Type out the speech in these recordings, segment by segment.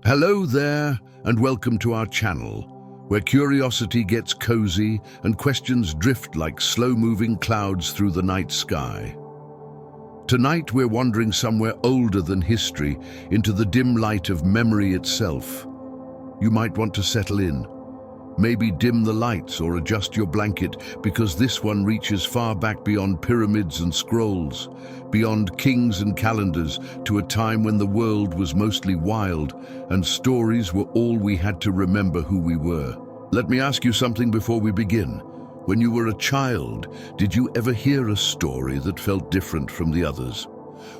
Hello there, and welcome to our channel, where curiosity gets cozy and questions drift like slow-moving clouds through the night sky. Tonight we're wandering somewhere older than history, into the dim light of memory itself. You might want to settle in. Maybe dim the lights or adjust your blanket, because this one reaches far back beyond pyramids and scrolls, beyond kings and calendars, to a time when the world was mostly wild and stories were all we had to remember who we were. Let me ask you something before we begin. When you were a child, did you ever hear a story that felt different from the others?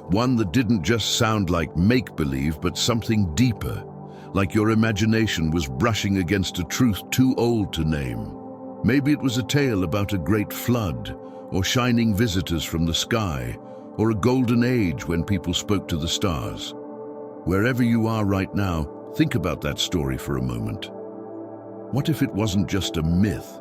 One that didn't just sound like make-believe, but something deeper, like your imagination was brushing against a truth too old to name. Maybe it was a tale about a great flood, or shining visitors from the sky, or a golden age when people spoke to the stars. Wherever you are right now, think about that story for a moment. What if it wasn't just a myth?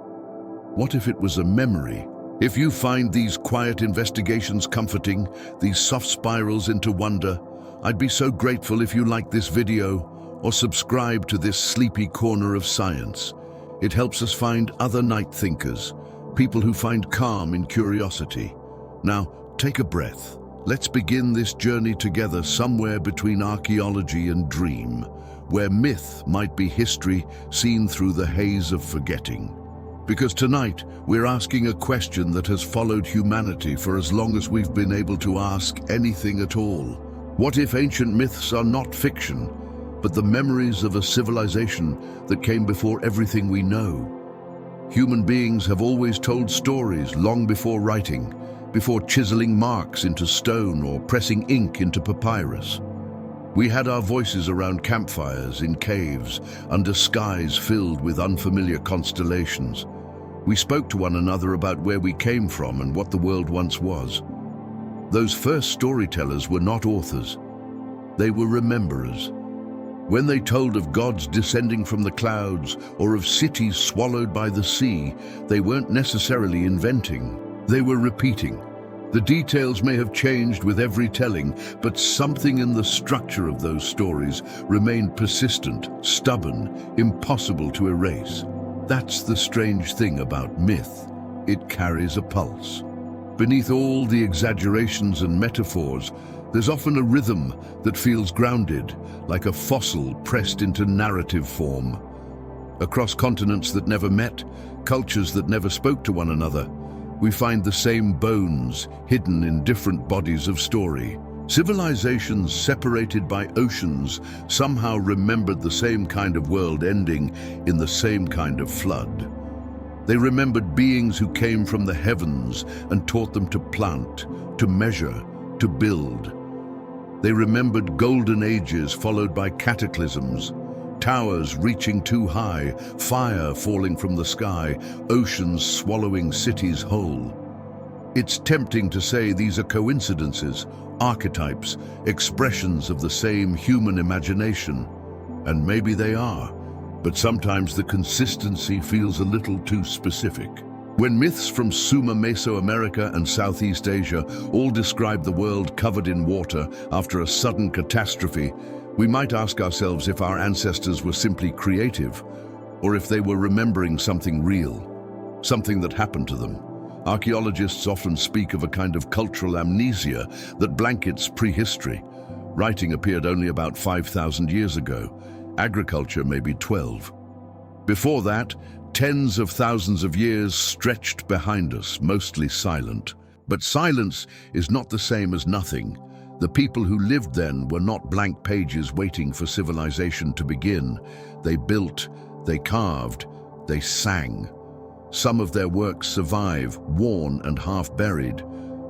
What if it was a memory? If you find these quiet investigations comforting, these soft spirals into wonder, I'd be so grateful if you liked this video or subscribe to this sleepy corner of science. It helps us find other night thinkers, people who find calm in curiosity. Now, take a breath. Let's begin this journey together somewhere between archaeology and dream, where myth might be history seen through the haze of forgetting. Because tonight, we're asking a question that has followed humanity for as long as we've been able to ask anything at all. What if ancient myths are not fiction, but the memories of a civilization that came before everything we know? Human beings have always told stories long before writing, before chiseling marks into stone or pressing ink into papyrus. We had our voices around campfires, in caves, under skies filled with unfamiliar constellations. We spoke to one another about where we came from and what the world once was. Those first storytellers were not authors. They were rememberers. When they told of gods descending from the clouds or of cities swallowed by the sea, they weren't necessarily inventing. They were repeating. The details may have changed with every telling, but something in the structure of those stories remained persistent, stubborn, impossible to erase. That's the strange thing about myth. It carries a pulse. Beneath all the exaggerations and metaphors, there's often a rhythm that feels grounded, like a fossil pressed into narrative form. Across continents that never met, cultures that never spoke to one another, we find the same bones hidden in different bodies of story. Civilizations separated by oceans somehow remembered the same kind of world ending in the same kind of flood. They remembered beings who came from the heavens and taught them to plant, to measure, to build. They remembered golden ages followed by cataclysms, towers reaching too high, fire falling from the sky, oceans swallowing cities whole. It's tempting to say these are coincidences, archetypes, expressions of the same human imagination. And maybe they are, but sometimes the consistency feels a little too specific. When myths from Sumer Mesoamerica and Southeast Asia all describe the world covered in water after a sudden catastrophe, we might ask ourselves if our ancestors were simply creative, or if they were remembering something real, something that happened to them. Archaeologists often speak of a kind of cultural amnesia that blankets prehistory. Writing appeared only about 5,000 years ago. Agriculture maybe 12. Before that, tens of thousands of years stretched behind us, mostly silent. But silence is not the same as nothing. The people who lived then were not blank pages waiting for civilization to begin. They built, they carved, they sang. Some of their works survive, worn and half-buried.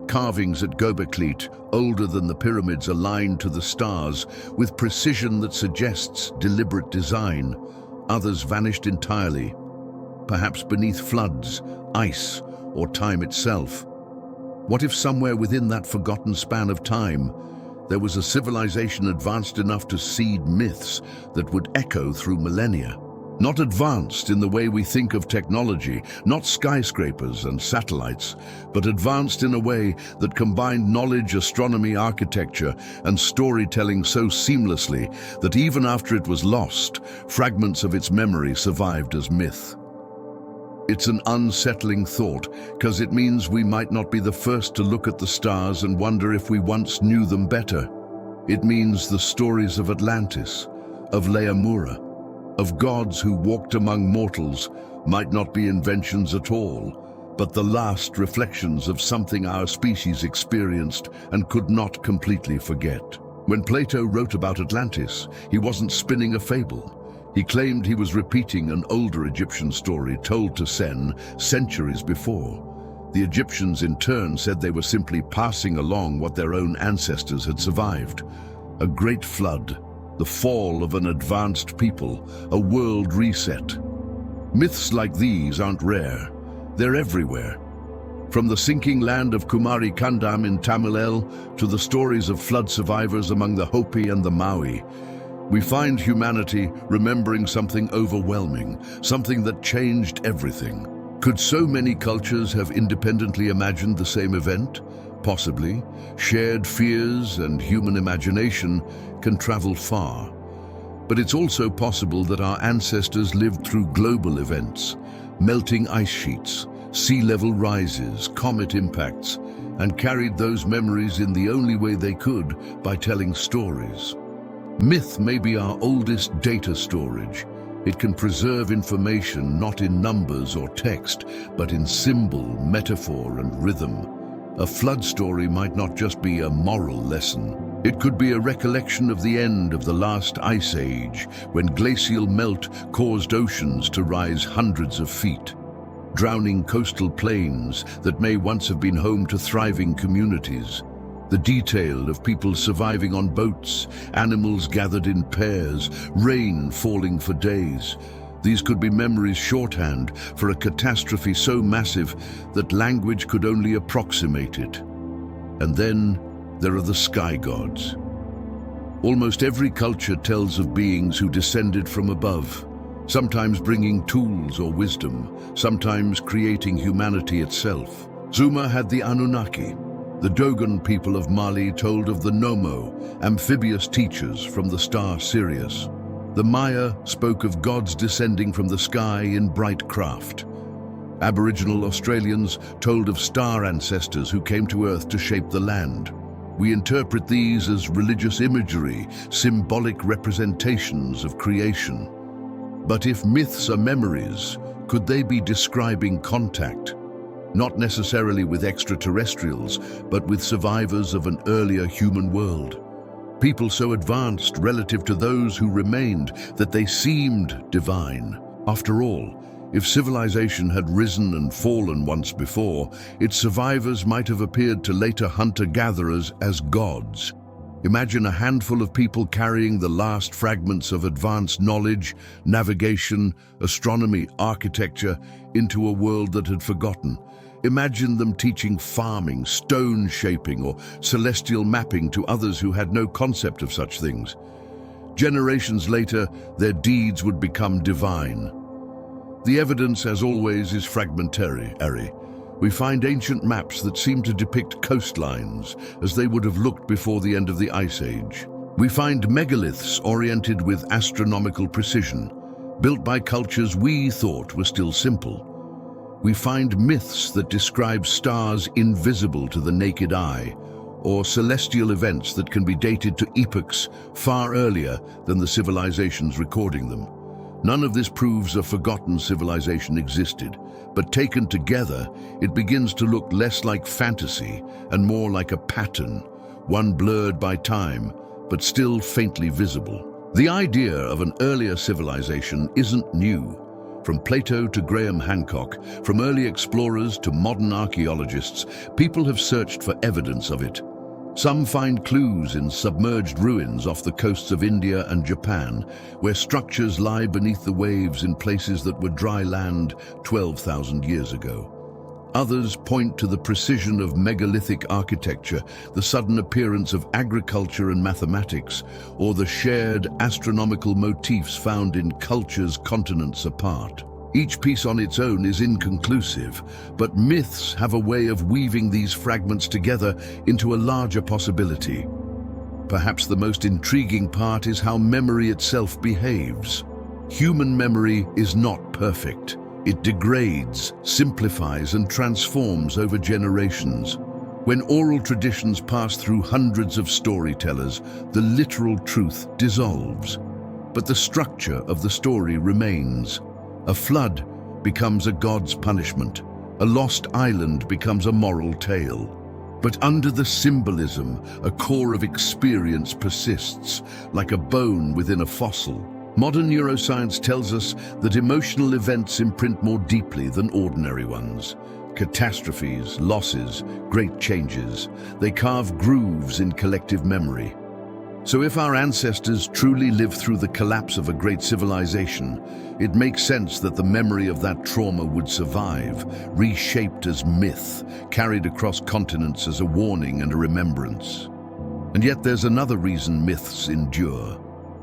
Carvings at Göbekli, older than the pyramids, aligned to the stars with precision that suggests deliberate design. Others vanished entirely, perhaps beneath floods, ice, or time itself. What if somewhere within that forgotten span of time, there was a civilization advanced enough to seed myths that would echo through millennia? Not advanced in the way we think of technology, not skyscrapers and satellites, but advanced in a way that combined knowledge, astronomy, architecture, and storytelling so seamlessly that even after it was lost, fragments of its memory survived as myth. It's an unsettling thought, because it means we might not be the first to look at the stars and wonder if we once knew them better. It means the stories of Atlantis, of Lemuria, of gods who walked among mortals might not be inventions at all, but the last reflections of something our species experienced and could not completely forget. When Plato wrote about Atlantis, he wasn't spinning a fable. He claimed he was repeating an older Egyptian story told to Sen centuries before. The Egyptians in turn said they were simply passing along what their own ancestors had survived. A great flood, the fall of an advanced people, a world reset. Myths like these aren't rare. They're everywhere. From the sinking land of Kumari Kandam in Tamil to the stories of flood survivors among the Hopi and the Maui, we find humanity remembering something overwhelming, something that changed everything. Could so many cultures have independently imagined the same event? Possibly. Shared fears and human imagination can travel far. But it's also possible that our ancestors lived through global events, melting ice sheets, sea level rises, comet impacts, and carried those memories in the only way they could, by telling stories. Myth may be our oldest data storage. It can preserve information not in numbers or text, but in symbol, metaphor, and rhythm. A flood story might not just be a moral lesson. It could be a recollection of the end of the last ice age, when glacial melt caused oceans to rise hundreds of feet, drowning coastal plains that may once have been home to thriving communities. The detail of people surviving on boats, animals gathered in pairs, rain falling for days. These could be memories shorthand for a catastrophe so massive that language could only approximate it. And then there are the sky gods. Almost every culture tells of beings who descended from above, sometimes bringing tools or wisdom, sometimes creating humanity itself. Zuma had the Anunnaki. The Dogon people of Mali told of the Nomo, amphibious teachers from the star Sirius. The Maya spoke of gods descending from the sky in bright craft. Aboriginal Australians told of star ancestors who came to Earth to shape the land. We interpret these as religious imagery, symbolic representations of creation. But if myths are memories, could they be describing contact? Not necessarily with extraterrestrials, but with survivors of an earlier human world. People so advanced relative to those who remained that they seemed divine. After all, if civilization had risen and fallen once before, its survivors might have appeared to later hunter-gatherers as gods. Imagine a handful of people carrying the last fragments of advanced knowledge, navigation, astronomy, architecture into a world that had forgotten. Imagine them teaching farming, stone shaping, or celestial mapping to others who had no concept of such things. Generations later, their deeds would become divine. The evidence, as always, is fragmentary. We find ancient maps that seem to depict coastlines as they would have looked before the end of the Ice Age. We find megaliths oriented with astronomical precision, built by cultures we thought were still simple. We find myths that describe stars invisible to the naked eye, or celestial events that can be dated to epochs far earlier than the civilizations recording them. None of this proves a forgotten civilization existed, but taken together, it begins to look less like fantasy and more like a pattern, one blurred by time, but still faintly visible. The idea of an earlier civilization isn't new. From Plato to Graham Hancock, from early explorers to modern archaeologists, people have searched for evidence of it. Some find clues in submerged ruins off the coasts of India and Japan, where structures lie beneath the waves in places that were dry land 12,000 years ago. Others point to the precision of megalithic architecture, the sudden appearance of agriculture and mathematics, or the shared astronomical motifs found in cultures continents apart. Each piece on its own is inconclusive, but myths have a way of weaving these fragments together into a larger possibility. Perhaps the most intriguing part is how memory itself behaves. Human memory is not perfect. It degrades, simplifies, and transforms over generations. When oral traditions pass through hundreds of storytellers, the literal truth dissolves. But the structure of the story remains. A flood becomes a god's punishment. A lost island becomes a moral tale. But under the symbolism, a core of experience persists, like a bone within a fossil. Modern neuroscience tells us that emotional events imprint more deeply than ordinary ones. Catastrophes, losses, great changes, they carve grooves in collective memory. So if our ancestors truly lived through the collapse of a great civilization, it makes sense that the memory of that trauma would survive, reshaped as myth, carried across continents as a warning and a remembrance. And yet there's another reason myths endure.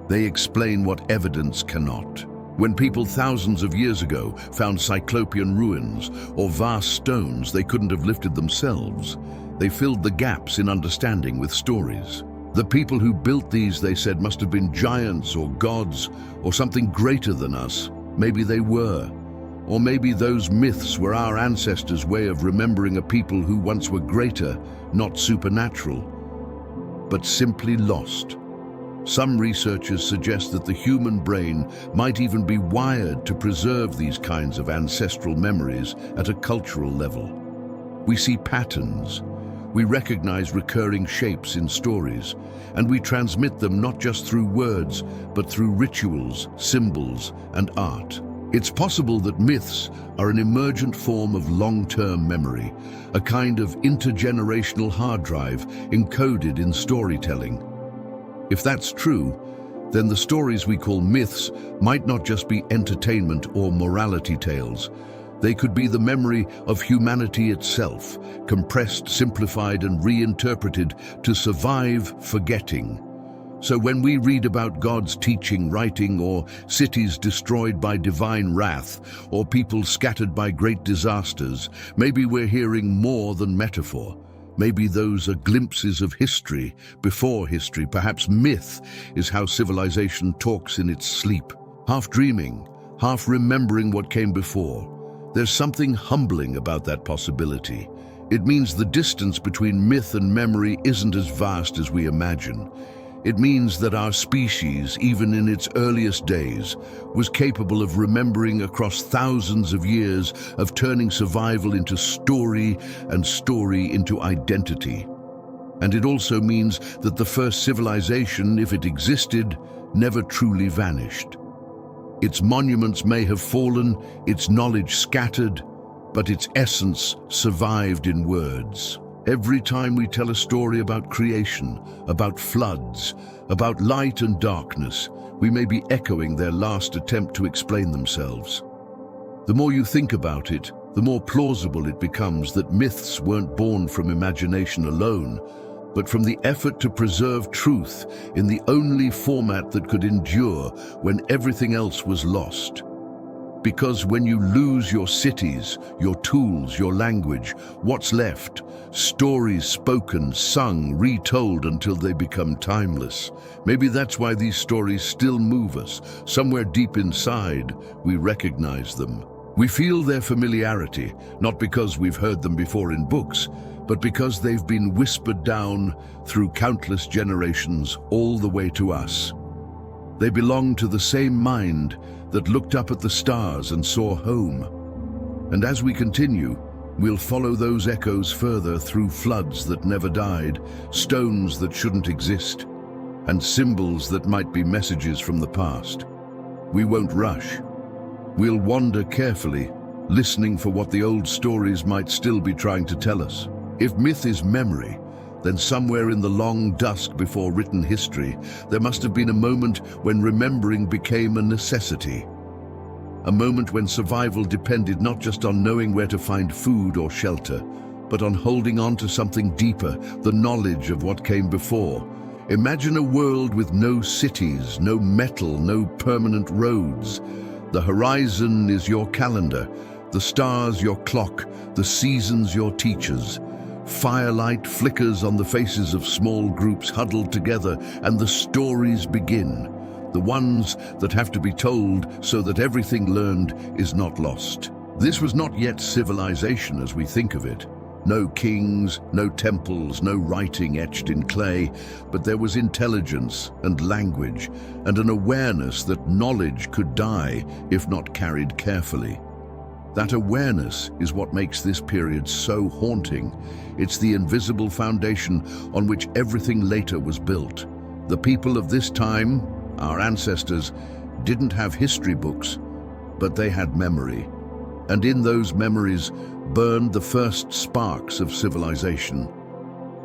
They explain what evidence cannot. When people thousands of years ago found cyclopean ruins or vast stones they couldn't have lifted themselves, they filled the gaps in understanding with stories. The people who built these, they said, must have been giants or gods or something greater than us. Maybe they were. Or maybe those myths were our ancestors' way of remembering a people who once were greater, not supernatural, but simply lost. Some researchers suggest that the human brain might even be wired to preserve these kinds of ancestral memories at a cultural level. We see patterns, we recognize recurring shapes in stories, and we transmit them not just through words, but through rituals, symbols, and art. It's possible that myths are an emergent form of long-term memory, a kind of intergenerational hard drive encoded in storytelling. If that's true, then the stories we call myths might not just be entertainment or morality tales. They could be the memory of humanity itself, compressed, simplified, and reinterpreted to survive forgetting. So when we read about God's teaching, writing, or cities destroyed by divine wrath, or people scattered by great disasters, maybe we're hearing more than metaphor. Maybe those are glimpses of history, before history. Perhaps myth is how civilization talks in its sleep, half dreaming, half remembering what came before. There's something humbling about that possibility. It means the distance between myth and memory isn't as vast as we imagine. It means that our species, even in its earliest days, was capable of remembering across thousands of years, of turning survival into story and story into identity. And it also means that the first civilization, if it existed, never truly vanished. Its monuments may have fallen, its knowledge scattered, but its essence survived in words. Every time we tell a story about creation, about floods, about light and darkness, we may be echoing their last attempt to explain themselves. The more you think about it, the more plausible it becomes that myths weren't born from imagination alone, but from the effort to preserve truth in the only format that could endure when everything else was lost. Because when you lose your cities, your tools, your language, what's left? Stories spoken, sung, retold until they become timeless. Maybe that's why these stories still move us. Somewhere deep inside, we recognize them. We feel their familiarity, not because we've heard them before in books, but because they've been whispered down through countless generations all the way to us. They belong to the same mind that looked up at the stars and saw home. And as we continue, we'll follow those echoes further through floods that never died, stones that shouldn't exist, and symbols that might be messages from the past. We won't rush. We'll wander carefully, listening for what the old stories might still be trying to tell us. If myth is memory, then somewhere in the long dusk before written history, there must have been a moment when remembering became a necessity. a moment when survival depended not just on knowing where to find food or shelter, but on holding on to something deeper, the knowledge of what came before. Imagine a world with no cities, no metal, no permanent roads. The horizon is your calendar, the stars your clock, the seasons your teachers. Firelight flickers on the faces of small groups huddled together, and the stories begin. The ones that have to be told so that everything learned is not lost. This was not yet civilization as we think of it. No kings, no temples, no writing etched in clay, but there was intelligence and language and an awareness that knowledge could die if not carried carefully. That awareness is what makes this period so haunting. It's the invisible foundation on which everything later was built. The people of this time, our ancestors, didn't have history books, but they had memory. And in those memories burned the first sparks of civilization.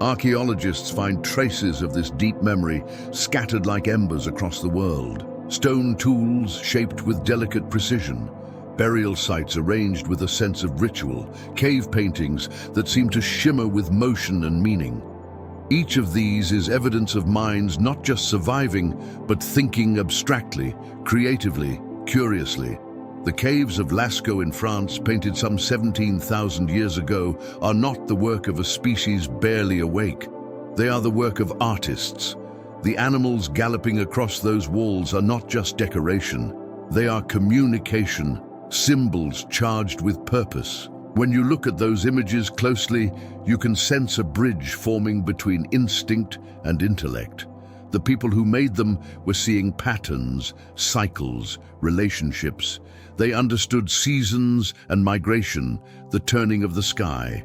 Archaeologists find traces of this deep memory scattered like embers across the world. Stone tools shaped with delicate precision, burial sites arranged with a sense of ritual, cave paintings that seem to shimmer with motion and meaning. Each of these is evidence of minds not just surviving, but thinking abstractly, creatively, curiously. The caves of Lascaux in France, painted some 17,000 years ago, are not the work of a species barely awake. They are the work of artists. The animals galloping across those walls are not just decoration. They are communication, symbols charged with purpose. When you look at those images closely, you can sense a bridge forming between instinct and intellect. The people who made them were seeing patterns, cycles, relationships. They understood seasons and migration, the turning of the sky.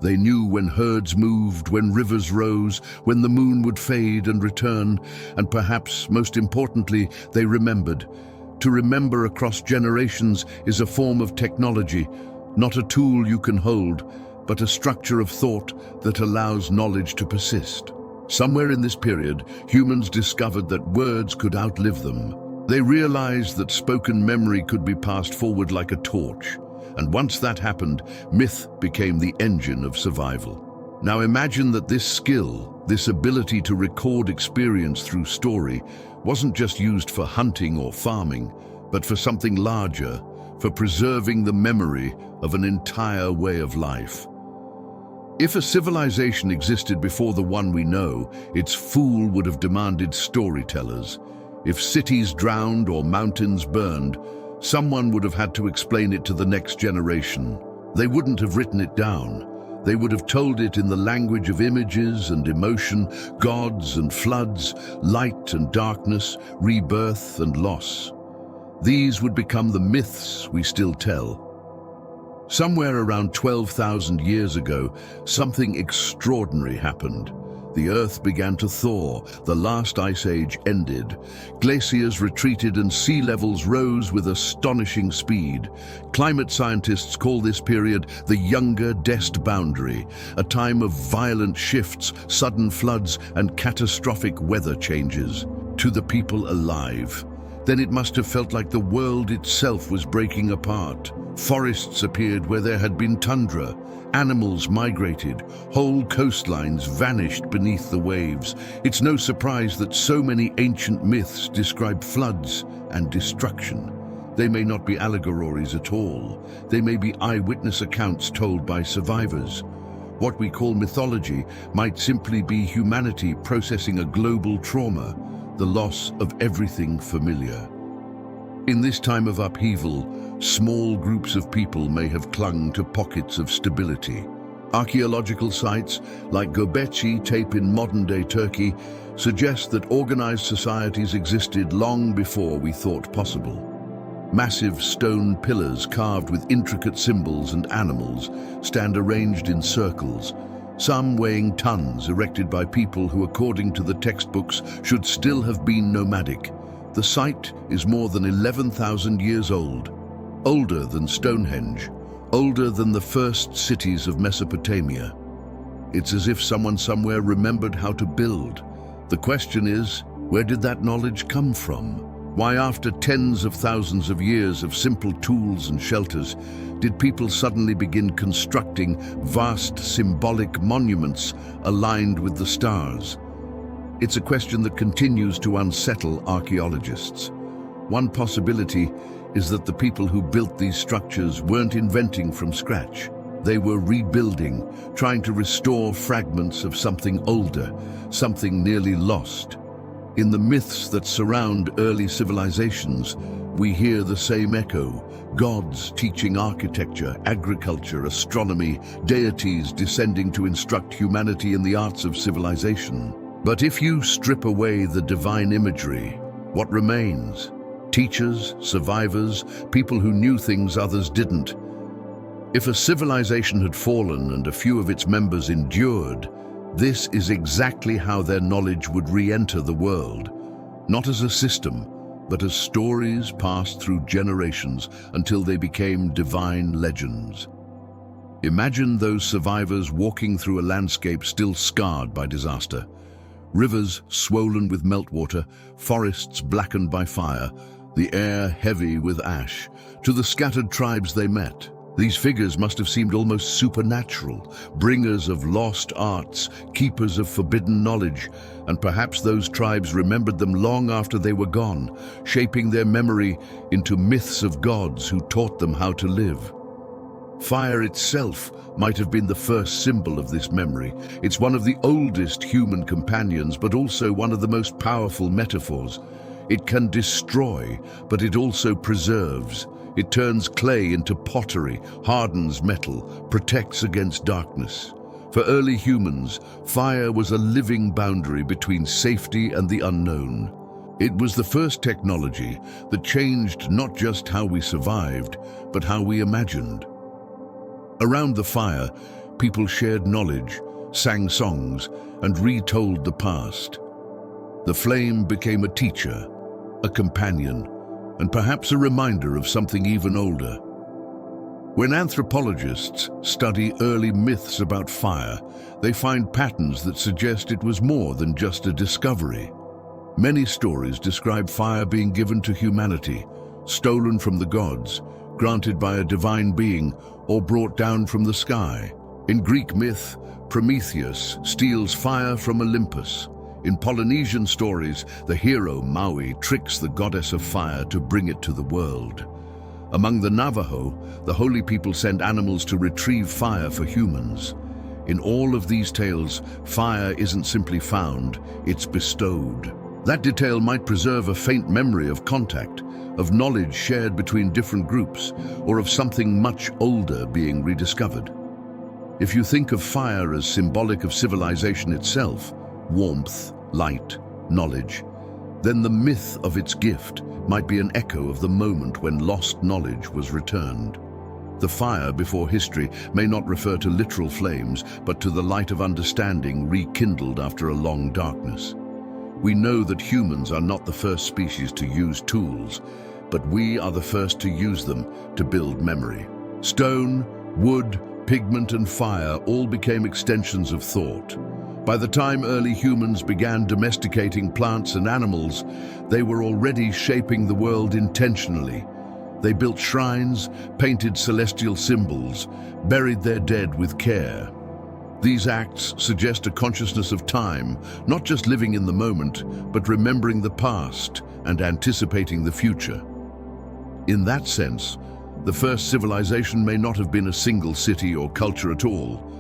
They knew when herds moved, when rivers rose, when the moon would fade and return, and perhaps most importantly, they remembered. To remember across generations is a form of technology, not a tool you can hold, but a structure of thought that allows knowledge to persist. Somewhere in this period, humans discovered that words could outlive them. They realized that spoken memory could be passed forward like a torch. And once that happened, myth became the engine of survival. Now imagine that this skill, this ability to record experience through story, wasn't just used for hunting or farming, but for something larger, for preserving the memory of an entire way of life. If a civilization existed before the one we know, its fool would have demanded storytellers. If cities drowned or mountains burned, someone would have had to explain it to the next generation. They wouldn't have written it down. They would have told it in the language of images and emotion, gods and floods, light and darkness, rebirth and loss. These would become the myths we still tell. Somewhere around 12,000 years ago, something extraordinary happened. The Earth began to thaw, the last ice age ended. Glaciers retreated and sea levels rose with astonishing speed. Climate scientists call this period the Younger Dest Boundary, a time of violent shifts, sudden floods, and catastrophic weather changes. To the people alive, then it must have felt like the world itself was breaking apart. Forests appeared where there had been tundra. Animals migrated. Whole coastlines vanished beneath the waves. It's no surprise that so many ancient myths describe floods and destruction. They may not be allegories at all. They may be eyewitness accounts told by survivors. What we call mythology might simply be humanity processing a global trauma, the loss of everything familiar. In this time of upheaval, small groups of people may have clung to pockets of stability. Archaeological sites like Göbekli Tepe in modern-day Turkey suggest that organized societies existed long before we thought possible. Massive stone pillars carved with intricate symbols and animals stand arranged in circles, some weighing tons, erected by people who, according to the textbooks, should still have been nomadic. The site is more than 11,000 years old, older than Stonehenge, older than the first cities of Mesopotamia. It's as if someone somewhere remembered how to build. The question is, where did that knowledge come from? Why, after tens of thousands of years of simple tools and shelters, did people suddenly begin constructing vast symbolic monuments aligned with the stars? It's a question that continues to unsettle archaeologists. One possibility is that the people who built these structures weren't inventing from scratch. They were rebuilding, trying to restore fragments of something older, something nearly lost. In the myths that surround early civilizations, we hear the same echo: gods teaching architecture, agriculture, astronomy, deities descending to instruct humanity in the arts of civilization. But if you strip away the divine imagery, what remains? Teachers, survivors, people who knew things others didn't. If a civilization had fallen and a few of its members endured, this is exactly how their knowledge would re-enter the world, not as a system, but as stories passed through generations until they became divine legends. Imagine those survivors walking through a landscape still scarred by disaster. Rivers swollen with meltwater, forests blackened by fire, the air heavy with ash. To the scattered tribes they met, these figures must have seemed almost supernatural, bringers of lost arts, keepers of forbidden knowledge, and perhaps those tribes remembered them long after they were gone, shaping their memory into myths of gods who taught them how to live. Fire itself might have been the first symbol of this memory. It's one of the oldest human companions, but also one of the most powerful metaphors. It can destroy, but it also preserves. It turns clay into pottery, hardens metal, protects against darkness. For early humans, fire was a living boundary between safety and the unknown. It was the first technology that changed not just how we survived, but how we imagined. Around the fire, people shared knowledge, sang songs, and retold the past. The flame became a teacher, a companion, and perhaps a reminder of something even older. When anthropologists study early myths about fire, they find patterns that suggest it was more than just a discovery. Many stories describe fire being given to humanity, stolen from the gods, granted by a divine being, or brought down from the sky. In Greek myth, Prometheus steals fire from Olympus. In Polynesian stories, the hero Maui tricks the goddess of fire to bring it to the world. Among the Navajo, the holy people send animals to retrieve fire for humans. In all of these tales, fire isn't simply found, it's bestowed. That detail might preserve a faint memory of contact, of knowledge shared between different groups, or of something much older being rediscovered. If you think of fire as symbolic of civilization itself, warmth, light, knowledge, then the myth of its gift might be an echo of the moment when lost knowledge was returned. The fire before history may not refer to literal flames, but to the light of understanding rekindled after a long darkness. We know that humans are not the first species to use tools, but we are the first to use them to build memory. Stone, wood, pigment, and fire all became extensions of thought. By the time early humans began domesticating plants and animals, they were already shaping the world intentionally. They built shrines, painted celestial symbols, buried their dead with care. These acts suggest a consciousness of time, not just living in the moment, but remembering the past and anticipating the future. In that sense, the first civilization may not have been a single city or culture at all,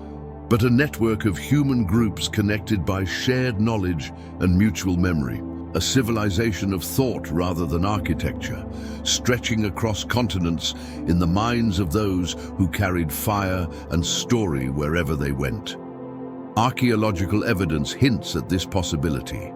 but a network of human groups connected by shared knowledge and mutual memory. A civilization of thought rather than architecture, stretching across continents in the minds of those who carried fire and story wherever they went. Archaeological evidence hints at this possibility.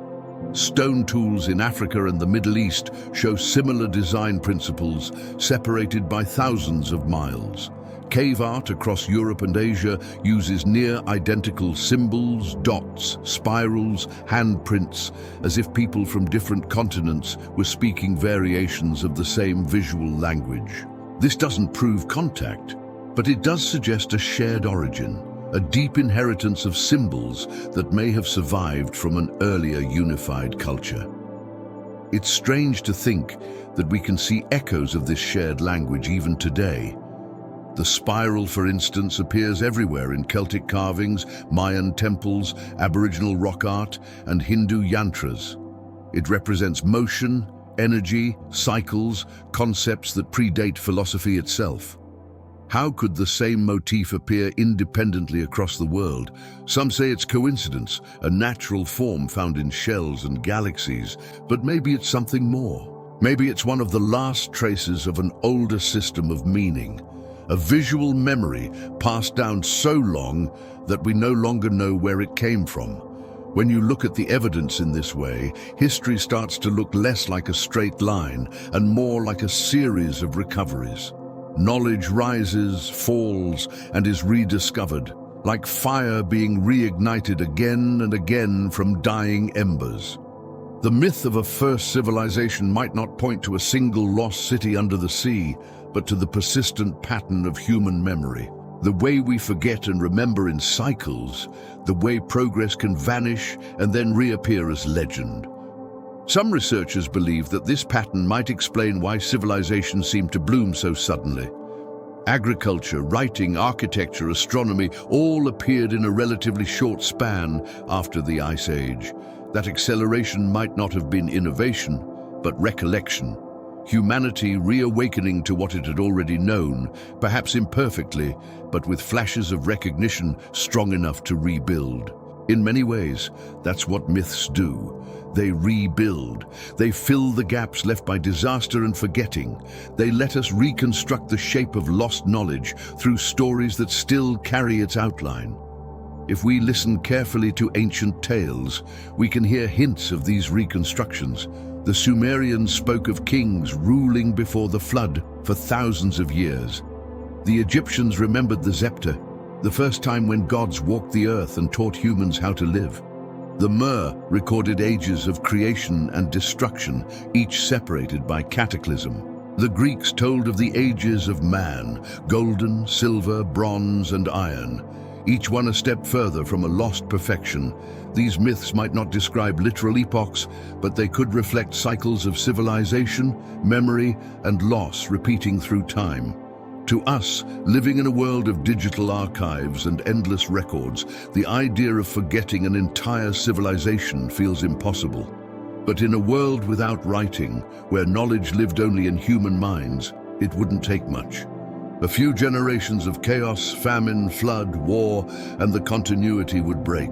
Stone tools in Africa and the Middle East show similar design principles, separated by thousands of miles. Cave art across Europe and Asia uses near-identical symbols, dots, spirals, handprints, as if people from different continents were speaking variations of the same visual language. This doesn't prove contact, but it does suggest a shared origin, a deep inheritance of symbols that may have survived from an earlier unified culture. It's strange to think that we can see echoes of this shared language even today. The spiral, for instance, appears everywhere in Celtic carvings, Mayan temples, Aboriginal rock art, and Hindu yantras. It represents motion, energy, cycles, concepts that predate philosophy itself. How could the same motif appear independently across the world? Some say it's coincidence, a natural form found in shells and galaxies, but maybe it's something more. Maybe it's one of the last traces of an older system of meaning, a visual memory passed down so long that we no longer know where it came from. When you look at the evidence in this way, history starts to look less like a straight line and more like a series of recoveries. Knowledge rises, falls, and is rediscovered, like fire being reignited again and again from dying embers. The myth of a first civilization might not point to a single lost city under the sea, but to the persistent pattern of human memory. The way we forget and remember in cycles, the way progress can vanish and then reappear as legend. Some researchers believe that this pattern might explain why civilizations seem to bloom so suddenly. Agriculture, writing, architecture, astronomy all appeared in a relatively short span after the Ice Age. That acceleration might not have been innovation, but recollection. Humanity reawakening to what it had already known, perhaps imperfectly, but with flashes of recognition strong enough to rebuild. In many ways, that's what myths do. They rebuild. They fill the gaps left by disaster and forgetting. They let us reconstruct the shape of lost knowledge through stories that still carry its outline. If we listen carefully to ancient tales, we can hear hints of these reconstructions. The Sumerians spoke of kings ruling before the flood for thousands of years. The Egyptians remembered the Zepter, the first time when gods walked the earth and taught humans how to live. The Mer recorded ages of creation and destruction, each separated by cataclysm. The Greeks told of the ages of man, golden, silver, bronze, and iron, each one a step further from a lost perfection. These myths might not describe literal epochs, but they could reflect cycles of civilization, memory, and loss repeating through time. To us, living in a world of digital archives and endless records, the idea of forgetting an entire civilization feels impossible. But in a world without writing, where knowledge lived only in human minds, it wouldn't take much. A few generations of chaos, famine, flood, war, and the continuity would break.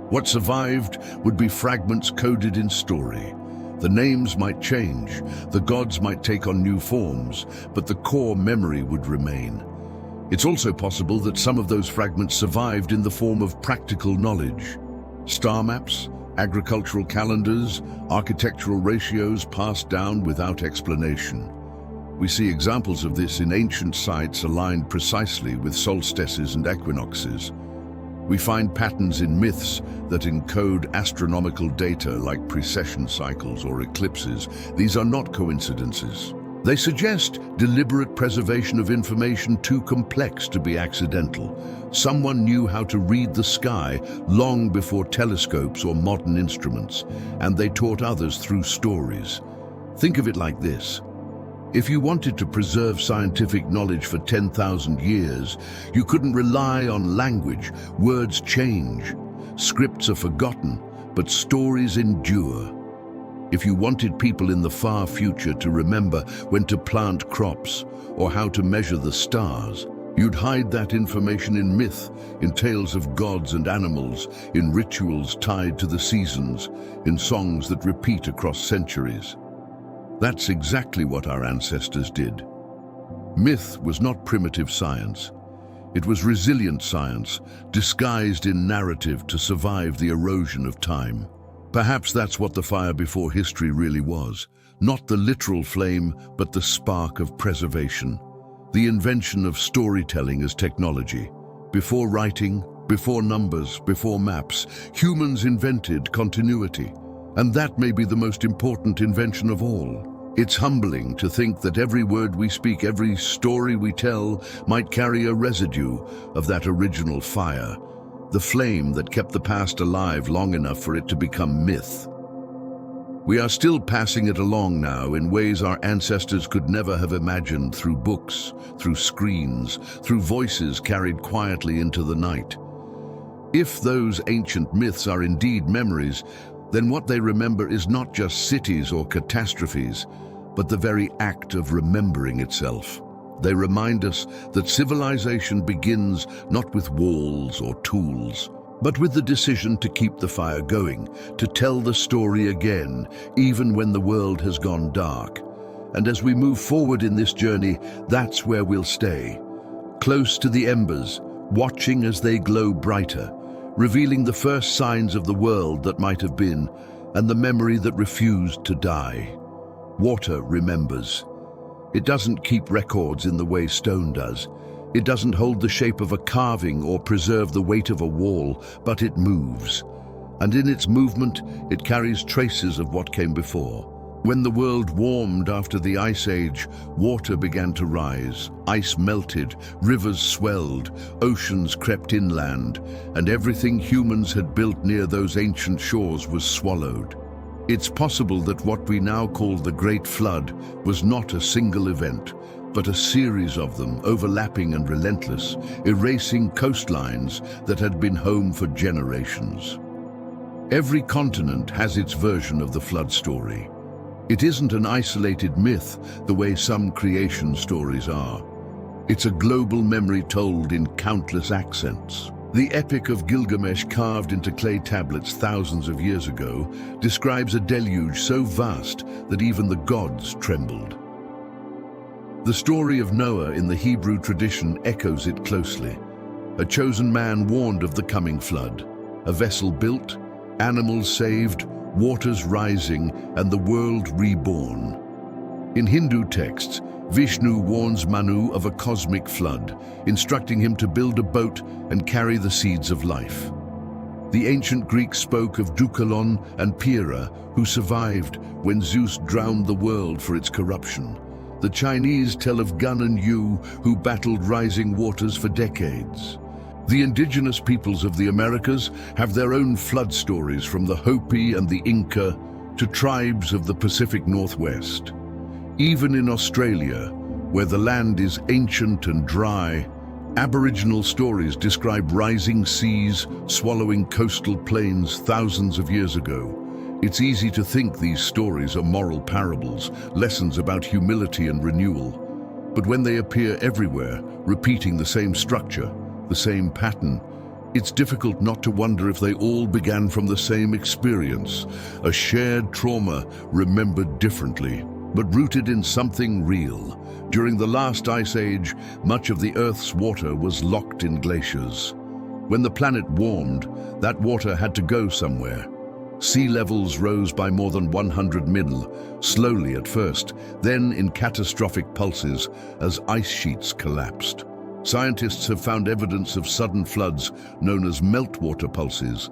What survived would be fragments coded in story. The names might change, the gods might take on new forms, but the core memory would remain. It's also possible that some of those fragments survived in the form of practical knowledge. Star maps, agricultural calendars, architectural ratios passed down without explanation. We see examples of this in ancient sites aligned precisely with solstices and equinoxes. We find patterns in myths that encode astronomical data like precession cycles or eclipses. These are not coincidences. They suggest deliberate preservation of information too complex to be accidental. Someone knew how to read the sky long before telescopes or modern instruments, and they taught others through stories. Think of it like this. If you wanted to preserve scientific knowledge for 10,000 years, you couldn't rely on language. Words change. Scripts are forgotten, but stories endure. If you wanted people in the far future to remember when to plant crops or how to measure the stars, you'd hide that information in myth, in tales of gods and animals, in rituals tied to the seasons, in songs that repeat across centuries. That's exactly what our ancestors did. Myth was not primitive science. It was resilient science, disguised in narrative to survive the erosion of time. Perhaps that's what the fire before history really was. Not the literal flame, but the spark of preservation. The invention of storytelling as technology. Before writing, before numbers, before maps, humans invented continuity. And that may be the most important invention of all. It's humbling to think that every word we speak, every story we tell, might carry a residue of that original fire, the flame that kept the past alive long enough for it to become myth. We are still passing it along now in ways our ancestors could never have imagined, through books, through screens, through voices carried quietly into the night. If those ancient myths are indeed memories, then what they remember is not just cities or catastrophes, but the very act of remembering itself. They remind us that civilization begins not with walls or tools, but with the decision to keep the fire going, to tell the story again, even when the world has gone dark. And as we move forward in this journey, that's where we'll stay, close to the embers, watching as they glow brighter, revealing the first signs of the world that might have been, and the memory that refused to die. Water remembers. It doesn't keep records in the way stone does. It doesn't hold the shape of a carving or preserve the weight of a wall, but it moves. And in its movement, it carries traces of what came before. When the world warmed after the Ice Age, water began to rise. Ice melted, rivers swelled, oceans crept inland, and everything humans had built near those ancient shores was swallowed. It's possible that what we now call the Great Flood was not a single event, but a series of them, overlapping and relentless, erasing coastlines that had been home for generations. Every continent has its version of the flood story. It isn't an isolated myth the way some creation stories are. It's a global memory told in countless accents. The Epic of Gilgamesh, carved into clay tablets thousands of years ago, describes a deluge so vast that even the gods trembled. The story of Noah in the Hebrew tradition echoes it closely. A chosen man warned of the coming flood, a vessel built, animals saved, waters rising, and the world reborn. In Hindu texts, Vishnu warns Manu of a cosmic flood, instructing him to build a boat and carry the seeds of life. The ancient Greeks spoke of Deucalion and Pyrrha, who survived when Zeus drowned the world for its corruption. The Chinese tell of Gun and Yu, who battled rising waters for decades. The indigenous peoples of the Americas have their own flood stories, from the Hopi and the Inca to tribes of the Pacific Northwest. Even in Australia, where the land is ancient and dry, Aboriginal stories describe rising seas swallowing coastal plains thousands of years ago. It's easy to think these stories are moral parables, lessons about humility and renewal. But when they appear everywhere, repeating the same structure, the same pattern, it's difficult not to wonder if they all began from the same experience, a shared trauma remembered differently, but rooted in something real. During the last ice age, much of the Earth's water was locked in glaciers. When the planet warmed, that water had to go somewhere. Sea levels rose by more than 100 mil, slowly at first, then in catastrophic pulses as ice sheets collapsed. Scientists have found evidence of sudden floods known as meltwater pulses,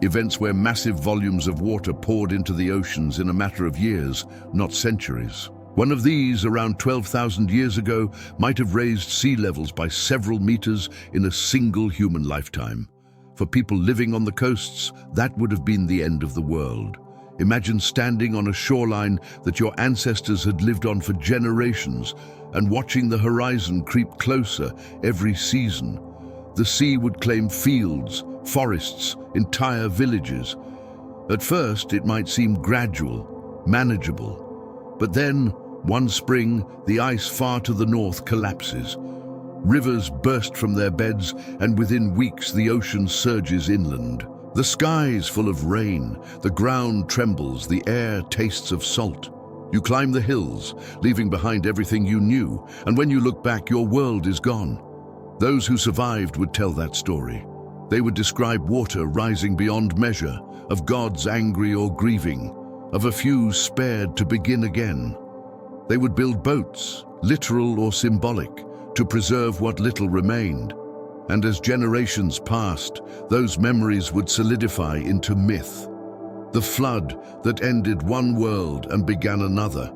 events where massive volumes of water poured into the oceans in a matter of years, not centuries. One of these, around 12,000 years ago, might have raised sea levels by several meters in a single human lifetime. For people living on the coasts, that would have been the end of the world. Imagine standing on a shoreline that your ancestors had lived on for generations and watching the horizon creep closer every season. The sea would claim fields, forests, entire villages. At first, it might seem gradual, manageable. But then, one spring, the ice far to the north collapses. Rivers burst from their beds, and within weeks the ocean surges inland. The sky is full of rain, the ground trembles, the air tastes of salt. You climb the hills, leaving behind everything you knew, and when you look back, your world is gone. Those who survived would tell that story. They would describe water rising beyond measure, of gods angry or grieving, of a few spared to begin again. They would build boats, literal or symbolic, to preserve what little remained. And as generations passed, those memories would solidify into myth. The flood that ended one world and began another.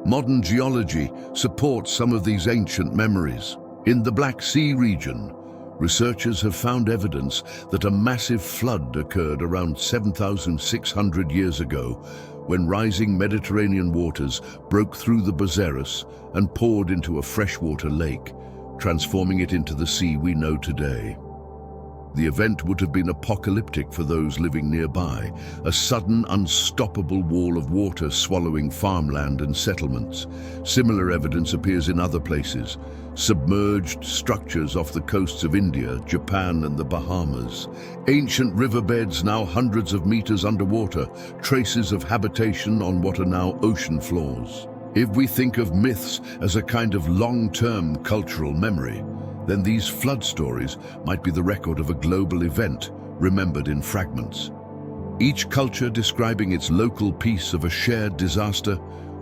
Modern geology supports some of these ancient memories. In the Black Sea region, researchers have found evidence that a massive flood occurred around 7,600 years ago, when rising Mediterranean waters broke through the Bosphorus and poured into a freshwater lake, transforming it into the sea we know today. The event would have been apocalyptic for those living nearby, a sudden, unstoppable wall of water swallowing farmland and settlements. Similar evidence appears in other places, submerged structures off the coasts of India, Japan, and the Bahamas. Ancient riverbeds now hundreds of meters underwater, traces of habitation on what are now ocean floors. If we think of myths as a kind of long-term cultural memory, then these flood stories might be the record of a global event, remembered in fragments. Each culture describing its local piece of a shared disaster,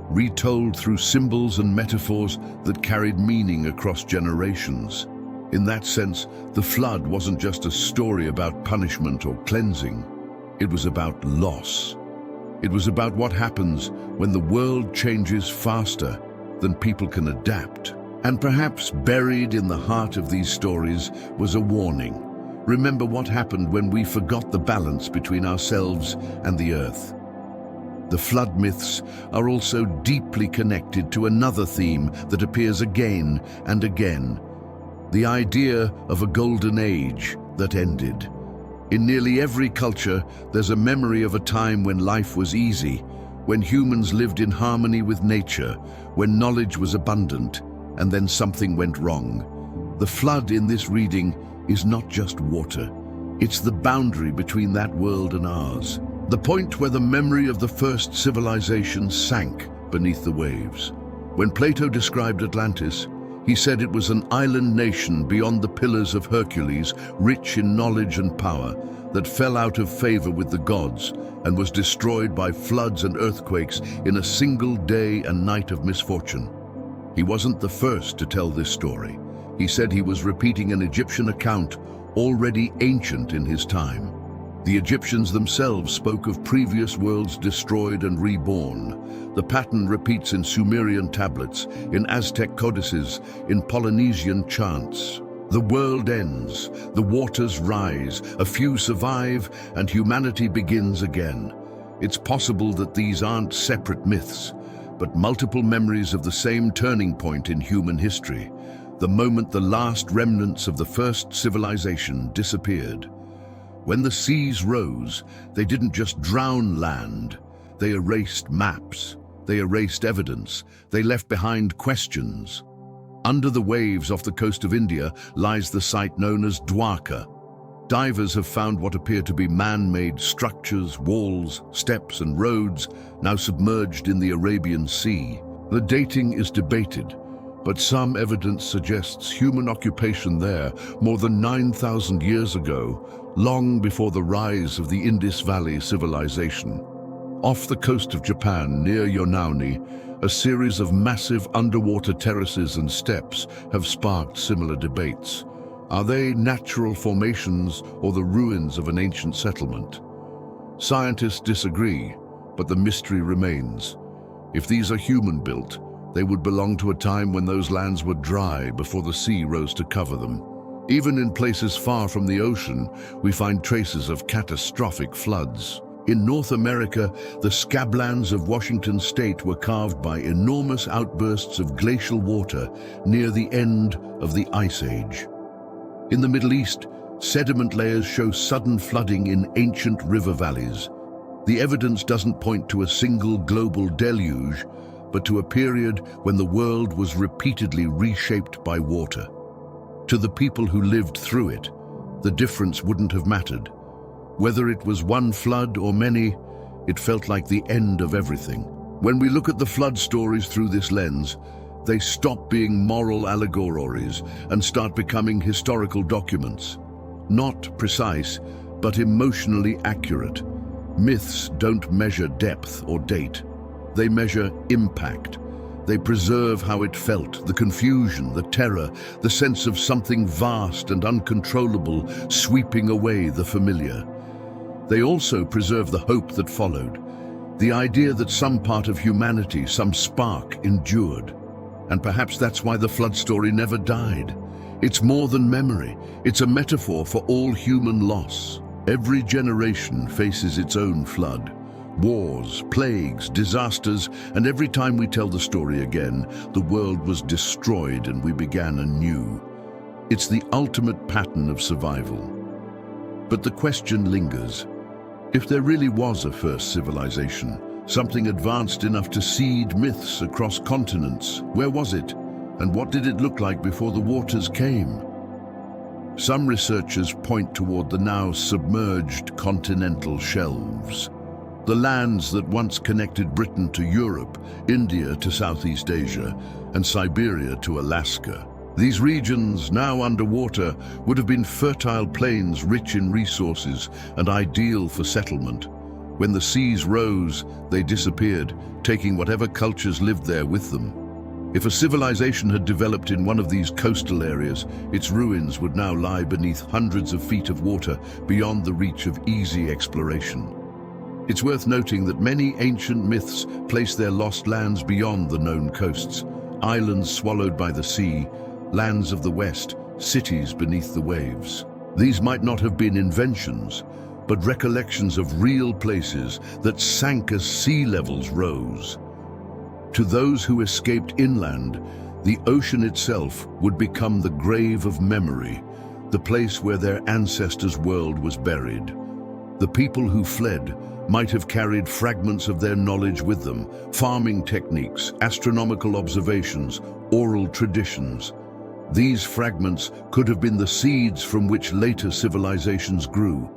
retold through symbols and metaphors that carried meaning across generations. In that sense, the flood wasn't just a story about punishment or cleansing. It was about loss. It was about what happens when the world changes faster than people can adapt. And perhaps buried in the heart of these stories was a warning. Remember what happened when we forgot the balance between ourselves and the earth. The flood myths are also deeply connected to another theme that appears again and again: the idea of a golden age that ended. In nearly every culture, there's a memory of a time when life was easy, when humans lived in harmony with nature, when knowledge was abundant, and then something went wrong. The flood in this reading is not just water. It's the boundary between that world and ours. The point where the memory of the first civilization sank beneath the waves. When Plato described Atlantis, he said it was an island nation beyond the pillars of Hercules, rich in knowledge and power, that fell out of favor with the gods and was destroyed by floods and earthquakes in a single day and night of misfortune. He wasn't the first to tell this story. He said he was repeating an Egyptian account already ancient in his time. The Egyptians themselves spoke of previous worlds destroyed and reborn. The pattern repeats in Sumerian tablets, in Aztec codices, in Polynesian chants. The world ends, the waters rise, a few survive, and humanity begins again. It's possible that these aren't separate myths, but multiple memories of the same turning point in human history, the moment the last remnants of the first civilization disappeared. When the seas rose, they didn't just drown land, they erased maps, they erased evidence, they left behind questions. Under the waves off the coast of India lies the site known as Dwarka. Divers have found what appear to be man-made structures, walls, steps, and roads now submerged in the Arabian Sea. The dating is debated, but some evidence suggests human occupation there more than 9,000 years ago, long before the rise of the Indus Valley civilization. Off the coast of Japan, near Yonauni, a series of massive underwater terraces and steps have sparked similar debates. Are they natural formations or the ruins of an ancient settlement? Scientists disagree, but the mystery remains. If these are human-built, they would belong to a time when those lands were dry before the sea rose to cover them. Even in places far from the ocean, we find traces of catastrophic floods. In North America, the scablands of Washington state were carved by enormous outbursts of glacial water near the end of the Ice Age. In the Middle East, sediment layers show sudden flooding in ancient river valleys. The evidence doesn't point to a single global deluge, but to a period when the world was repeatedly reshaped by water. To the people who lived through it, the difference wouldn't have mattered. Whether it was one flood or many, it felt like the end of everything. When we look at the flood stories through this lens, they stop being moral allegories and start becoming historical documents. Not precise, but emotionally accurate. Myths don't measure depth or date. They measure impact. They preserve how it felt, the confusion, the terror, the sense of something vast and uncontrollable sweeping away the familiar. They also preserve the hope that followed, the idea that some part of humanity, some spark, endured. And perhaps that's why the flood story never died. It's more than memory. It's a metaphor for all human loss. Every generation faces its own flood, Wars, plagues, disasters, and every time we tell the story again, the world was destroyed and we began anew. It's the ultimate pattern of survival. But the question lingers. If there really was a first civilization, something advanced enough to seed myths across continents, where was it? And what did it look like before the waters came? Some researchers point toward the now submerged continental shelves. The lands that once connected Britain to Europe, India to Southeast Asia, and Siberia to Alaska. These regions, now underwater, would have been fertile plains rich in resources and ideal for settlement. When the seas rose, they disappeared, taking whatever cultures lived there with them. If a civilization had developed in one of these coastal areas, its ruins would now lie beneath hundreds of feet of water, beyond the reach of easy exploration. It's worth noting that many ancient myths place their lost lands beyond the known coasts, islands swallowed by the sea, lands of the West, cities beneath the waves. These might not have been inventions, but recollections of real places that sank as sea levels rose. To those who escaped inland, the ocean itself would become the grave of memory, the place where their ancestors' world was buried. The people who fled might have carried fragments of their knowledge with them, farming techniques, astronomical observations, oral traditions. These fragments could have been the seeds from which later civilizations grew.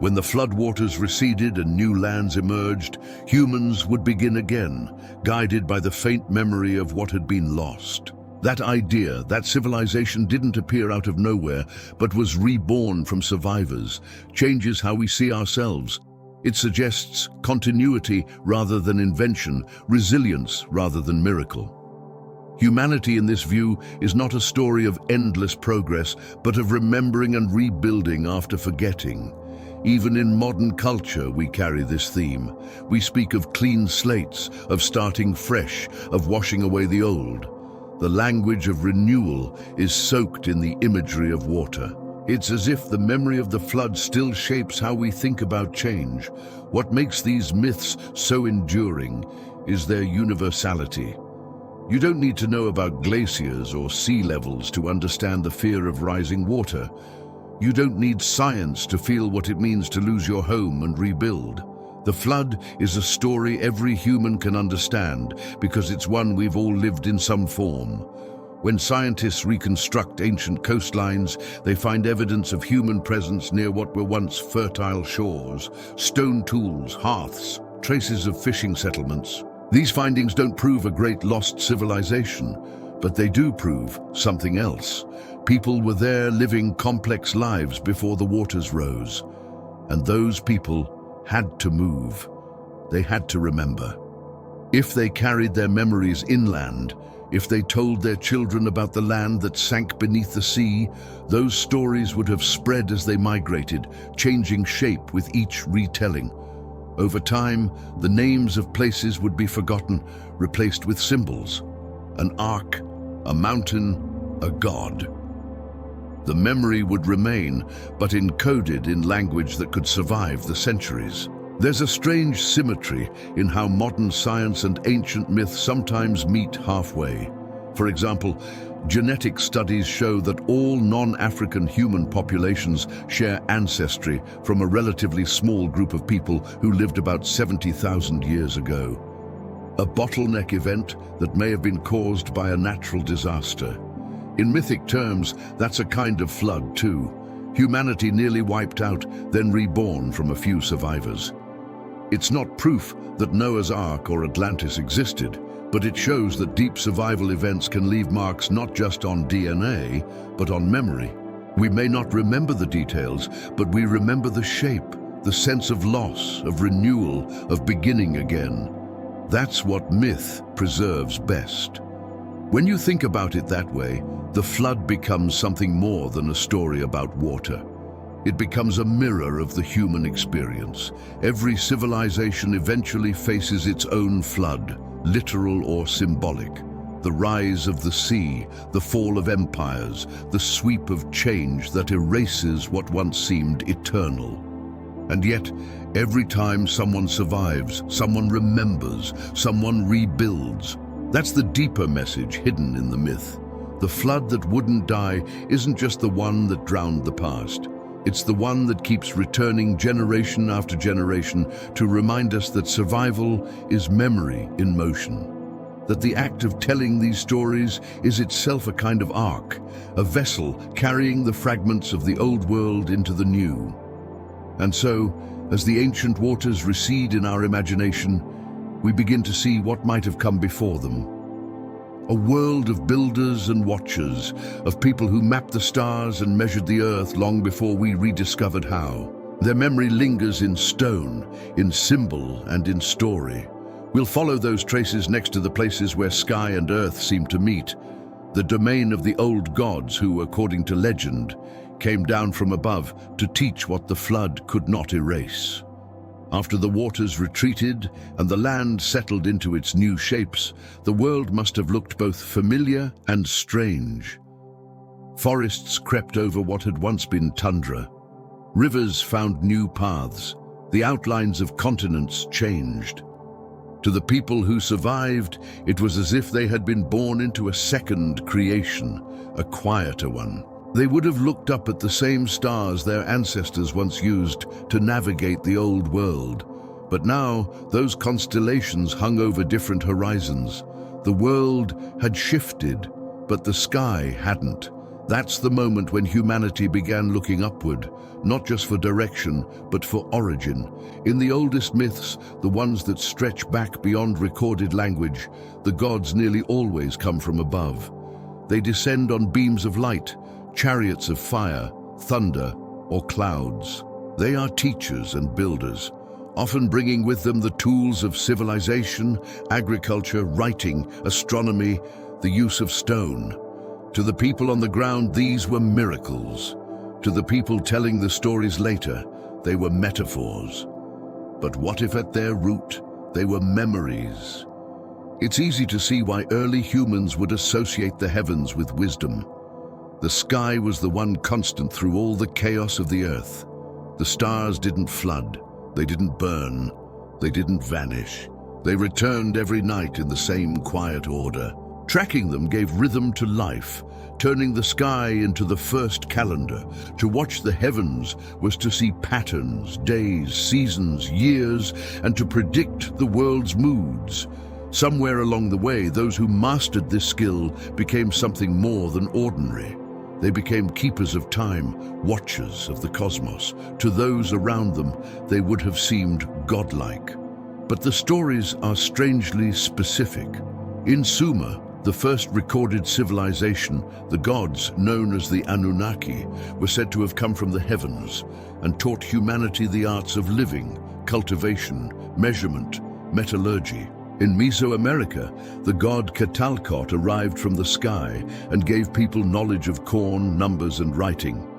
When the floodwaters receded and new lands emerged, humans would begin again, guided by the faint memory of what had been lost. That idea, that civilization didn't appear out of nowhere, but was reborn from survivors, changes how we see ourselves. It suggests continuity rather than invention, resilience rather than miracle. Humanity in this view is not a story of endless progress, but of remembering and rebuilding after forgetting. Even in modern culture, we carry this theme. We speak of clean slates, of starting fresh, of washing away the old. The language of renewal is soaked in the imagery of water. It's as if the memory of the flood still shapes how we think about change. What makes these myths so enduring is their universality. You don't need to know about glaciers or sea levels to understand the fear of rising water. You don't need science to feel what it means to lose your home and rebuild. The flood is a story every human can understand because it's one we've all lived in some form. When scientists reconstruct ancient coastlines, they find evidence of human presence near what were once fertile shores, stone tools, hearths, traces of fishing settlements. These findings don't prove a great lost civilization, but they do prove something else. People were there living complex lives before the waters rose, and those people had to move. They had to remember. If they carried their memories inland, if they told their children about the land that sank beneath the sea, those stories would have spread as they migrated, changing shape with each retelling. Over time, the names of places would be forgotten, replaced with symbols. An ark, a mountain, a god. The memory would remain, but encoded in language that could survive the centuries. There's a strange symmetry in how modern science and ancient myth sometimes meet halfway. For example, genetic studies show that all non-African human populations share ancestry from a relatively small group of people who lived about 70,000 years ago. A bottleneck event that may have been caused by a natural disaster. In mythic terms, that's a kind of flood too. Humanity nearly wiped out, then reborn from a few survivors. It's not proof that Noah's Ark or Atlantis existed, but it shows that deep survival events can leave marks not just on DNA, but on memory. We may not remember the details, but we remember the shape, the sense of loss, of renewal, of beginning again. That's what myth preserves best. When you think about it that way, the flood becomes something more than a story about water. It becomes a mirror of the human experience. Every civilization eventually faces its own flood, literal or symbolic. The rise of the sea, the fall of empires, the sweep of change that erases what once seemed eternal. And yet, every time someone survives, someone remembers, someone rebuilds. That's the deeper message hidden in the myth. The flood that wouldn't die isn't just the one that drowned the past. It's the one that keeps returning generation after generation to remind us that survival is memory in motion. That the act of telling these stories is itself a kind of ark, a vessel carrying the fragments of the old world into the new. And so, as the ancient waters recede in our imagination, we begin to see what might have come before them. A world of builders and watchers, of people who mapped the stars and measured the earth long before we rediscovered how. Their memory lingers in stone, in symbol, and in story. We'll follow those traces next to the places where sky and earth seem to meet, the domain of the old gods who, according to legend, came down from above to teach what the flood could not erase. After the waters retreated and the land settled into its new shapes, the world must have looked both familiar and strange. Forests crept over what had once been tundra. Rivers found new paths. The outlines of continents changed. To the people who survived, it was as if they had been born into a second creation, a quieter one. They would have looked up at the same stars their ancestors once used to navigate the old world. But now, those constellations hung over different horizons. The world had shifted, but the sky hadn't. That's the moment when humanity began looking upward, not just for direction, but for origin. In the oldest myths, the ones that stretch back beyond recorded language, the gods nearly always come from above. They descend on beams of light, chariots of fire, thunder, or clouds. They are teachers and builders, often bringing with them the tools of civilization, agriculture, writing, astronomy, the use of stone. To the people on the ground, these were miracles. To the people telling the stories later, they were metaphors. But what if at their root, they were memories? It's easy to see why early humans would associate the heavens with wisdom. The sky was the one constant through all the chaos of the earth. The stars didn't flood, they didn't burn, they didn't vanish. They returned every night in the same quiet order. Tracking them gave rhythm to life, turning the sky into the first calendar. To watch the heavens was to see patterns, days, seasons, years, and to predict the world's moods. Somewhere along the way, those who mastered this skill became something more than ordinary. They became keepers of time, watchers of the cosmos. To those around them, they would have seemed godlike. But the stories are strangely specific. In Sumer, the first recorded civilization, the gods, known as the Anunnaki, were said to have come from the heavens and taught humanity the arts of living, cultivation, measurement, metallurgy. In Mesoamerica, the god Quetzalcoatl arrived from the sky and gave people knowledge of corn, numbers, and writing.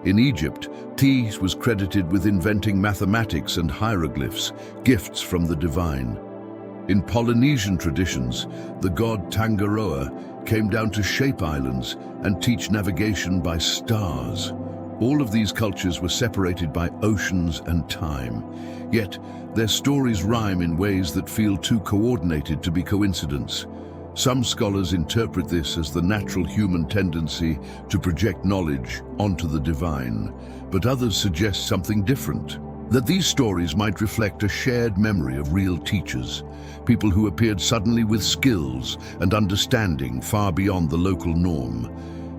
In Egypt, Tis was credited with inventing mathematics and hieroglyphs, gifts from the divine. In Polynesian traditions, the god Tangaroa came down to shape islands and teach navigation by stars. All of these cultures were separated by oceans and time, yet their stories rhyme in ways that feel too coordinated to be coincidence. Some scholars interpret this as the natural human tendency to project knowledge onto the divine, but others suggest something different. That these stories might reflect a shared memory of real teachers, people who appeared suddenly with skills and understanding far beyond the local norm.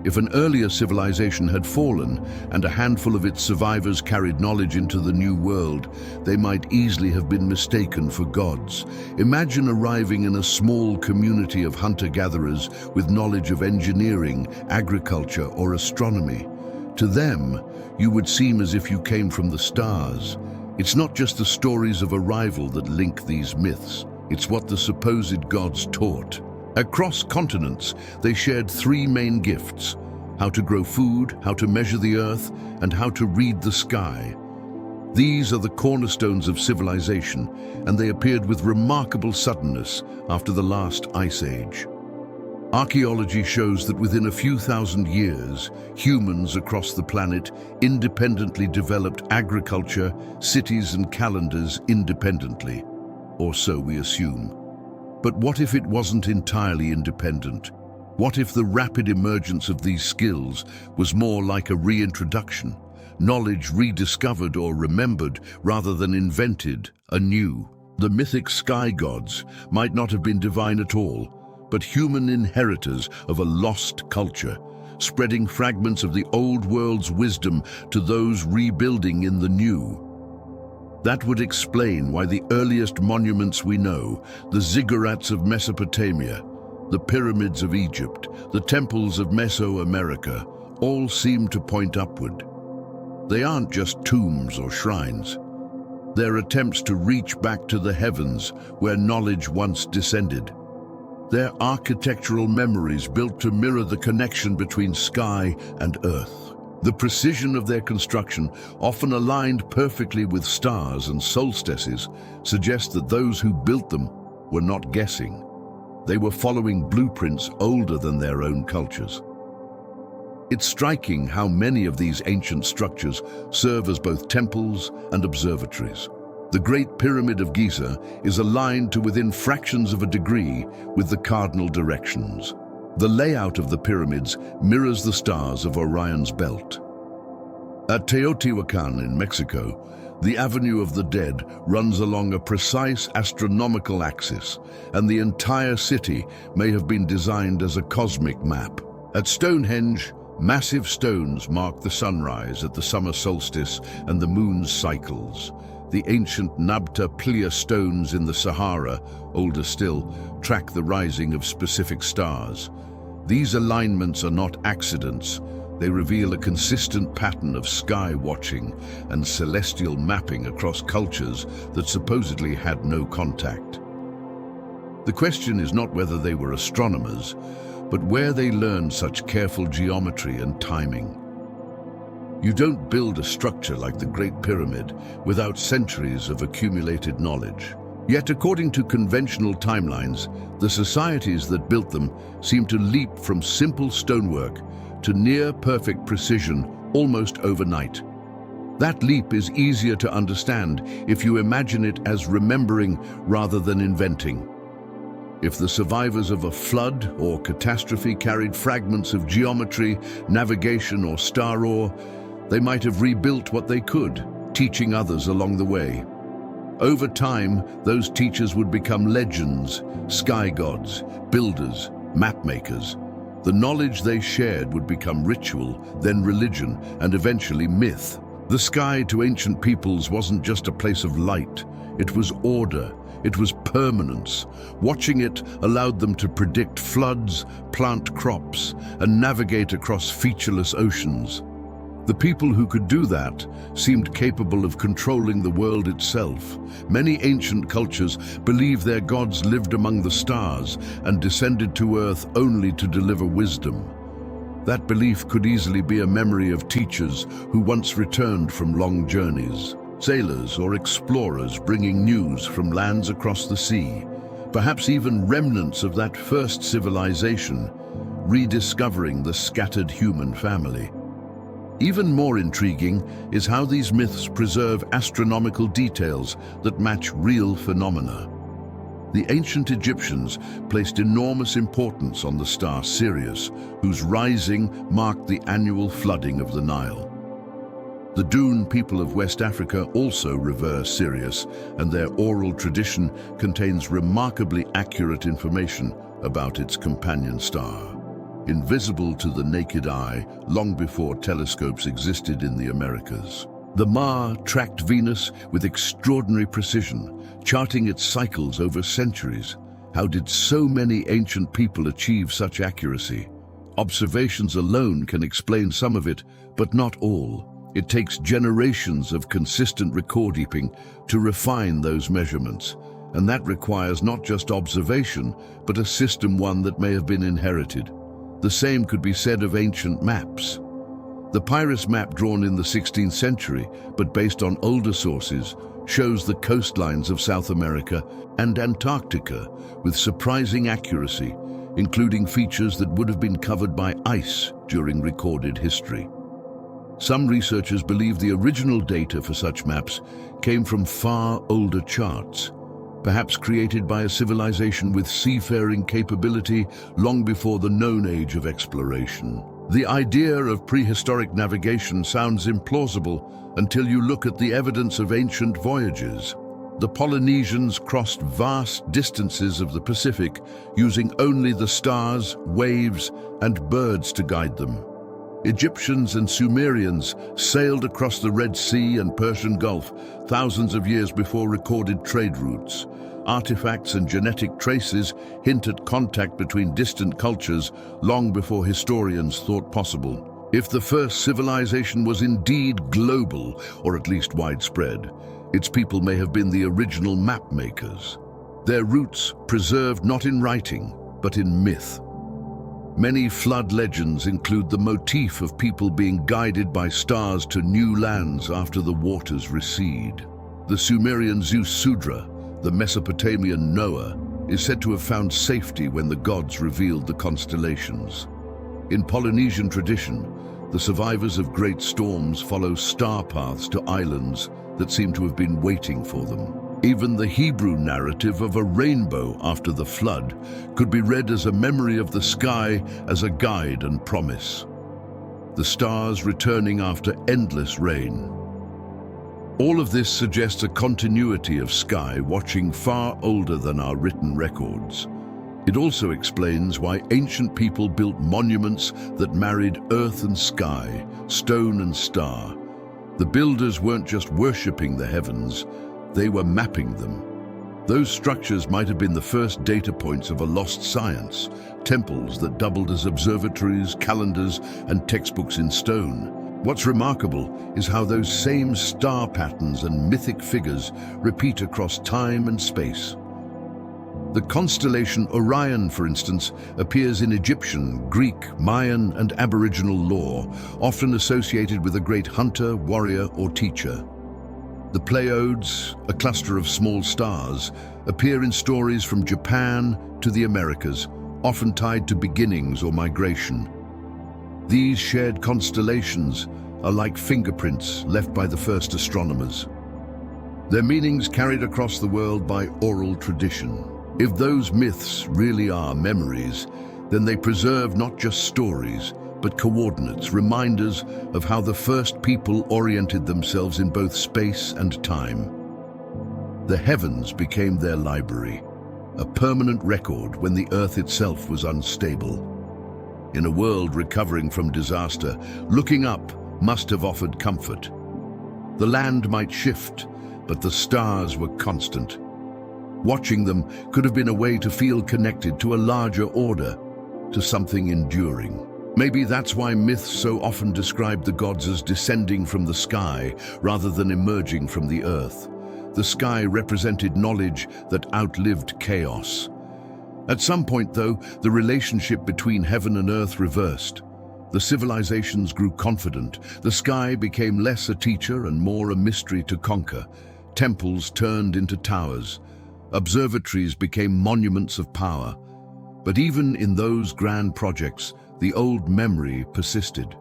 If an earlier civilization had fallen and a handful of its survivors carried knowledge into the new world, they might easily have been mistaken for gods. Imagine arriving in a small community of hunter-gatherers with knowledge of engineering, agriculture, or astronomy. To them, you would seem as if you came from the stars. It's not just the stories of arrival that link these myths. It's what the supposed gods taught. Across continents, they shared three main gifts: how to grow food, how to measure the earth, and how to read the sky. These are the cornerstones of civilization, and they appeared with remarkable suddenness after the last ice age. Archaeology shows that within a few thousand years, humans across the planet independently developed agriculture, cities and calendars independently, or so we assume. But what if it wasn't entirely independent? What if the rapid emergence of these skills was more like a reintroduction, knowledge rediscovered or remembered rather than invented anew? The mythic sky gods might not have been divine at all, but human inheritors of a lost culture, spreading fragments of the old world's wisdom to those rebuilding in the new. That would explain why the earliest monuments we know, the ziggurats of Mesopotamia, the pyramids of Egypt, the temples of Mesoamerica, all seem to point upward. They aren't just tombs or shrines. They're attempts to reach back to the heavens where knowledge once descended. They're architectural memories built to mirror the connection between sky and earth. The precision of their construction, often aligned perfectly with stars and solstices, suggests that those who built them were not guessing. They were following blueprints older than their own cultures. It's striking how many of these ancient structures serve as both temples and observatories. The Great Pyramid of Giza is aligned to within fractions of a degree with the cardinal directions. The layout of the pyramids mirrors the stars of Orion's belt. At Teotihuacan in Mexico, the Avenue of the Dead runs along a precise astronomical axis, and the entire city may have been designed as a cosmic map. At Stonehenge, massive stones mark the sunrise at the summer solstice and the moon's cycles. The ancient Nabta Plia stones in the Sahara, older still, track the rising of specific stars. These alignments are not accidents. They reveal a consistent pattern of sky watching and celestial mapping across cultures that supposedly had no contact. The question is not whether they were astronomers, but where they learned such careful geometry and timing. You don't build a structure like the Great Pyramid without centuries of accumulated knowledge. Yet, according to conventional timelines, the societies that built them seem to leap from simple stonework to near-perfect precision almost overnight. That leap is easier to understand if you imagine it as remembering rather than inventing. If the survivors of a flood or catastrophe carried fragments of geometry, navigation, or star ore, they might have rebuilt what they could, teaching others along the way. Over time, those teachers would become legends, sky gods, builders, mapmakers. The knowledge they shared would become ritual, then religion, and eventually myth. The sky to ancient peoples wasn't just a place of light. It was order. It was permanence. Watching it allowed them to predict floods, plant crops, and navigate across featureless oceans. The people who could do that seemed capable of controlling the world itself. Many ancient cultures believed their gods lived among the stars and descended to earth only to deliver wisdom. That belief could easily be a memory of teachers who once returned from long journeys, sailors or explorers bringing news from lands across the sea, perhaps even remnants of that first civilization, rediscovering the scattered human family. Even more intriguing is how these myths preserve astronomical details that match real phenomena. The ancient Egyptians placed enormous importance on the star Sirius, whose rising marked the annual flooding of the Nile. The Dune people of West Africa also revere Sirius, and their oral tradition contains remarkably accurate information about its companion star. Invisible to the naked eye long before telescopes existed in the Americas. The Ma tracked Venus with extraordinary precision, charting its cycles over centuries. How did so many ancient people achieve such accuracy? Observations alone can explain some of it, but not all. It takes generations of consistent record-keeping to refine those measurements, and that requires not just observation, but a system that may have been inherited. The same could be said of ancient maps. The papyrus map drawn in the 16th century, but based on older sources, shows the coastlines of South America and Antarctica with surprising accuracy, including features that would have been covered by ice during recorded history. Some researchers believe the original data for such maps came from far older charts, perhaps created by a civilization with seafaring capability long before the known age of exploration. The idea of prehistoric navigation sounds implausible until you look at the evidence of ancient voyages. The Polynesians crossed vast distances of the Pacific using only the stars, waves, and birds to guide them. Egyptians and Sumerians sailed across the Red Sea and Persian Gulf thousands of years before recorded trade routes. Artifacts and genetic traces hint at contact between distant cultures long before historians thought possible. If the first civilization was indeed global, or at least widespread, its people may have been the original map makers. Their roots preserved not in writing, but in myth. Many flood legends include the motif of people being guided by stars to new lands after the waters recede. The Sumerian Zeus Sudra, the Mesopotamian Noah, is said to have found safety when the gods revealed the constellations. In Polynesian tradition, the survivors of great storms follow star paths to islands that seem to have been waiting for them. Even the Hebrew narrative of a rainbow after the flood could be read as a memory of the sky as a guide and promise. The stars returning after endless rain. All of this suggests a continuity of sky watching far older than our written records. It also explains why ancient people built monuments that married earth and sky, stone and star. The builders weren't just worshipping the heavens, they were mapping them. Those structures might have been the first data points of a lost science, temples that doubled as observatories, calendars, and textbooks in stone. What's remarkable is how those same star patterns and mythic figures repeat across time and space. The constellation Orion, for instance, appears in Egyptian, Greek, Mayan, and Aboriginal lore, often associated with a great hunter, warrior, or teacher. The Pleiades, a cluster of small stars, appear in stories from Japan to the Americas, often tied to beginnings or migration. These shared constellations are like fingerprints left by the first astronomers. Their meanings carried across the world by oral tradition. If those myths really are memories, then they preserve not just stories, but coordinates, reminders of how the first people oriented themselves in both space and time. The heavens became their library, a permanent record when the earth itself was unstable. In a world recovering from disaster, looking up must have offered comfort. The land might shift, but the stars were constant. Watching them could have been a way to feel connected to a larger order, to something enduring. Maybe that's why myths so often describe the gods as descending from the sky rather than emerging from the earth. The sky represented knowledge that outlived chaos. At some point, though, the relationship between heaven and earth reversed. The civilizations grew confident. The sky became less a teacher and more a mystery to conquer. Temples turned into towers. Observatories became monuments of power. But even in those grand projects, the old memory persisted.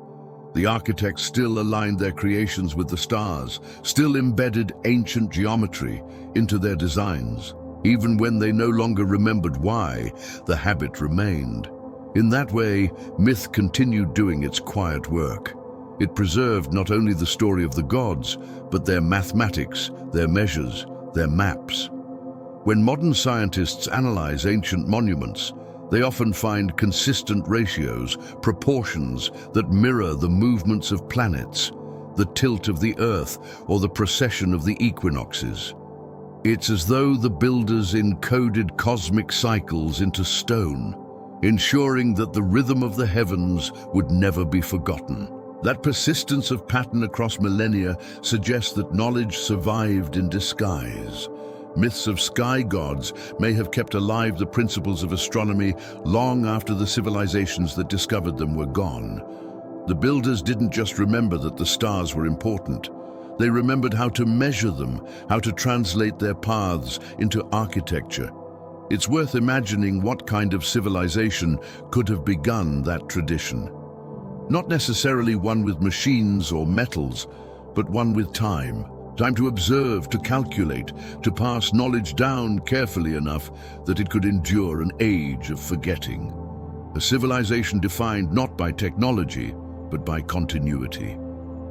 The architects still aligned their creations with the stars, still embedded ancient geometry into their designs. Even when they no longer remembered why, the habit remained. In that way, myth continued doing its quiet work. It preserved not only the story of the gods, but their mathematics, their measures, their maps. When modern scientists analyze ancient monuments, they often find consistent ratios, proportions that mirror the movements of planets, the tilt of the Earth, or the precession of the equinoxes. It's as though the builders encoded cosmic cycles into stone, ensuring that the rhythm of the heavens would never be forgotten. That persistence of pattern across millennia suggests that knowledge survived in disguise. Myths of sky gods may have kept alive the principles of astronomy long after the civilizations that discovered them were gone. The builders didn't just remember that the stars were important. They remembered how to measure them, how to translate their paths into architecture. It's worth imagining what kind of civilization could have begun that tradition. Not necessarily one with machines or metals, but one with time. Time to observe, to calculate, to pass knowledge down carefully enough that it could endure an age of forgetting. A civilization defined not by technology, but by continuity.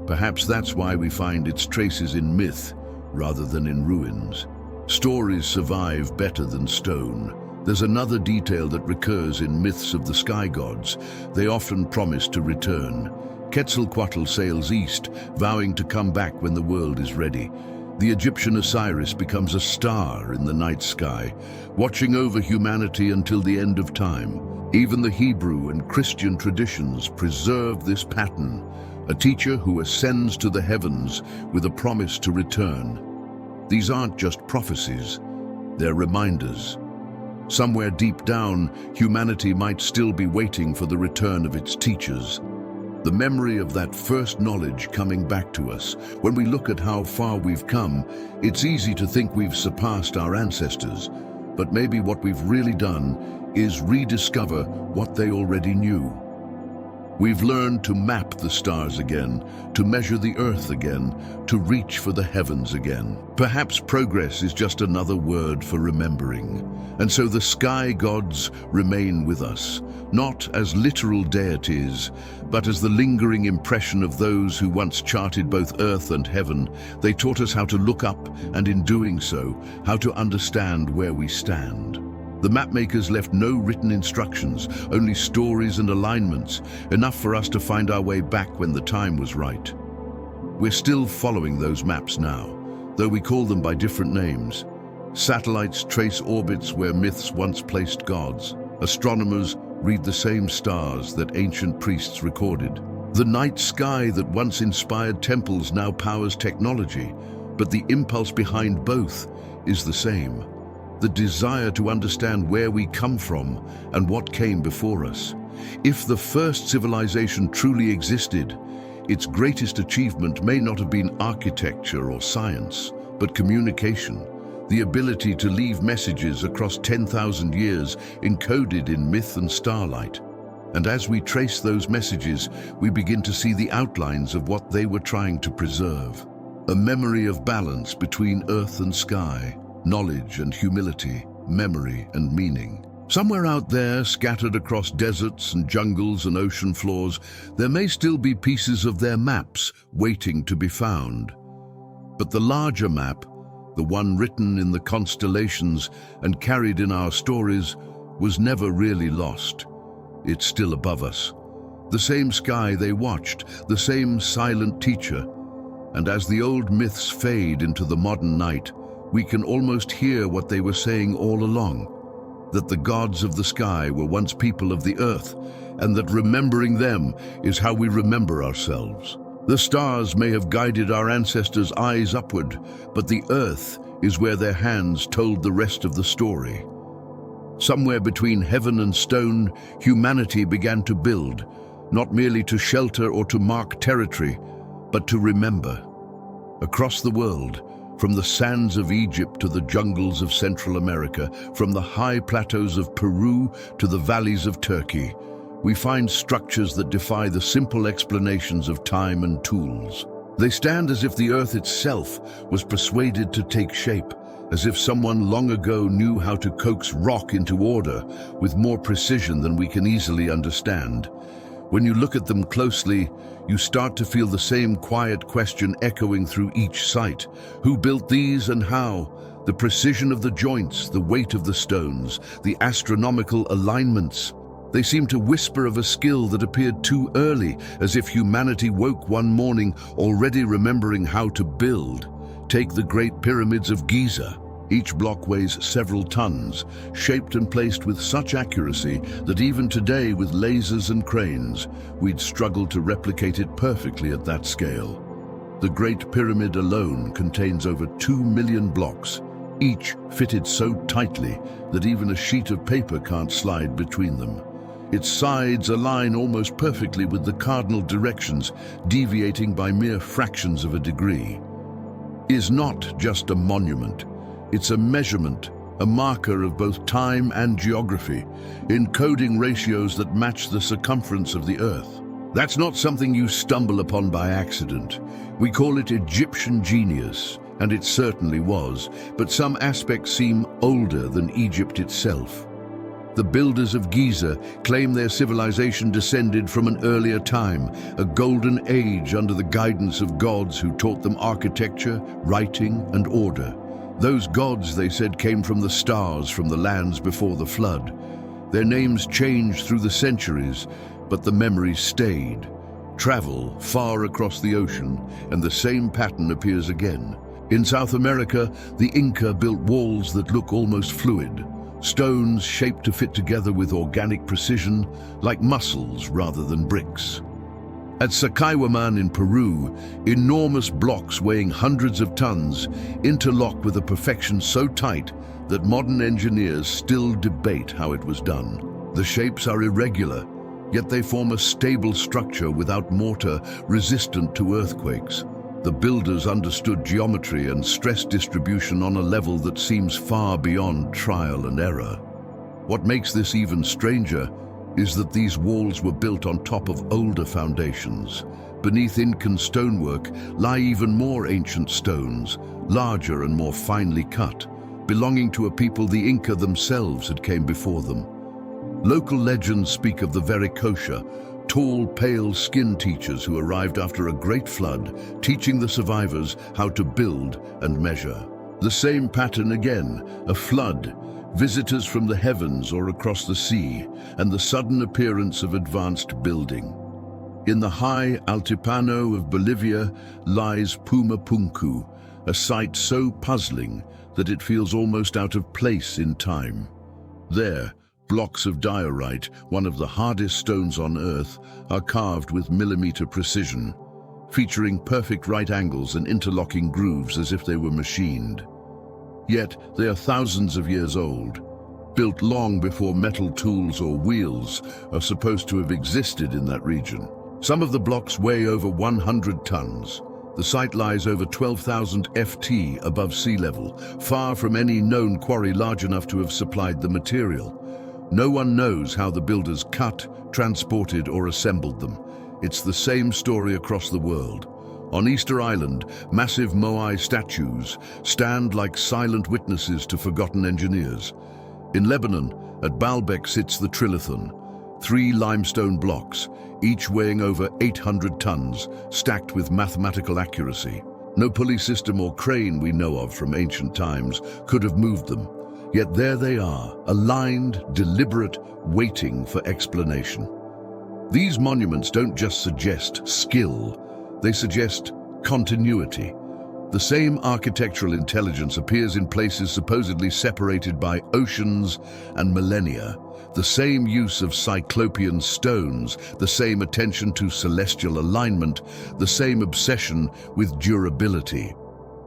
Perhaps that's why we find its traces in myth rather than in ruins. Stories survive better than stone. There's another detail that recurs in myths of the sky gods. They often promise to return. Quetzalcoatl sails east, vowing to come back when the world is ready. The Egyptian Osiris becomes a star in the night sky, watching over humanity until the end of time. Even the Hebrew and Christian traditions preserve this pattern, a teacher who ascends to the heavens with a promise to return. These aren't just prophecies, they're reminders. Somewhere deep down, humanity might still be waiting for the return of its teachers. The memory of that first knowledge coming back to us. When we look at how far we've come, it's easy to think we've surpassed our ancestors. But maybe what we've really done is rediscover what they already knew. We've learned to map the stars again, to measure the earth again, to reach for the heavens again. Perhaps progress is just another word for remembering. And so the sky gods remain with us, not as literal deities, but as the lingering impression of those who once charted both earth and heaven. They taught us how to look up, and in doing so, how to understand where we stand. The mapmakers left no written instructions, only stories and alignments, enough for us to find our way back when the time was right. We're still following those maps now, though we call them by different names. Satellites trace orbits where myths once placed gods. Astronomers read the same stars that ancient priests recorded. The night sky that once inspired temples now powers technology, but the impulse behind both is the same. The desire to understand where we come from and what came before us. If the first civilization truly existed, its greatest achievement may not have been architecture or science, but communication, the ability to leave messages across 10,000 years encoded in myth and starlight. And as we trace those messages, we begin to see the outlines of what they were trying to preserve. A memory of balance between earth and sky, knowledge and humility, memory and meaning. Somewhere out there, scattered across deserts and jungles and ocean floors, there may still be pieces of their maps waiting to be found. But the larger map, the one written in the constellations and carried in our stories, was never really lost. It's still above us. The same sky they watched, the same silent teacher. And as the old myths fade into the modern night, we can almost hear what they were saying all along, that the gods of the sky were once people of the earth, and that remembering them is how we remember ourselves. The stars may have guided our ancestors' eyes upward, but the earth is where their hands told the rest of the story. Somewhere between heaven and stone, humanity began to build, not merely to shelter or to mark territory, but to remember. Across the world, from the sands of Egypt to the jungles of Central America, from the high plateaus of Peru to the valleys of Turkey, we find structures that defy the simple explanations of time and tools. They stand as if the earth itself was persuaded to take shape, as if someone long ago knew how to coax rock into order with more precision than we can easily understand. When you look at them closely, you start to feel the same quiet question echoing through each site. Who built these and how? The precision of the joints, the weight of the stones, the astronomical alignments. They seem to whisper of a skill that appeared too early, as if humanity woke one morning already remembering how to build. Take the Great Pyramids of Giza. Each block weighs several tons, shaped and placed with such accuracy that even today, with lasers and cranes, we'd struggle to replicate it perfectly at that scale. The Great Pyramid alone contains over 2 million blocks, each fitted so tightly that even a sheet of paper can't slide between them. Its sides align almost perfectly with the cardinal directions, deviating by mere fractions of a degree. Is not just a monument. It's a measurement, a marker of both time and geography, encoding ratios that match the circumference of the Earth. That's not something you stumble upon by accident. We call it Egyptian genius, and it certainly was, but some aspects seem older than Egypt itself. The builders of Giza claim their civilization descended from an earlier time, a golden age under the guidance of gods who taught them architecture, writing, and order. Those gods, they said, came from the stars, from the lands before the flood. Their names changed through the centuries, but the memories stayed. Travel far across the ocean, and the same pattern appears again. In South America, the Inca built walls that look almost fluid. Stones shaped to fit together with organic precision, like muscles rather than bricks. At Sacsayhuaman in Peru, enormous blocks weighing hundreds of tons interlock with a perfection so tight that modern engineers still debate how it was done. The shapes are irregular, yet they form a stable structure without mortar, resistant to earthquakes. The builders understood geometry and stress distribution on a level that seems far beyond trial and error. What makes this even stranger is that these walls were built on top of older foundations. Beneath Incan stonework lie even more ancient stones, larger and more finely cut, belonging to a people the Inca themselves had came before them. Local legends speak of the Veracocha, tall, pale skin teachers who arrived after a great flood, teaching the survivors how to build and measure. The same pattern again, a flood, visitors from the heavens or across the sea, and the sudden appearance of advanced building. In the high Altiplano of Bolivia lies Pumapunku, a site so puzzling that it feels almost out of place in time. There, blocks of diorite, one of the hardest stones on Earth, are carved with millimeter precision, featuring perfect right angles and interlocking grooves as if they were machined. Yet they are thousands of years old, built long before metal tools or wheels are supposed to have existed in that region. Some of the blocks weigh over 100 tons. The site lies over 12,000 FT above sea level, far from any known quarry large enough to have supplied the material. No one knows how the builders cut, transported, or assembled them. It's the same story across the world. On Easter Island, massive Moai statues stand like silent witnesses to forgotten engineers. In Lebanon, at Baalbek sits the Trilithon, 3 limestone blocks, each weighing over 800 tons, stacked with mathematical accuracy. No pulley system or crane we know of from ancient times could have moved them. Yet there they are, aligned, deliberate, waiting for explanation. These monuments don't just suggest skill, they suggest continuity. The same architectural intelligence appears in places supposedly separated by oceans and millennia. The same use of cyclopean stones, the same attention to celestial alignment, the same obsession with durability.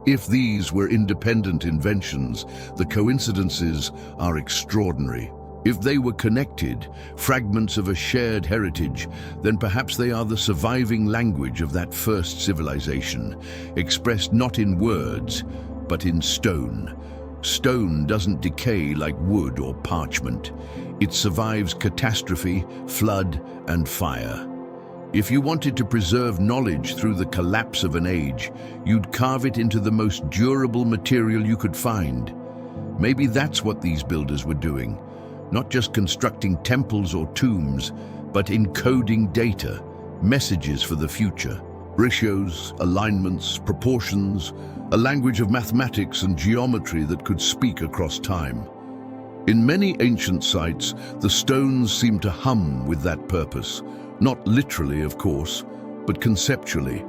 If these were independent inventions, the coincidences are extraordinary. If they were connected, fragments of a shared heritage, then perhaps they are the surviving language of that first civilization, expressed not in words, but in stone. Stone doesn't decay like wood or parchment. It survives catastrophe, flood, and fire. If you wanted to preserve knowledge through the collapse of an age, you'd carve it into the most durable material you could find. Maybe that's what these builders were doing, not just constructing temples or tombs, but encoding data, messages for the future. Ratios, alignments, proportions, a language of mathematics and geometry that could speak across time. In many ancient sites, the stones seem to hum with that purpose. Not literally, of course, but conceptually.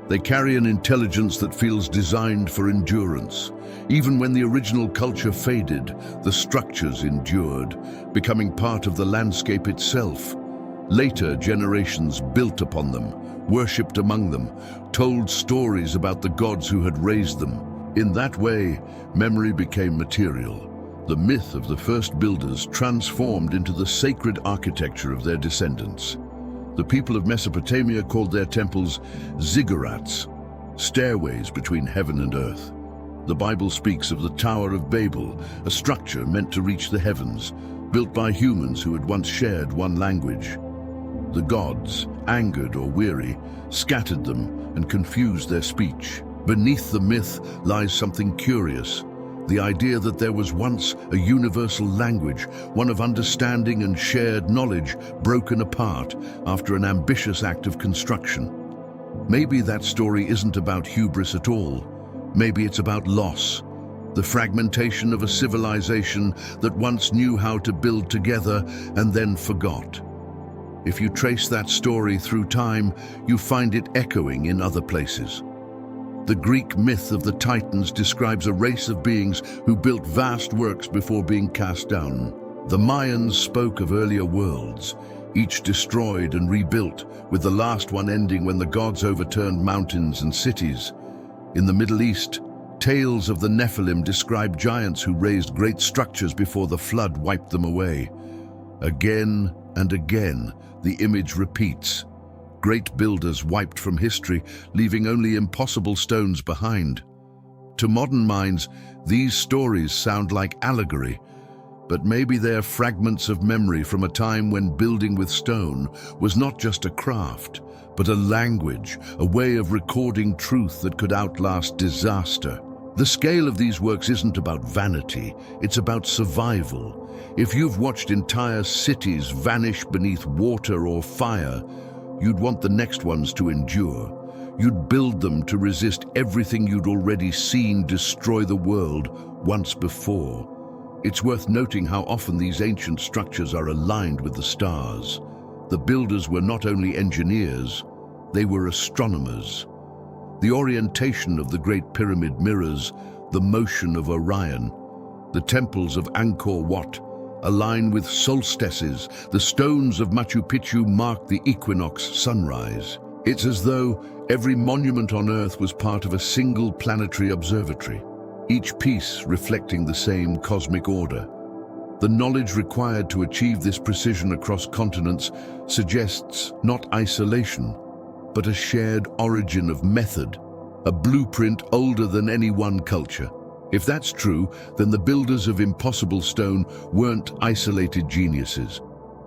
They carry an intelligence that feels designed for endurance. Even when the original culture faded, the structures endured, becoming part of the landscape itself. Later generations built upon them, worshipped among them, told stories about the gods who had raised them. In that way, memory became material. The myth of the first builders transformed into the sacred architecture of their descendants. The people of Mesopotamia called their temples ziggurats, stairways between heaven and earth. The Bible speaks of the Tower of Babel, a structure meant to reach the heavens, built by humans who had once shared one language. The gods, angered or weary, scattered them and confused their speech. Beneath the myth lies something curious, the idea that there was once a universal language, one of understanding and shared knowledge, broken apart after an ambitious act of construction. Maybe that story isn't about hubris at all. Maybe it's about loss, the fragmentation of a civilization that once knew how to build together and then forgot. If you trace that story through time, you find it echoing in other places. The Greek myth of the Titans describes a race of beings who built vast works before being cast down. The Mayans spoke of earlier worlds, each destroyed and rebuilt, with the last one ending when the gods overturned mountains and cities. In the Middle East, tales of the Nephilim describe giants who raised great structures before the flood wiped them away. Again and again, the image repeats. Great builders wiped from history, leaving only impossible stones behind. To modern minds, these stories sound like allegory, but maybe they're fragments of memory from a time when building with stone was not just a craft, but a language, a way of recording truth that could outlast disaster. The scale of these works isn't about vanity, it's about survival. If you've watched entire cities vanish beneath water or fire, you'd want the next ones to endure. You'd build them to resist everything you'd already seen destroy the world once before. It's worth noting how often these ancient structures are aligned with the stars. The builders were not only engineers, they were astronomers. The orientation of the Great Pyramid mirrors the motion of Orion. The temples of Angkor Wat align with solstices. The stones of Machu Picchu mark the equinox sunrise. It's as though every monument on Earth was part of a single planetary observatory, each piece reflecting the same cosmic order. The knowledge required to achieve this precision across continents suggests not isolation, but a shared origin of method, a blueprint older than any one culture. If that's true, then the builders of impossible stone weren't isolated geniuses.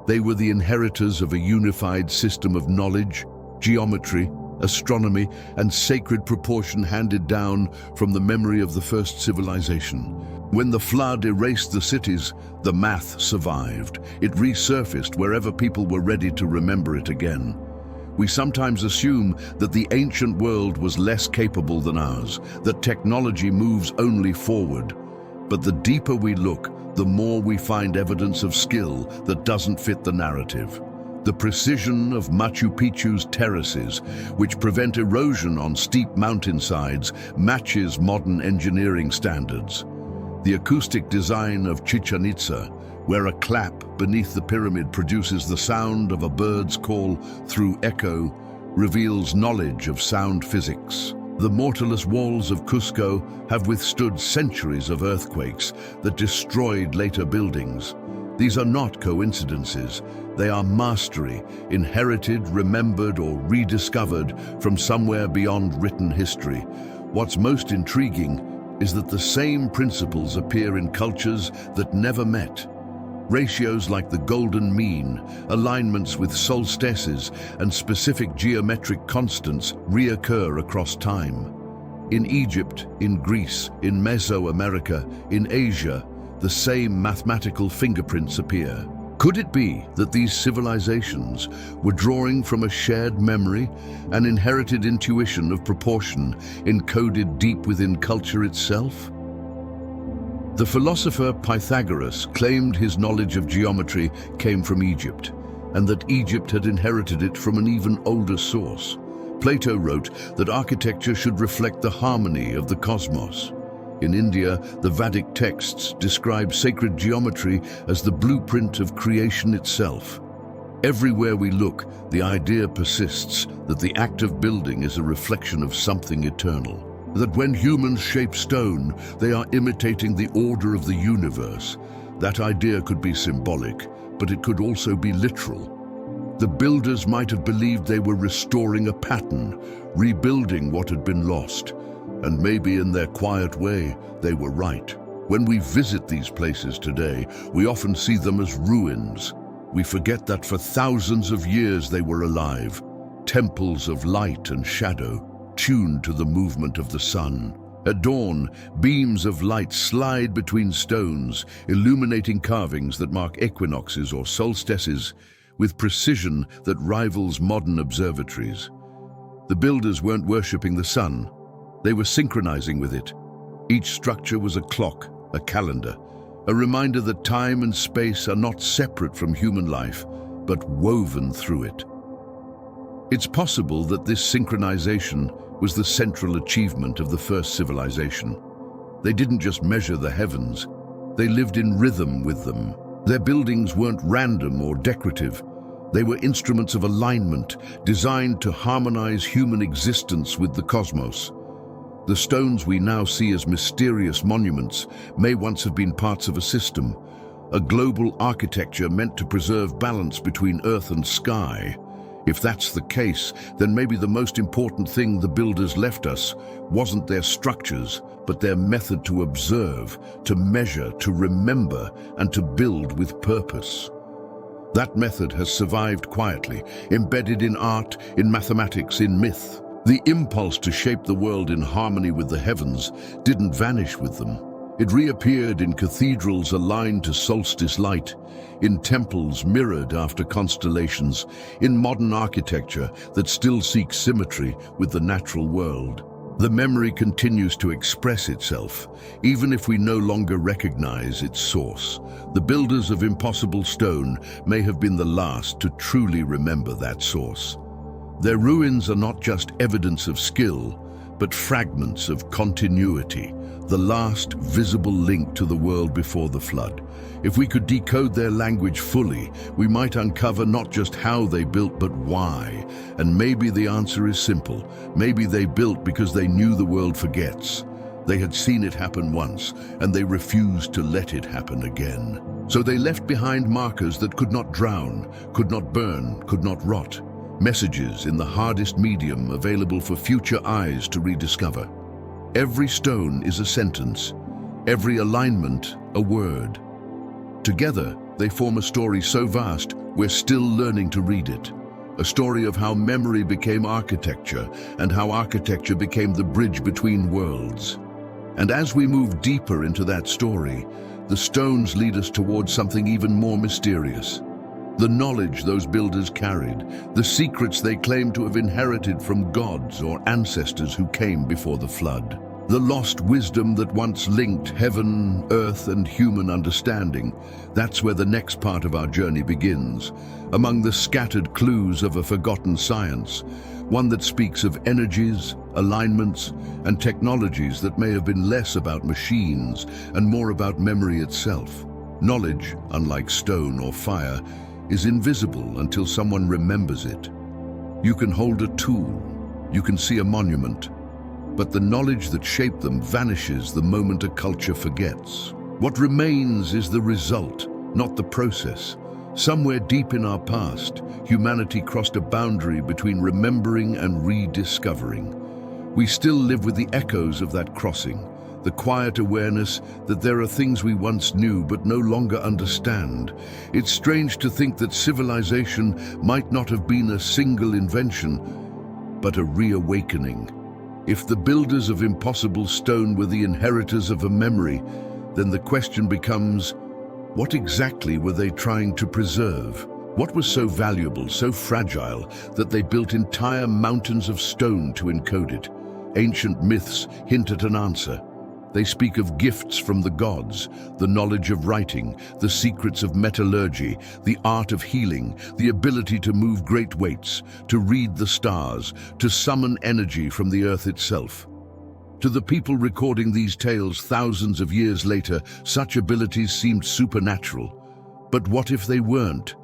They were the inheritors of a unified system of knowledge, geometry, astronomy, and sacred proportion handed down from the memory of the first civilization. When the flood erased the cities, the math survived. It resurfaced wherever people were ready to remember it again. We sometimes assume that the ancient world was less capable than ours, that technology moves only forward. But the deeper we look, the more we find evidence of skill that doesn't fit the narrative. The precision of Machu Picchu's terraces, which prevent erosion on steep mountainsides, matches modern engineering standards. The acoustic design of Chichen Itza, where a clap beneath the pyramid produces the sound of a bird's call through echo, reveals knowledge of sound physics. The mortarless walls of Cusco have withstood centuries of earthquakes that destroyed later buildings. These are not coincidences. They are mastery, inherited, remembered, or rediscovered from somewhere beyond written history. What's most intriguing is that the same principles appear in cultures that never met. Ratios like the golden mean, alignments with solstices, and specific geometric constants reoccur across time. In Egypt, in Greece, in Mesoamerica, in Asia, the same mathematical fingerprints appear. Could it be that these civilizations were drawing from a shared memory, an inherited intuition of proportion encoded deep within culture itself? The philosopher Pythagoras claimed his knowledge of geometry came from Egypt, and that Egypt had inherited it from an even older source. Plato wrote that architecture should reflect the harmony of the cosmos. In India, the Vedic texts describe sacred geometry as the blueprint of creation itself. Everywhere we look, the idea persists that the act of building is a reflection of something eternal. That when humans shape stone, they are imitating the order of the universe. That idea could be symbolic, but it could also be literal. The builders might have believed they were restoring a pattern, rebuilding what had been lost. And maybe in their quiet way, they were right. When we visit these places today, we often see them as ruins. We forget that for thousands of years they were alive, temples of light and shadow, tuned to the movement of the sun. At dawn, beams of light slide between stones, illuminating carvings that mark equinoxes or solstices with precision that rivals modern observatories. The builders weren't worshipping the sun, they were synchronizing with it. Each structure was a clock, a calendar, a reminder that time and space are not separate from human life, but woven through it. It's possible that this synchronization was the central achievement of the first civilization. They didn't just measure the heavens, they lived in rhythm with them. Their buildings weren't random or decorative. They were instruments of alignment, designed to harmonize human existence with the cosmos. The stones we now see as mysterious monuments may once have been parts of a system, a global architecture meant to preserve balance between earth and sky. If that's the case, then maybe the most important thing the builders left us wasn't their structures, but their method to observe, to measure, to remember, and to build with purpose. That method has survived quietly, embedded in art, in mathematics, in myth. The impulse to shape the world in harmony with the heavens didn't vanish with them. It reappeared in cathedrals aligned to solstice light, in temples mirrored after constellations, in modern architecture that still seeks symmetry with the natural world. The memory continues to express itself, even if we no longer recognize its source. The builders of impossible stone may have been the last to truly remember that source. Their ruins are not just evidence of skill, but fragments of continuity, the last visible link to the world before the flood. If we could decode their language fully, we might uncover not just how they built, but why. And maybe the answer is simple. Maybe they built because they knew the world forgets. They had seen it happen once, and they refused to let it happen again. So they left behind markers that could not drown, could not burn, could not rot. Messages in the hardest medium available for future eyes to rediscover. Every stone is a sentence, every alignment a word. Together, they form a story so vast, we're still learning to read it. A story of how memory became architecture and how architecture became the bridge between worlds. And as we move deeper into that story, the stones lead us towards something even more mysterious. The knowledge those builders carried, the secrets they claimed to have inherited from gods or ancestors who came before the flood. The lost wisdom that once linked heaven, earth, and human understanding. That's where the next part of our journey begins, among the scattered clues of a forgotten science, one that speaks of energies, alignments, and technologies that may have been less about machines and more about memory itself. Knowledge, unlike stone or fire, is invisible until someone remembers it. You can hold a tool, you can see a monument, but the knowledge that shaped them vanishes the moment a culture forgets. What remains is the result, not the process. Somewhere deep in our past, humanity crossed a boundary between remembering and rediscovering. We still live with the echoes of that crossing, the quiet awareness that there are things we once knew but no longer understand. It's strange to think that civilization might not have been a single invention, but a reawakening. If the builders of impossible stone were the inheritors of a memory, then the question becomes, what exactly were they trying to preserve? What was so valuable, so fragile, that they built entire mountains of stone to encode it? Ancient myths hint at an answer. They speak of gifts from the gods, the knowledge of writing, the secrets of metallurgy, the art of healing, the ability to move great weights, to read the stars, to summon energy from the earth itself. To the people recording these tales thousands of years later, such abilities seemed supernatural. But what if they weren't?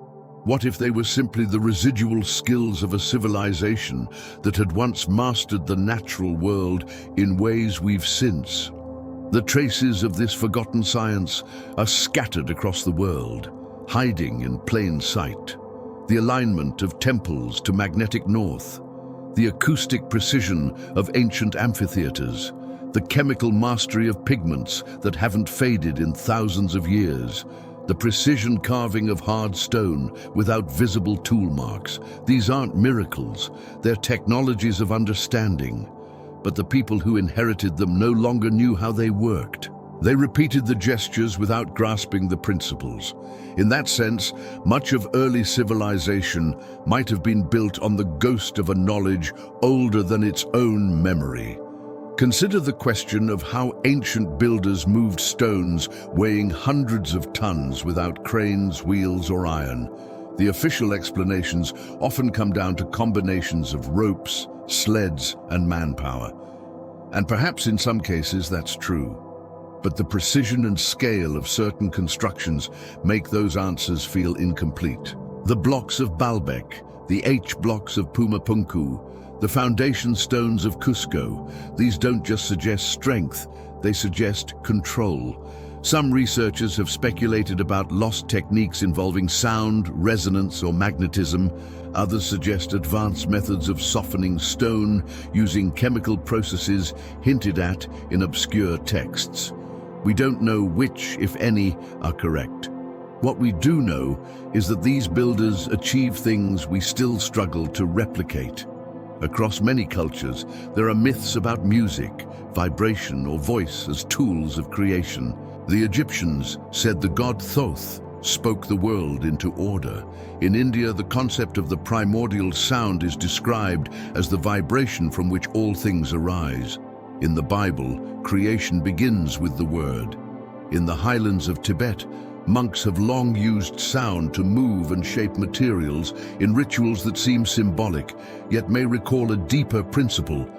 What if they were simply the residual skills of a civilization that had once mastered the natural world in ways we've since? The traces of this forgotten science are scattered across the world, hiding in plain sight. The alignment of temples to magnetic north, the acoustic precision of ancient amphitheaters, the chemical mastery of pigments that haven't faded in thousands of years, the precision carving of hard stone without visible tool marks. These aren't miracles, they're technologies of understanding. But the people who inherited them no longer knew how they worked. They repeated the gestures without grasping the principles. In that sense, much of early civilization might have been built on the ghost of a knowledge older than its own memory. Consider the question of how ancient builders moved stones weighing hundreds of tons without cranes, wheels, or iron. The official explanations often come down to combinations of ropes, sleds, and manpower. And perhaps in some cases that's true. But the precision and scale of certain constructions make those answers feel incomplete. The blocks of Baalbek, the H-blocks of Pumapunku, the foundation stones of Cusco, these don't just suggest strength, they suggest control. Some researchers have speculated about lost techniques involving sound, resonance, or magnetism. Others suggest advanced methods of softening stone using chemical processes hinted at in obscure texts. We don't know which, if any, are correct. What we do know is that these builders achieve things we still struggle to replicate. Across many cultures, there are myths about music, vibration, or voice as tools of creation. The Egyptians said the god Thoth spoke the world into order. In India, the concept of the primordial sound is described as the vibration from which all things arise. In the Bible, creation begins with the word. In the highlands of Tibet, monks have long used sound to move and shape materials in rituals that seem symbolic, yet may recall a deeper principle.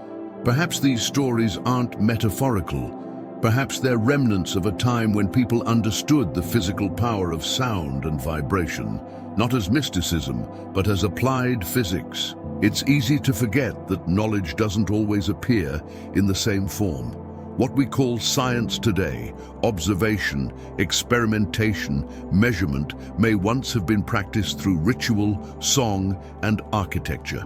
Perhaps these stories aren't metaphorical. Perhaps they're remnants of a time when people understood the physical power of sound and vibration, not as mysticism, but as applied physics. It's easy to forget that knowledge doesn't always appear in the same form. What we call science today, observation, experimentation, measurement, may once have been practiced through ritual, song, and architecture.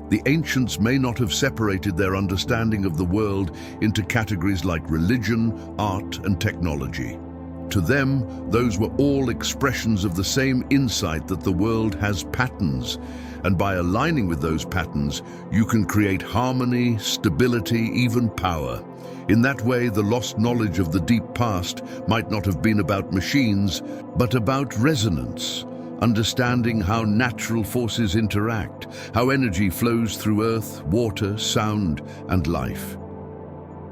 The ancients may not have separated their understanding of the world into categories like religion, art, and technology. To them, those were all expressions of the same insight that the world has patterns, and by aligning with those patterns, you can create harmony, stability, even power. In that way, the lost knowledge of the deep past might not have been about machines, but about resonance, understanding how natural forces interact, how energy flows through earth, water, sound, and life.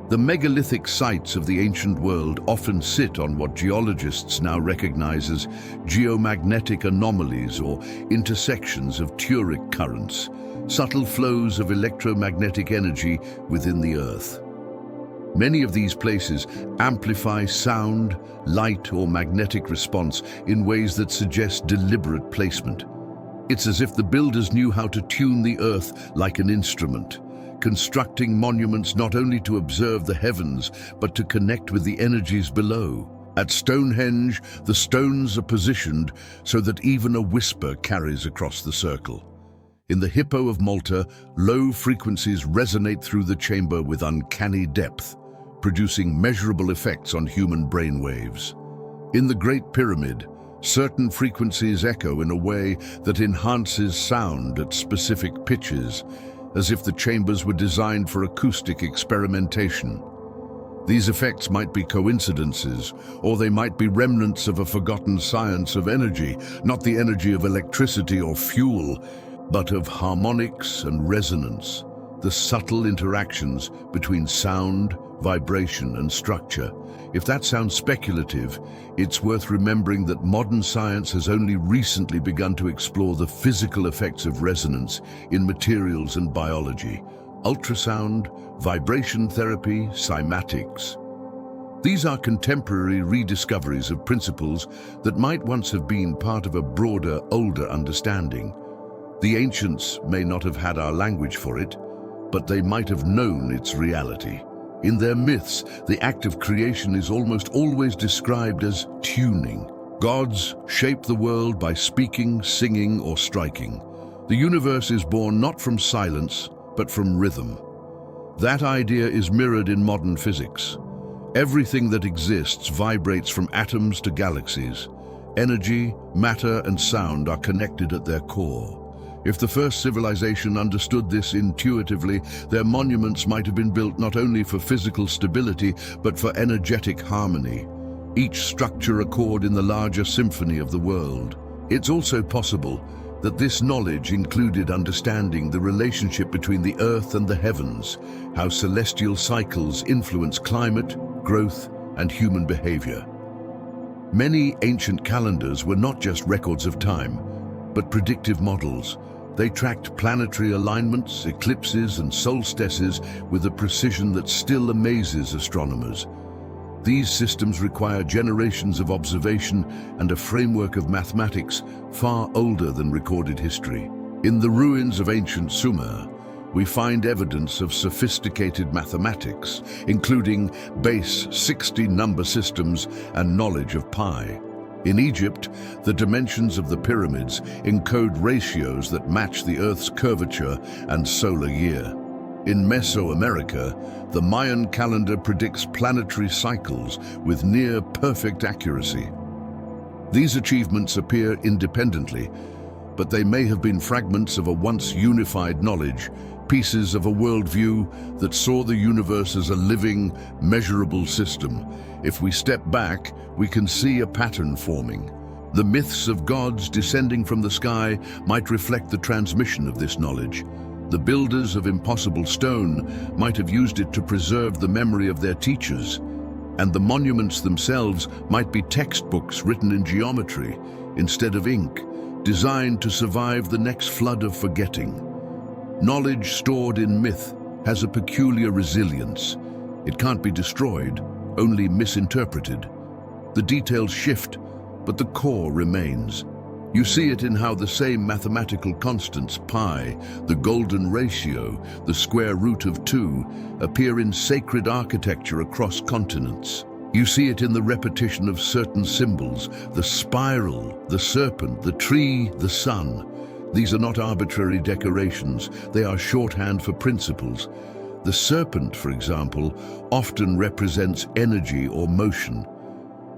The megalithic sites of the ancient world often sit on what geologists now recognize as geomagnetic anomalies or intersections of telluric currents, subtle flows of electromagnetic energy within the earth. Many of these places amplify sound, light, or magnetic response in ways that suggest deliberate placement. It's as if the builders knew how to tune the earth like an instrument, constructing monuments not only to observe the heavens, but to connect with the energies below. At Stonehenge, the stones are positioned so that even a whisper carries across the circle. In the Hippo of Malta, low frequencies resonate through the chamber with uncanny depth, producing measurable effects on human brainwaves. In the Great Pyramid, certain frequencies echo in a way that enhances sound at specific pitches, as if the chambers were designed for acoustic experimentation. These effects might be coincidences, or they might be remnants of a forgotten science of energy, not the energy of electricity or fuel, but of harmonics and resonance, the subtle interactions between sound, vibration, and structure. If that sounds speculative, it's worth remembering that modern science has only recently begun to explore the physical effects of resonance in materials and biology. Ultrasound, vibration therapy, cymatics. These are contemporary rediscoveries of principles that might once have been part of a broader, older understanding. The ancients may not have had our language for it, but they might have known its reality. In their myths, the act of creation is almost always described as tuning. Gods shape the world by speaking, singing, or striking. The universe is born not from silence, but from rhythm. That idea is mirrored in modern physics. Everything that exists vibrates from atoms to galaxies. Energy, matter, and sound are connected at their core. If the first civilization understood this intuitively, their monuments might have been built not only for physical stability, but for energetic harmony. Each structure a chord in the larger symphony of the world. It's also possible that this knowledge included understanding the relationship between the earth and the heavens, how celestial cycles influence climate, growth, and human behavior. Many ancient calendars were not just records of time, but predictive models. They tracked planetary alignments, eclipses, and solstices with a precision that still amazes astronomers. These systems require generations of observation and a framework of mathematics far older than recorded history. In the ruins of ancient Sumer, we find evidence of sophisticated mathematics, including base 60 number systems and knowledge of pi. In Egypt, the dimensions of the pyramids encode ratios that match the Earth's curvature and solar year. In Mesoamerica, the Mayan calendar predicts planetary cycles with near-perfect accuracy. These achievements appear independently, but they may have been fragments of a once unified knowledge, pieces of a worldview that saw the universe as a living, measurable system. If we step back, we can see a pattern forming. The myths of gods descending from the sky might reflect the transmission of this knowledge. The builders of impossible stone might have used it to preserve the memory of their teachers, and the monuments themselves might be textbooks written in geometry instead of ink, designed to survive the next flood of forgetting. Knowledge stored in myth has a peculiar resilience. It can't be destroyed, only misinterpreted. The details shift, but the core remains. You see it in how the same mathematical constants, pi, the golden ratio, the square root of 2, appear in sacred architecture across continents. You see it in the repetition of certain symbols, the spiral, the serpent, the tree, the sun. These are not arbitrary decorations, they are shorthand for principles. The serpent, for example, often represents energy or motion.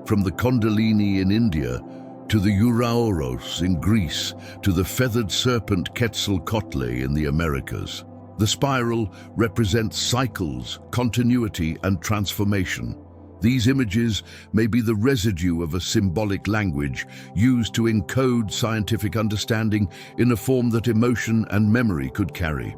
From the Kundalini in India, to the Uraoros in Greece, to the feathered serpent Quetzalcoatl in the Americas. The spiral represents cycles, continuity, and transformation. These images may be the residue of a symbolic language used to encode scientific understanding in a form that emotion and memory could carry.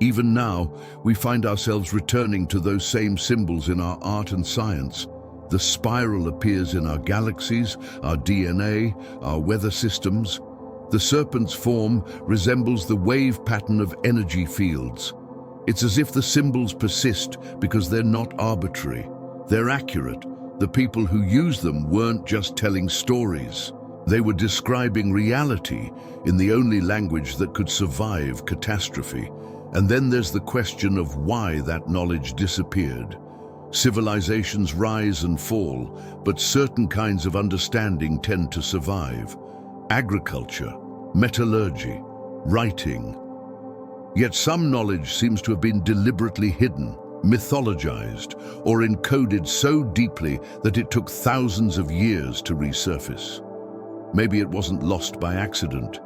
Even now, we find ourselves returning to those same symbols in our art and science. The spiral appears in our galaxies, our DNA, our weather systems. The serpent's form resembles the wave pattern of energy fields. It's as if the symbols persist because they're not arbitrary. They're accurate. The people who use them weren't just telling stories. They were describing reality in the only language that could survive catastrophe. And then there's the question of why that knowledge disappeared. Civilizations rise and fall, but certain kinds of understanding tend to survive. Agriculture, metallurgy, writing. Yet some knowledge seems to have been deliberately hidden, mythologized, or encoded so deeply that it took thousands of years to resurface. Maybe it wasn't lost by accident.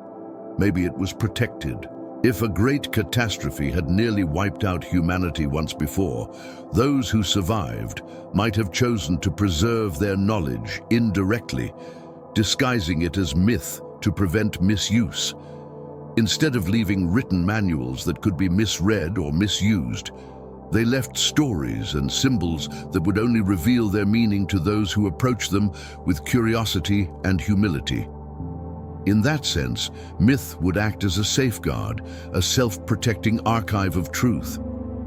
Maybe it was protected. If a great catastrophe had nearly wiped out humanity once before, those who survived might have chosen to preserve their knowledge indirectly, disguising it as myth to prevent misuse. Instead of leaving written manuals that could be misread or misused, they left stories and symbols that would only reveal their meaning to those who approach them with curiosity and humility. In that sense, myth would act as a safeguard, a self-protecting archive of truth.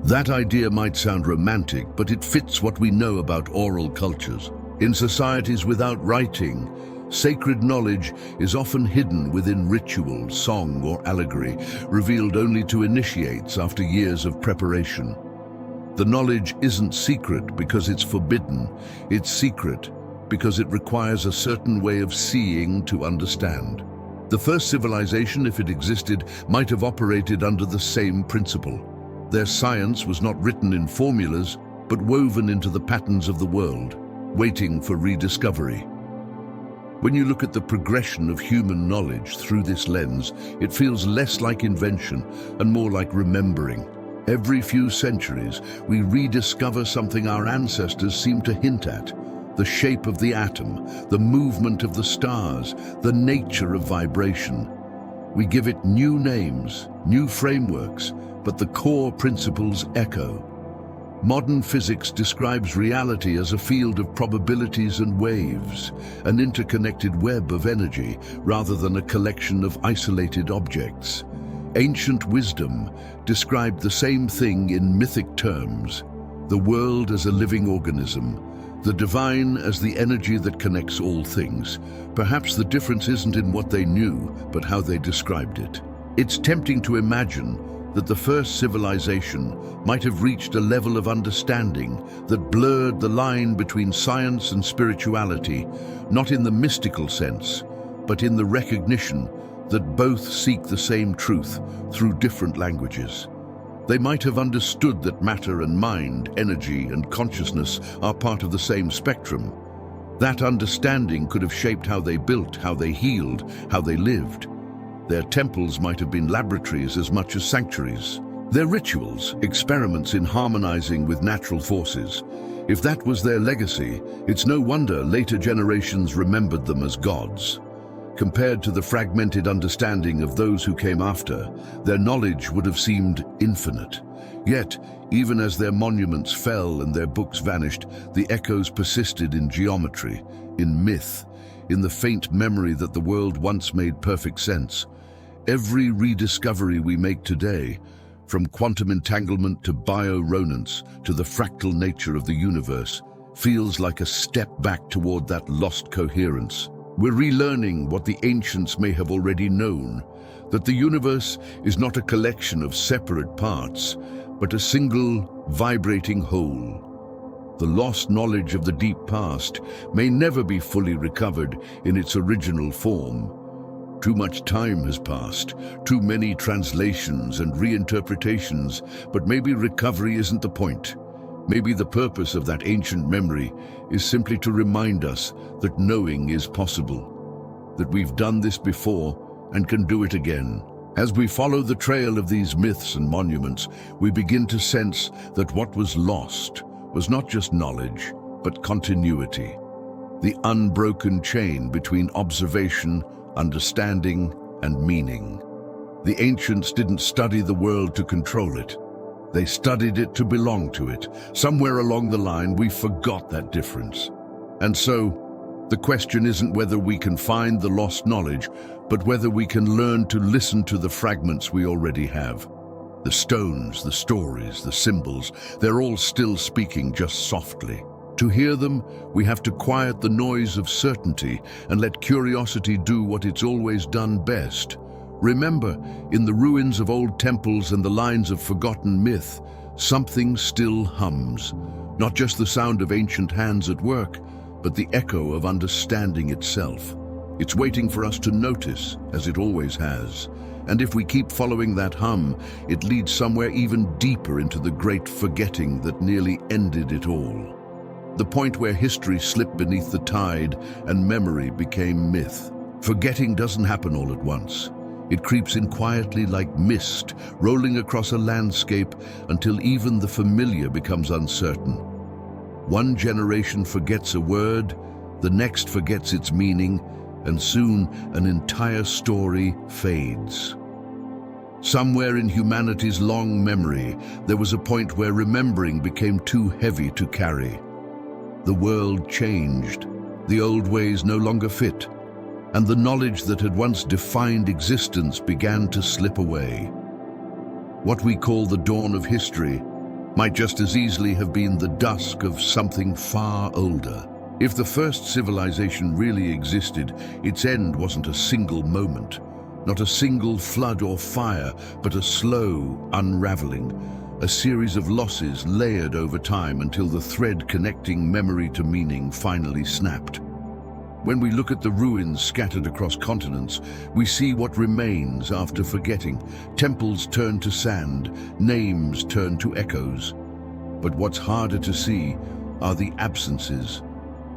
That idea might sound romantic, but it fits what we know about oral cultures. In societies without writing, sacred knowledge is often hidden within ritual, song, or allegory, revealed only to initiates after years of preparation. The knowledge isn't secret because it's forbidden. It's secret because it requires a certain way of seeing to understand. The first civilization, if it existed, might have operated under the same principle. Their science was not written in formulas, but woven into the patterns of the world, waiting for rediscovery. When you look at the progression of human knowledge through this lens, it feels less like invention and more like remembering. Every few centuries, we rediscover something our ancestors seemed to hint at: the shape of the atom, the movement of the stars, the nature of vibration. We give it new names, new frameworks, but the core principles echo. Modern physics describes reality as a field of probabilities and waves, an interconnected web of energy rather than a collection of isolated objects. Ancient wisdom described the same thing in mythic terms: the world as a living organism, the divine as the energy that connects all things. Perhaps the difference isn't in what they knew, but how they described it. It's tempting to imagine that the first civilization might have reached a level of understanding that blurred the line between science and spirituality, not in the mystical sense, but in the recognition that both seek the same truth through different languages. They might have understood that matter and mind, energy and consciousness are part of the same spectrum. That understanding could have shaped how they built, how they healed, how they lived. Their temples might have been laboratories as much as sanctuaries. Their rituals, experiments in harmonizing with natural forces. If that was their legacy, it's no wonder later generations remembered them as gods. Compared to the fragmented understanding of those who came after, their knowledge would have seemed infinite. Yet, even as their monuments fell and their books vanished, the echoes persisted in geometry, in myth, in the faint memory that the world once made perfect sense. Every rediscovery we make today, from quantum entanglement to bioresonance to the fractal nature of the universe, feels like a step back toward that lost coherence. We're relearning what the ancients may have already known, that the universe is not a collection of separate parts, but a single, vibrating whole. The lost knowledge of the deep past may never be fully recovered in its original form. Too much time has passed, too many translations and reinterpretations, but maybe recovery isn't the point. Maybe the purpose of that ancient memory is simply to remind us that knowing is possible, that we've done this before and can do it again. As we follow the trail of these myths and monuments, we begin to sense that what was lost was not just knowledge, but continuity. The unbroken chain between observation, understanding, and meaning. The ancients didn't study the world to control it. They studied it to belong to it. Somewhere along the line, we forgot that difference. And so, the question isn't whether we can find the lost knowledge, but whether we can learn to listen to the fragments we already have. The stones, the stories, the symbols, they're all still speaking, just softly. To hear them, we have to quiet the noise of certainty and let curiosity do what it's always done best. Remember, in the ruins of old temples and the lines of forgotten myth, something still hums. Not just the sound of ancient hands at work, but the echo of understanding itself. It's waiting for us to notice, as it always has. And if we keep following that hum, it leads somewhere even deeper into the great forgetting that nearly ended it all. The point where history slipped beneath the tide and memory became myth. Forgetting doesn't happen all at once. It creeps in quietly like mist, rolling across a landscape until even the familiar becomes uncertain. One generation forgets a word, the next forgets its meaning, and soon an entire story fades. Somewhere in humanity's long memory, there was a point where remembering became too heavy to carry. The world changed, the old ways no longer fit, and the knowledge that had once defined existence began to slip away. What we call the dawn of history might just as easily have been the dusk of something far older. If the first civilization really existed, its end wasn't a single moment, not a single flood or fire, but a slow unraveling, a series of losses layered over time until the thread connecting memory to meaning finally snapped. When we look at the ruins scattered across continents, we see what remains after forgetting. Temples turn to sand, names turn to echoes. But what's harder to see are the absences,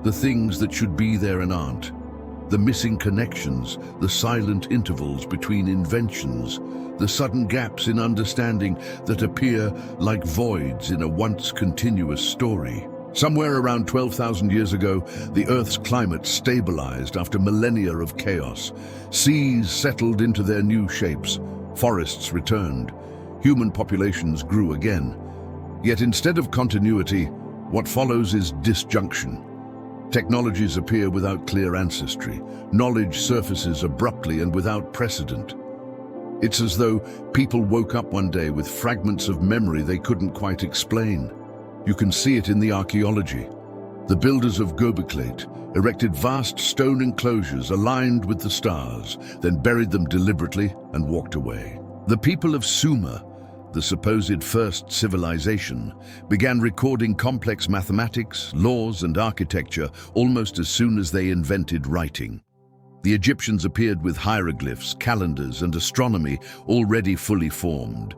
the things that should be there and aren't, the missing connections, the silent intervals between inventions, the sudden gaps in understanding that appear like voids in a once continuous story. Somewhere around 12,000 years ago, the Earth's climate stabilized after millennia of chaos. Seas settled into their new shapes, forests returned, human populations grew again. Yet instead of continuity, what follows is disjunction. Technologies appear without clear ancestry. Knowledge surfaces abruptly and without precedent. It's as though people woke up one day with fragments of memory they couldn't quite explain. You can see it in the archaeology. The builders of Göbekli erected vast stone enclosures aligned with the stars, then buried them deliberately and walked away. The people of Sumer, the supposed first civilization, began recording complex mathematics, laws, and architecture almost as soon as they invented writing. The Egyptians appeared with hieroglyphs, calendars, and astronomy already fully formed.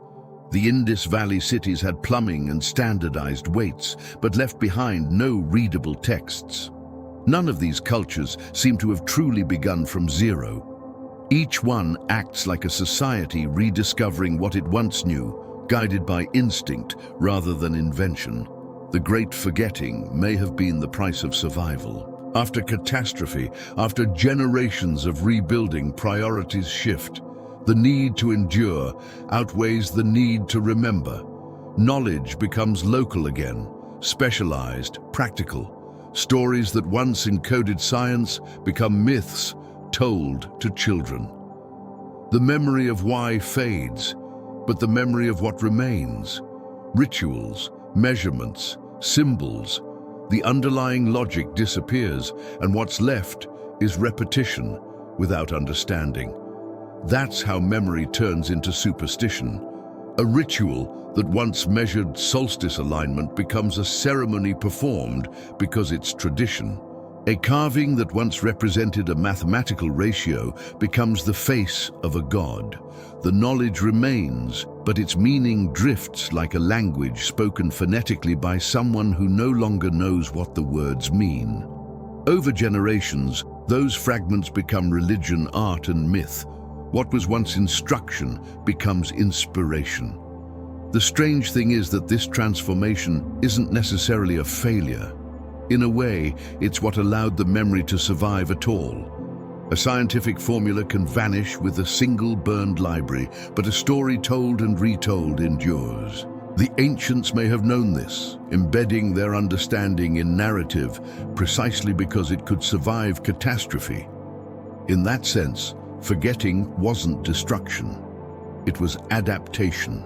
The Indus Valley cities had plumbing and standardized weights, but left behind no readable texts. None of these cultures seem to have truly begun from zero. Each one acts like a society rediscovering what it once knew, guided by instinct rather than invention. The great forgetting may have been the price of survival. After catastrophe, after generations of rebuilding, priorities shift. The need to endure outweighs the need to remember. Knowledge becomes local again, specialized, practical. Stories that once encoded science become myths told to children. The memory of why fades, but the memory of what remains. Rituals, measurements, symbols. The underlying logic disappears, and what's left is repetition without understanding. That's how memory turns into superstition. A ritual that once measured solstice alignment becomes a ceremony performed because it's tradition. A carving that once represented a mathematical ratio becomes the face of a god. The knowledge remains, but its meaning drifts like a language spoken phonetically by someone who no longer knows what the words mean. Over generations, those fragments become religion, art, and myth. What was once instruction becomes inspiration. The strange thing is that this transformation isn't necessarily a failure. In a way, it's what allowed the memory to survive at all. A scientific formula can vanish with a single burned library, but a story told and retold endures. The ancients may have known this, embedding their understanding in narrative precisely because it could survive catastrophe. In that sense, forgetting wasn't destruction. It was adaptation.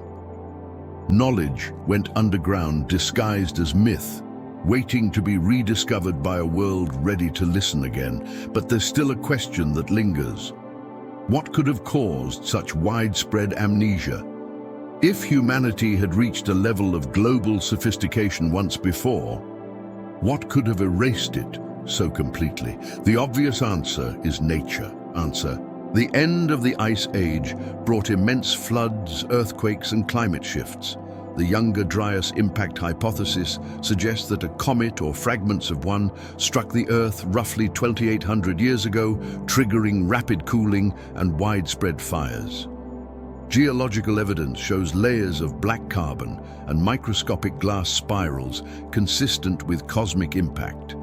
Knowledge went underground disguised as myth, waiting to be rediscovered by a world ready to listen again. But there's still a question that lingers. What could have caused such widespread amnesia? If humanity had reached a level of global sophistication once before, what could have erased it so completely? The obvious answer is nature. The end of the Ice Age brought immense floods, earthquakes, and climate shifts. The Younger Dryas impact hypothesis suggests that a comet or fragments of one struck the Earth roughly 2,800 years ago, triggering rapid cooling and widespread fires. Geological evidence shows layers of black carbon and microscopic glass spirals consistent with cosmic impact.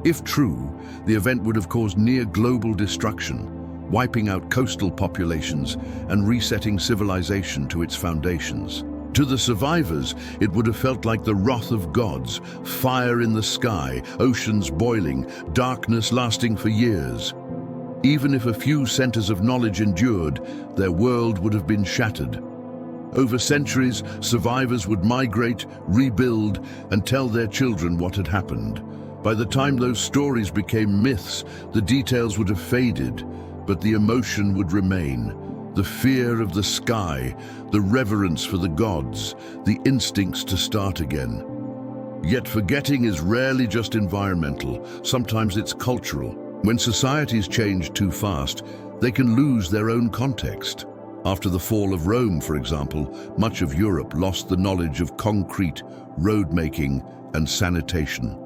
If true, the event would have caused near-global destruction, wiping out coastal populations and resetting civilization to its foundations. To the survivors, it would have felt like the wrath of gods, fire in the sky, oceans boiling, darkness lasting for years. Even if a few centers of knowledge endured, their world would have been shattered. Over centuries, survivors would migrate, rebuild, and tell their children what had happened. By the time those stories became myths, the details would have faded, but the emotion would remain. The fear of the sky, the reverence for the gods, the instincts to start again. Yet forgetting is rarely just environmental, sometimes it's cultural. When societies change too fast, they can lose their own context. After the fall of Rome, for example, much of Europe lost the knowledge of concrete, road making, and sanitation.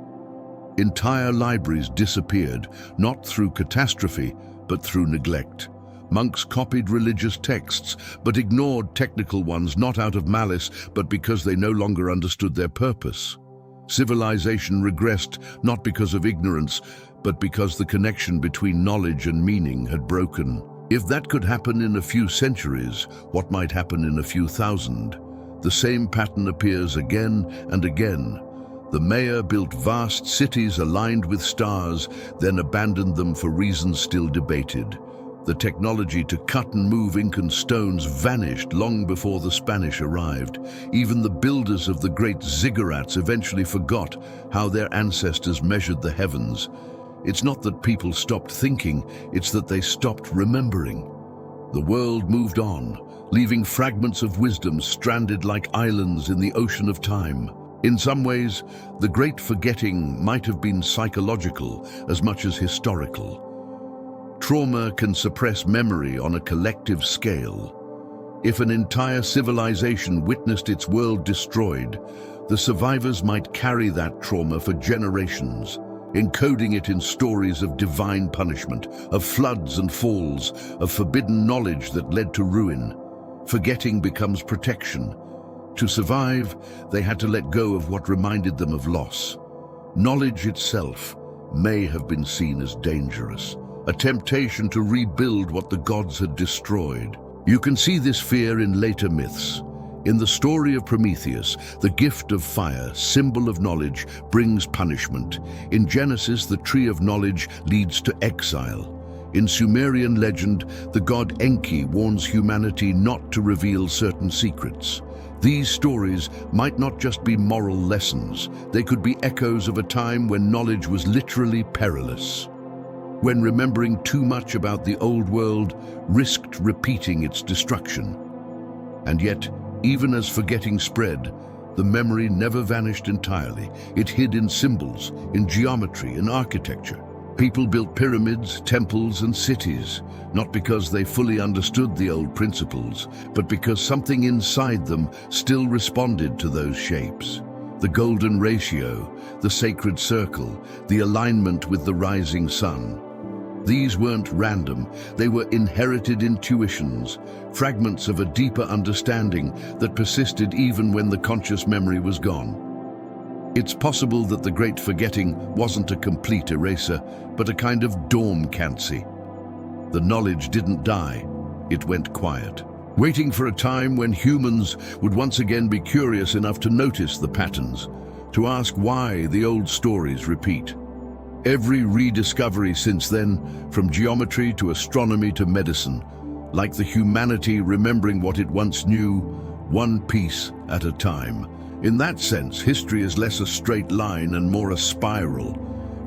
Entire libraries disappeared, not through catastrophe, but through neglect. Monks copied religious texts, but ignored technical ones, not out of malice, but because they no longer understood their purpose. Civilization regressed, not because of ignorance, but because the connection between knowledge and meaning had broken. If that could happen in a few centuries, what might happen in a few thousand? The same pattern appears again and again. The Maya built vast cities aligned with stars, then abandoned them for reasons still debated. The technology to cut and move Incan stones vanished long before the Spanish arrived. Even the builders of the great ziggurats eventually forgot how their ancestors measured the heavens. It's not that people stopped thinking, it's that they stopped remembering. The world moved on, leaving fragments of wisdom stranded like islands in the ocean of time. In some ways, the great forgetting might have been psychological as much as historical. Trauma can suppress memory on a collective scale. If an entire civilization witnessed its world destroyed, the survivors might carry that trauma for generations, encoding it in stories of divine punishment, of floods and falls, of forbidden knowledge that led to ruin. Forgetting becomes protection. To survive, they had to let go of what reminded them of loss. Knowledge itself may have been seen as dangerous, a temptation to rebuild what the gods had destroyed. You can see this fear in later myths. In the story of Prometheus, the gift of fire, symbol of knowledge, brings punishment. In Genesis, the tree of knowledge leads to exile. In Sumerian legend, the god Enki warns humanity not to reveal certain secrets. These stories might not just be moral lessons, they could be echoes of a time when knowledge was literally perilous. When remembering too much about the old world risked repeating its destruction. And yet, even as forgetting spread, the memory never vanished entirely. It hid in symbols, in geometry, in architecture. People built pyramids, temples, and cities, not because they fully understood the old principles, but because something inside them still responded to those shapes. The golden ratio, the sacred circle, the alignment with the rising sun. These weren't random, they were inherited intuitions, fragments of a deeper understanding that persisted even when the conscious memory was gone. It's possible that the great forgetting wasn't a complete eraser, but a kind of dormancy. The knowledge didn't die, it went quiet, waiting for a time when humans would once again be curious enough to notice the patterns, to ask why the old stories repeat. Every rediscovery since then, from geometry to astronomy to medicine, like the humanity remembering what it once knew, one piece at a time. In that sense, history is less a straight line and more a spiral.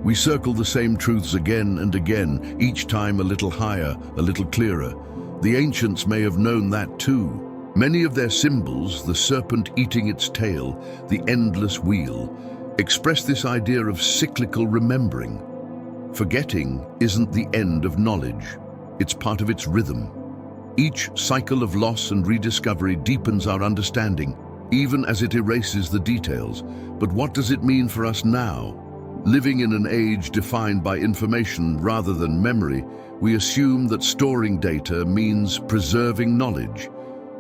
We circle the same truths again and again, each time a little higher, a little clearer. The ancients may have known that too. Many of their symbols, the serpent eating its tail, the endless wheel, express this idea of cyclical remembering. Forgetting isn't the end of knowledge, it's part of its rhythm. Each cycle of loss and rediscovery deepens our understanding, even as it erases the details. But what does it mean for us now? Living in an age defined by information rather than memory, we assume that storing data means preserving knowledge.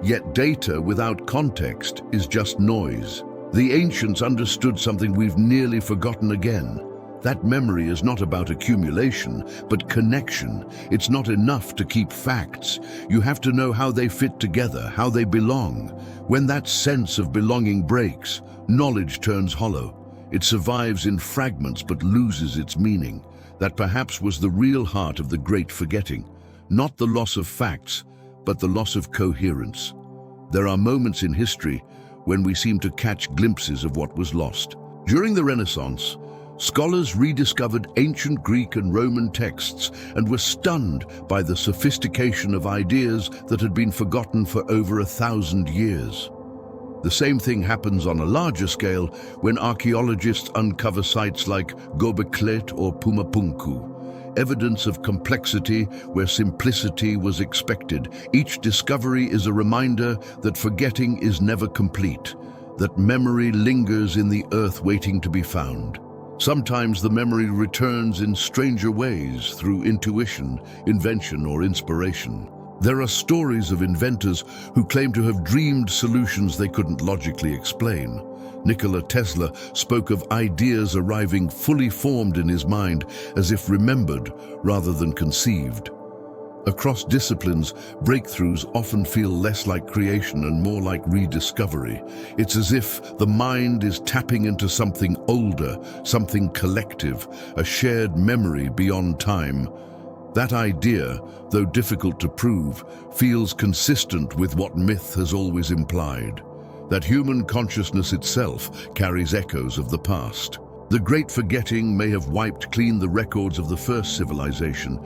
Yet data without context is just noise. The ancients understood something we've nearly forgotten again. That memory is not about accumulation, but connection. It's not enough to keep facts. You have to know how they fit together, how they belong. When that sense of belonging breaks, knowledge turns hollow. It survives in fragments but loses its meaning. That perhaps was the real heart of the great forgetting. Not the loss of facts, but the loss of coherence. There are moments in history when we seem to catch glimpses of what was lost. During the Renaissance, scholars rediscovered ancient Greek and Roman texts and were stunned by the sophistication of ideas that had been forgotten for over 1,000 years. The same thing happens on a larger scale when archaeologists uncover sites like Göbekli or Pumapunku. evidence of complexity where simplicity was expected. Each discovery is a reminder that forgetting is never complete, that memory lingers in the earth waiting to be found. Sometimes the memory returns in stranger ways through intuition, invention, or inspiration. There are stories of inventors who claim to have dreamed solutions they couldn't logically explain. Nikola Tesla spoke of ideas arriving fully formed in his mind, as if remembered rather than conceived. Across disciplines, breakthroughs often feel less like creation and more like rediscovery. It's as if the mind is tapping into something older, something collective, a shared memory beyond time. That idea, though difficult to prove, feels consistent with what myth has always implied, that human consciousness itself carries echoes of the past. The Great Forgetting may have wiped clean the records of the first civilization,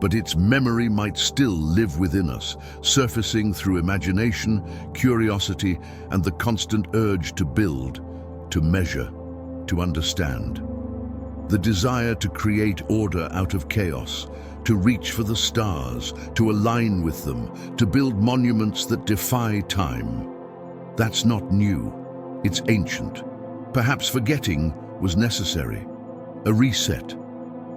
but its memory might still live within us, surfacing through imagination, curiosity, and the constant urge to build, to measure, to understand. The desire to create order out of chaos, to reach for the stars, to align with them, to build monuments that defy time. That's not new, it's ancient. Perhaps forgetting was necessary, a reset,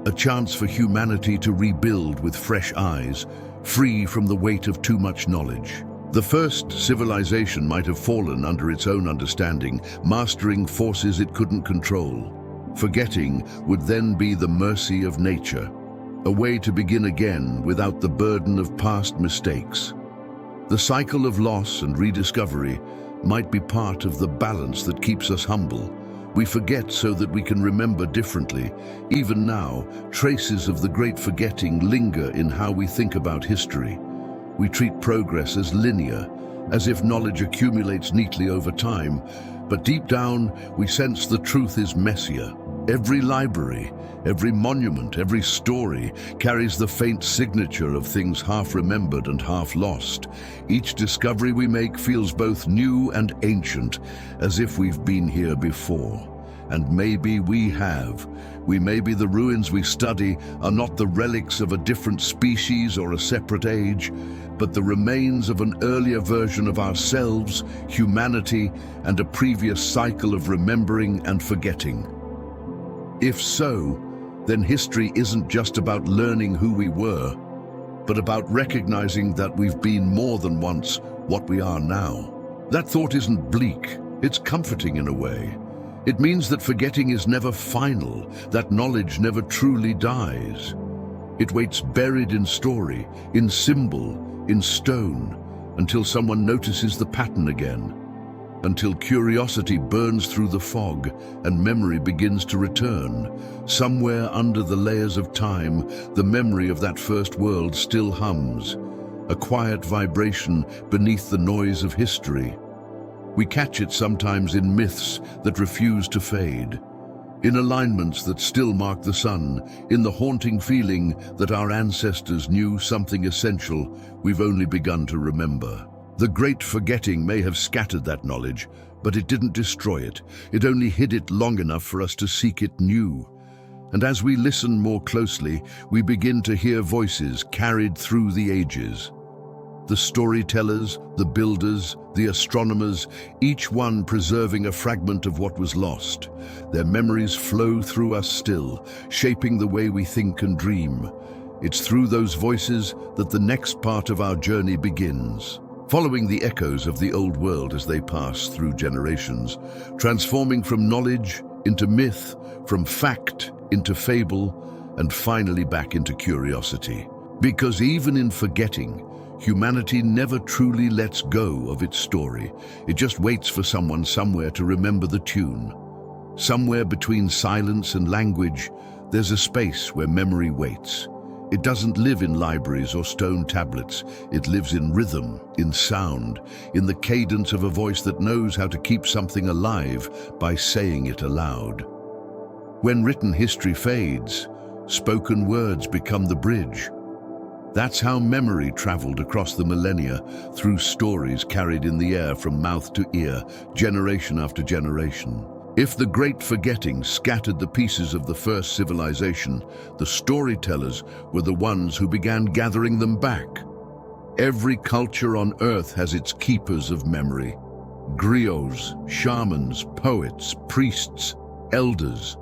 a chance for humanity to rebuild with fresh eyes, free from the weight of too much knowledge. The first civilization might have fallen under its own understanding, mastering forces it couldn't control. Forgetting would then be the mercy of nature, a way to begin again without the burden of past mistakes. The cycle of loss and rediscovery might be part of the balance that keeps us humble. We forget so that we can remember differently. Even now, traces of the Great Forgetting linger in how we think about history. We treat progress as linear, as if knowledge accumulates neatly over time, but deep down, we sense the truth is messier. Every library, every monument, every story carries the faint signature of things half remembered and half lost. Each discovery we make feels both new and ancient, as if we've been here before. And maybe we have. Maybe the ruins we study are not the relics of a different species or a separate age, but the remains of an earlier version of ourselves, humanity, and a previous cycle of remembering and forgetting. If so, then history isn't just about learning who we were, but about recognizing that we've been more than once what we are now. That thought isn't bleak, it's comforting in a way. It means that forgetting is never final, that knowledge never truly dies. It waits buried in story, in symbol, in stone, until someone notices the pattern again, until curiosity burns through the fog and memory begins to return. Somewhere under the layers of time, the memory of that first world still hums, a quiet vibration beneath the noise of history. We catch it sometimes in myths that refuse to fade, in alignments that still mark the sun, in the haunting feeling that our ancestors knew something essential we've only begun to remember. The Great Forgetting may have scattered that knowledge, but it didn't destroy it. It only hid it long enough for us to seek it new. And as we listen more closely, we begin to hear voices carried through the ages. The storytellers, the builders, the astronomers, each one preserving a fragment of what was lost. Their memories flow through us still, shaping the way we think and dream. It's through those voices that the next part of our journey begins, following the echoes of the old world as they pass through generations, transforming from knowledge into myth, from fact into fable, and finally back into curiosity. Because even in forgetting, humanity never truly lets go of its story. It just waits for someone somewhere to remember the tune. Somewhere between silence and language, there's a space where memory waits. It doesn't live in libraries or stone tablets. It lives in rhythm, in sound, in the cadence of a voice that knows how to keep something alive by saying it aloud. When written history fades, spoken words become the bridge. That's how memory traveled across the millennia, through stories carried in the air from mouth to ear, generation after generation. If the great forgetting scattered the pieces of the first civilization, the storytellers were the ones who began gathering them back. Every culture on Earth has its keepers of memory. Griots, shamans, poets, priests, elders.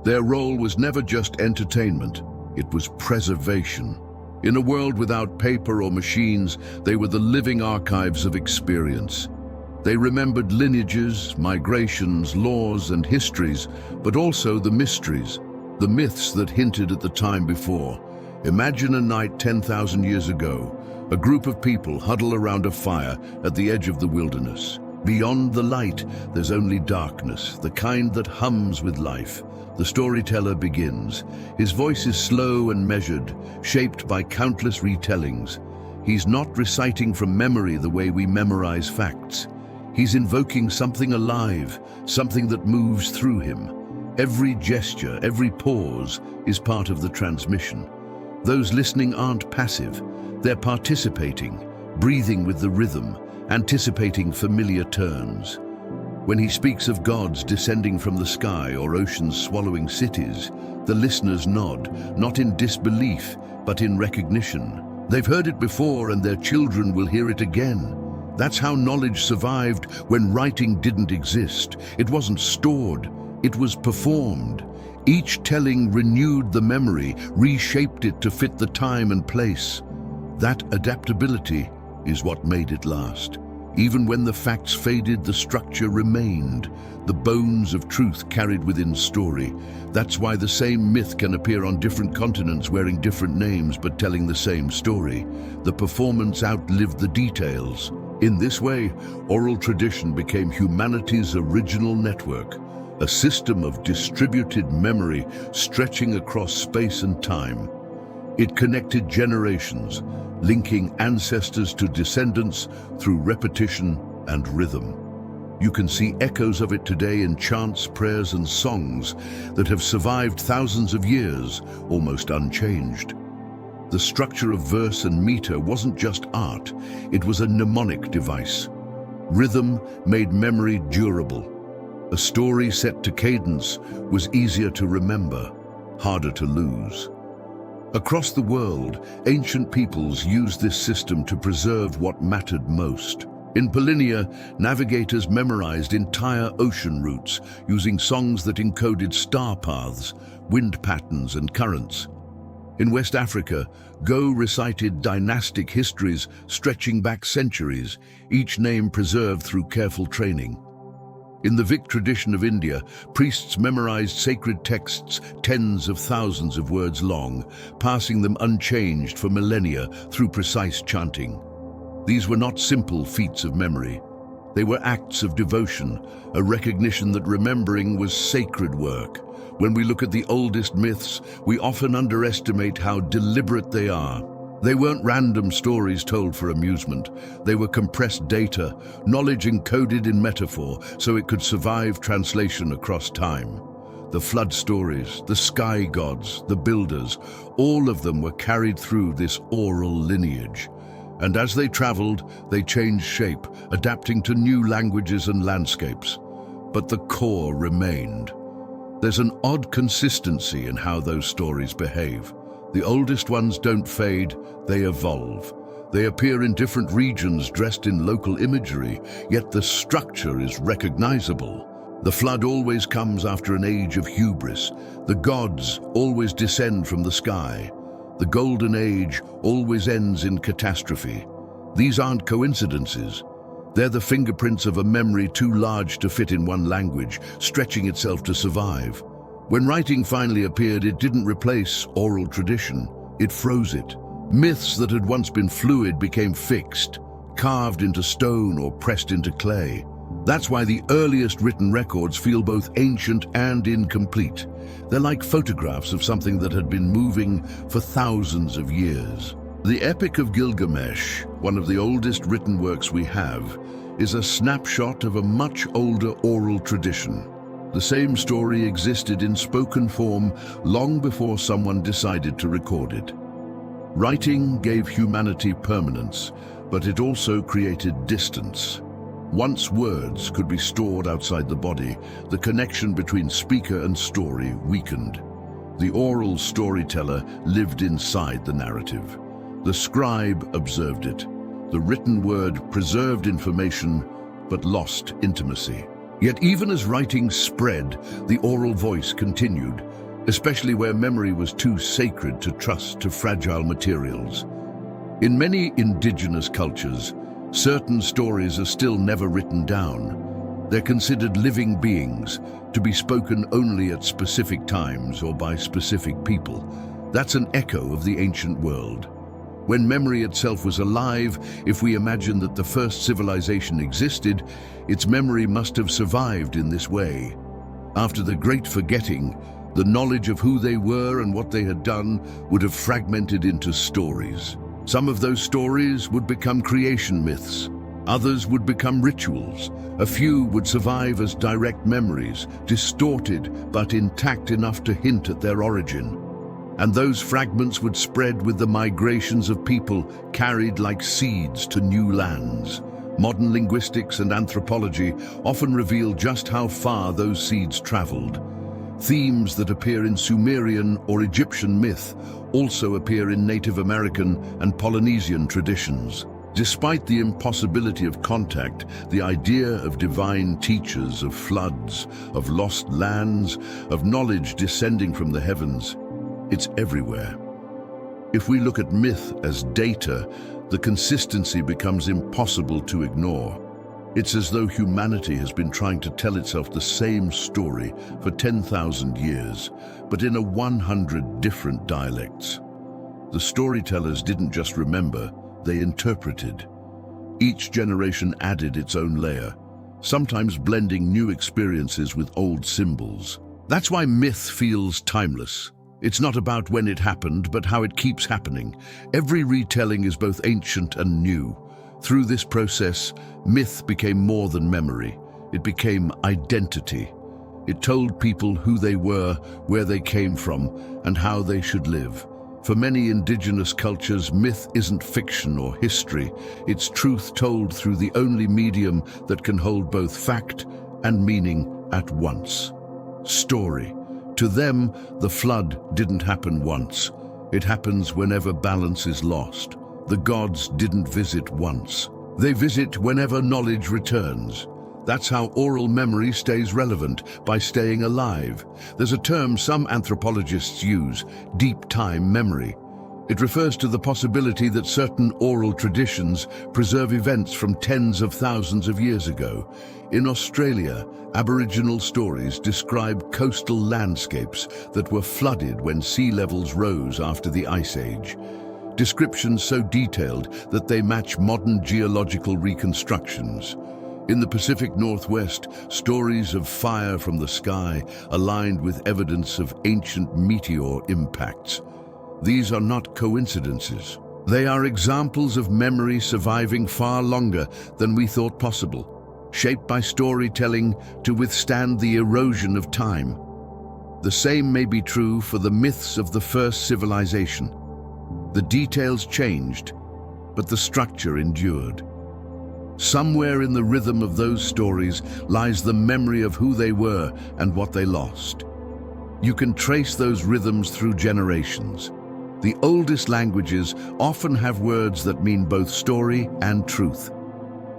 Their role was never just entertainment, it was preservation. In a world without paper or machines, they were the living archives of experience. They remembered lineages, migrations, laws, and histories, but also the mysteries, the myths that hinted at the time before. Imagine a night 10,000 years ago, a group of people huddle around a fire at the edge of the wilderness. Beyond the light, there's only darkness, the kind that hums with life. The storyteller begins. His voice is slow and measured, shaped by countless retellings. He's not reciting from memory the way we memorize facts. He's invoking something alive, something that moves through him. Every gesture, every pause is part of the transmission. Those listening aren't passive. They're participating, breathing with the rhythm, anticipating familiar turns. When he speaks of gods descending from the sky or oceans swallowing cities, the listeners nod, not in disbelief, but in recognition. They've heard it before and their children will hear it again. That's how knowledge survived when writing didn't exist. It wasn't stored, it was performed. Each telling renewed the memory, reshaped it to fit the time and place. That adaptability is what made it last. Even when the facts faded, the structure remained, the bones of truth carried within story. That's why the same myth can appear on different continents wearing different names but telling the same story. The performance outlived the details. In this way, oral tradition became humanity's original network, a system of distributed memory stretching across space and time. It connected generations, linking ancestors to descendants through repetition and rhythm. You can see echoes of it today in chants, prayers, and songs that have survived thousands of years, almost unchanged. The structure of verse and meter wasn't just art, it was a mnemonic device. Rhythm made memory durable. A story set to cadence was easier to remember, harder to lose. Across the world, ancient peoples used this system to preserve what mattered most. In Polynesia, navigators memorized entire ocean routes using songs that encoded star paths, wind patterns, and currents. In West Africa, Go recited dynastic histories stretching back centuries, each name preserved through careful training. In the Vedic tradition of India, priests memorized sacred texts tens of thousands of words long, passing them unchanged for millennia through precise chanting. These were not simple feats of memory. They were acts of devotion, a recognition that remembering was sacred work. When we look at the oldest myths, we often underestimate how deliberate they are. They weren't random stories told for amusement. They were compressed data, knowledge encoded in metaphor so it could survive translation across time. The flood stories, the sky gods, the builders, all of them were carried through this oral lineage. And as they traveled, they changed shape, adapting to new languages and landscapes. But the core remained. There's an odd consistency in how those stories behave. The oldest ones don't fade, they evolve. They appear in different regions dressed in local imagery, yet the structure is recognizable. The flood always comes after an age of hubris. The gods always descend from the sky. The golden age always ends in catastrophe. These aren't coincidences. They're the fingerprints of a memory too large to fit in one language, stretching itself to survive. When writing finally appeared, it didn't replace oral tradition, it froze it. Myths that had once been fluid became fixed, carved into stone or pressed into clay. That's why the earliest written records feel both ancient and incomplete. They're like photographs of something that had been moving for thousands of years. The Epic of Gilgamesh, one of the oldest written works we have, is a snapshot of a much older oral tradition. The same story existed in spoken form long before someone decided to record it. Writing gave humanity permanence, but it also created distance. Once words could be stored outside the body, the connection between speaker and story weakened. The oral storyteller lived inside the narrative. The scribe observed it. The written word preserved information, but lost intimacy. Yet even as writing spread, the oral voice continued, especially where memory was too sacred to trust to fragile materials. In many indigenous cultures, certain stories are still never written down. They're considered living beings, to be spoken only at specific times or by specific people. That's an echo of the ancient world. When memory itself was alive, if we imagine that the first civilization existed, its memory must have survived in this way. After the Great Forgetting, the knowledge of who they were and what they had done would have fragmented into stories. Some of those stories would become creation myths. Others would become rituals. A few would survive as direct memories, distorted but intact enough to hint at their origin. And those fragments would spread with the migrations of people carried like seeds to new lands. Modern linguistics and anthropology often reveal just how far those seeds traveled. Themes that appear in Sumerian or Egyptian myth also appear in Native American and Polynesian traditions. Despite the impossibility of contact, the idea of divine teachers, of floods, of lost lands, of knowledge descending from the heavens, it's everywhere. If we look at myth as data, the consistency becomes impossible to ignore. It's as though humanity has been trying to tell itself the same story for 10,000 years, but in 100 different dialects. The storytellers didn't just remember, they interpreted. Each generation added its own layer, sometimes blending new experiences with old symbols. That's why myth feels timeless. It's not about when it happened, but how it keeps happening. Every retelling is both ancient and new. Through this process, myth became more than memory. It became identity. It told people who they were, where they came from, and how they should live. For many indigenous cultures, myth isn't fiction or history. It's truth told through the only medium that can hold both fact and meaning at once. Story. To them, the flood didn't happen once. It happens whenever balance is lost. The gods didn't visit once. They visit whenever knowledge returns. That's how oral memory stays relevant, by staying alive. There's a term some anthropologists use, deep time memory. It refers to the possibility that certain oral traditions preserve events from tens of thousands of years ago. In Australia, Aboriginal stories describe coastal landscapes that were flooded when sea levels rose after the Ice Age. Descriptions so detailed that they match modern geological reconstructions. In the Pacific Northwest, stories of fire from the sky aligned with evidence of ancient meteor impacts. These are not coincidences. They are examples of memory surviving far longer than we thought possible, shaped by storytelling to withstand the erosion of time. The same may be true for the myths of the first civilization. The details changed, but the structure endured. Somewhere in the rhythm of those stories lies the memory of who they were and what they lost. You can trace those rhythms through generations. The oldest languages often have words that mean both story and truth.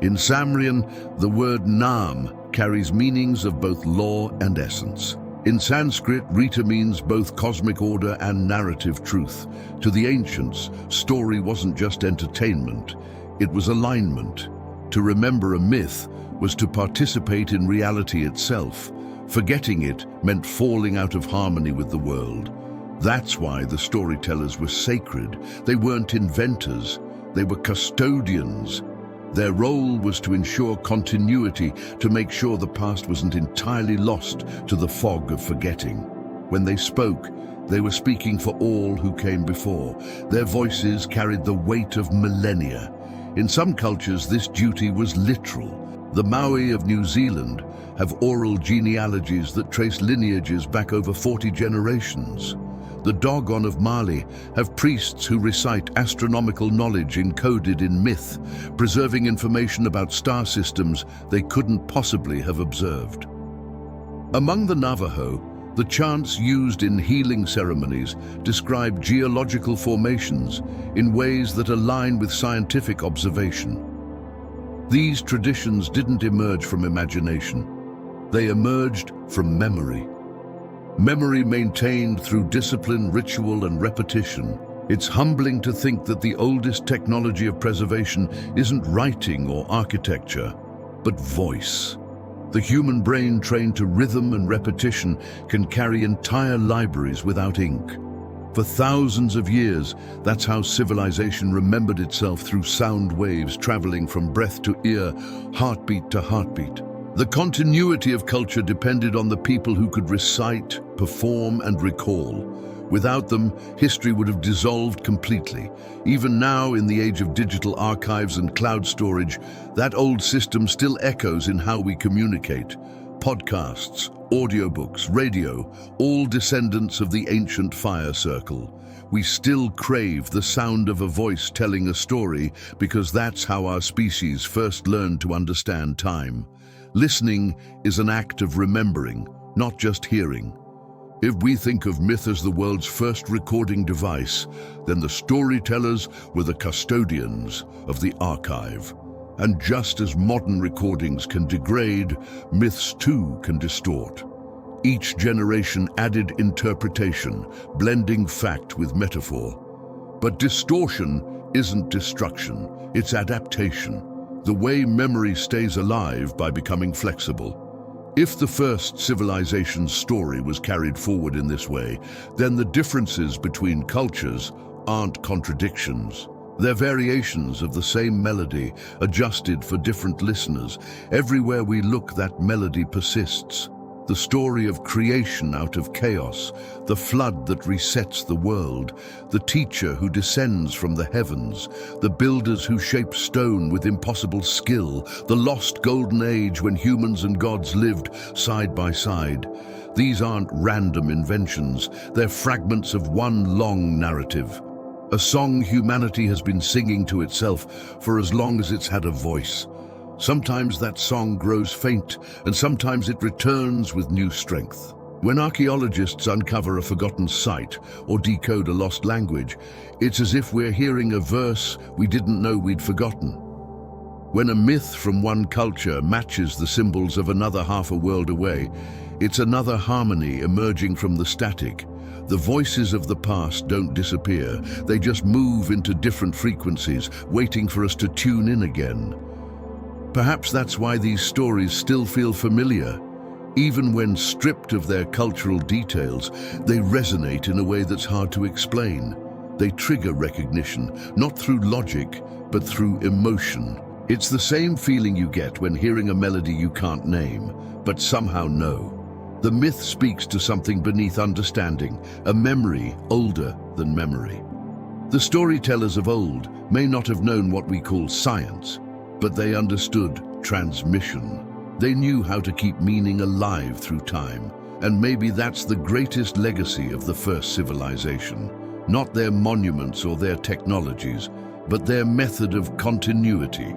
In Samrian, the word Nam carries meanings of both law and essence. In Sanskrit, Rita means both cosmic order and narrative truth. To the ancients, story wasn't just entertainment, it was alignment. To remember a myth was to participate in reality itself. Forgetting it meant falling out of harmony with the world. That's why the storytellers were sacred. They weren't inventors, they were custodians. Their role was to ensure continuity, to make sure the past wasn't entirely lost to the fog of forgetting. When they spoke, they were speaking for all who came before. Their voices carried the weight of millennia. In some cultures, this duty was literal. The Maori of New Zealand have oral genealogies that trace lineages back over 40 generations. the Dogon of Mali have priests who recite astronomical knowledge encoded in myth, preserving information about star systems they couldn't possibly have observed. Among the Navajo, the chants used in healing ceremonies describe geological formations in ways that align with scientific observation. These traditions didn't emerge from imagination. They emerged from memory. Memory maintained through discipline, ritual, and repetition. It's humbling to think that the oldest technology of preservation isn't writing or architecture, but voice. The human brain, trained to rhythm and repetition, can carry entire libraries without ink. For thousands of years, that's how civilization remembered itself, through sound waves traveling from breath to ear, heartbeat to heartbeat. The continuity of culture depended on the people who could recite, perform, and recall. Without them, history would have dissolved completely. Even now, in the age of digital archives and cloud storage, that old system still echoes in how we communicate. Podcasts, audiobooks, radio, all descendants of the ancient fire circle. We still crave the sound of a voice telling a story, because that's how our species first learned to understand time. Listening is an act of remembering, not just hearing. If we think of myth as the world's first recording device, then the storytellers were the custodians of the archive. And just as modern recordings can degrade, myths too can distort. Each generation added interpretation, blending fact with metaphor. But distortion isn't destruction, it's adaptation. The way memory stays alive by becoming flexible. If the first civilization's story was carried forward in this way, then the differences between cultures aren't contradictions. They're variations of the same melody, adjusted for different listeners. Everywhere we look, that melody persists. The story of creation out of chaos, the flood that resets the world, the teacher who descends from the heavens, the builders who shape stone with impossible skill, the lost golden age when humans and gods lived side by side. These aren't random inventions, they're fragments of one long narrative. A song humanity has been singing to itself for as long as it's had a voice. Sometimes that song grows faint, and sometimes it returns with new strength. When archaeologists uncover a forgotten site or decode a lost language, it's as if we're hearing a verse we didn't know we'd forgotten. When a myth from one culture matches the symbols of another half a world away, it's another harmony emerging from the static. The voices of the past don't disappear, they just move into different frequencies, waiting for us to tune in again. Perhaps that's why these stories still feel familiar. Even when stripped of their cultural details, they resonate in a way that's hard to explain. They trigger recognition, not through logic, but through emotion. It's the same feeling you get when hearing a melody you can't name, but somehow know. The myth speaks to something beneath understanding, a memory older than memory. The storytellers of old may not have known what we call science, but they understood transmission. They knew how to keep meaning alive through time. And maybe that's the greatest legacy of the first civilization. Not their monuments or their technologies, but their method of continuity.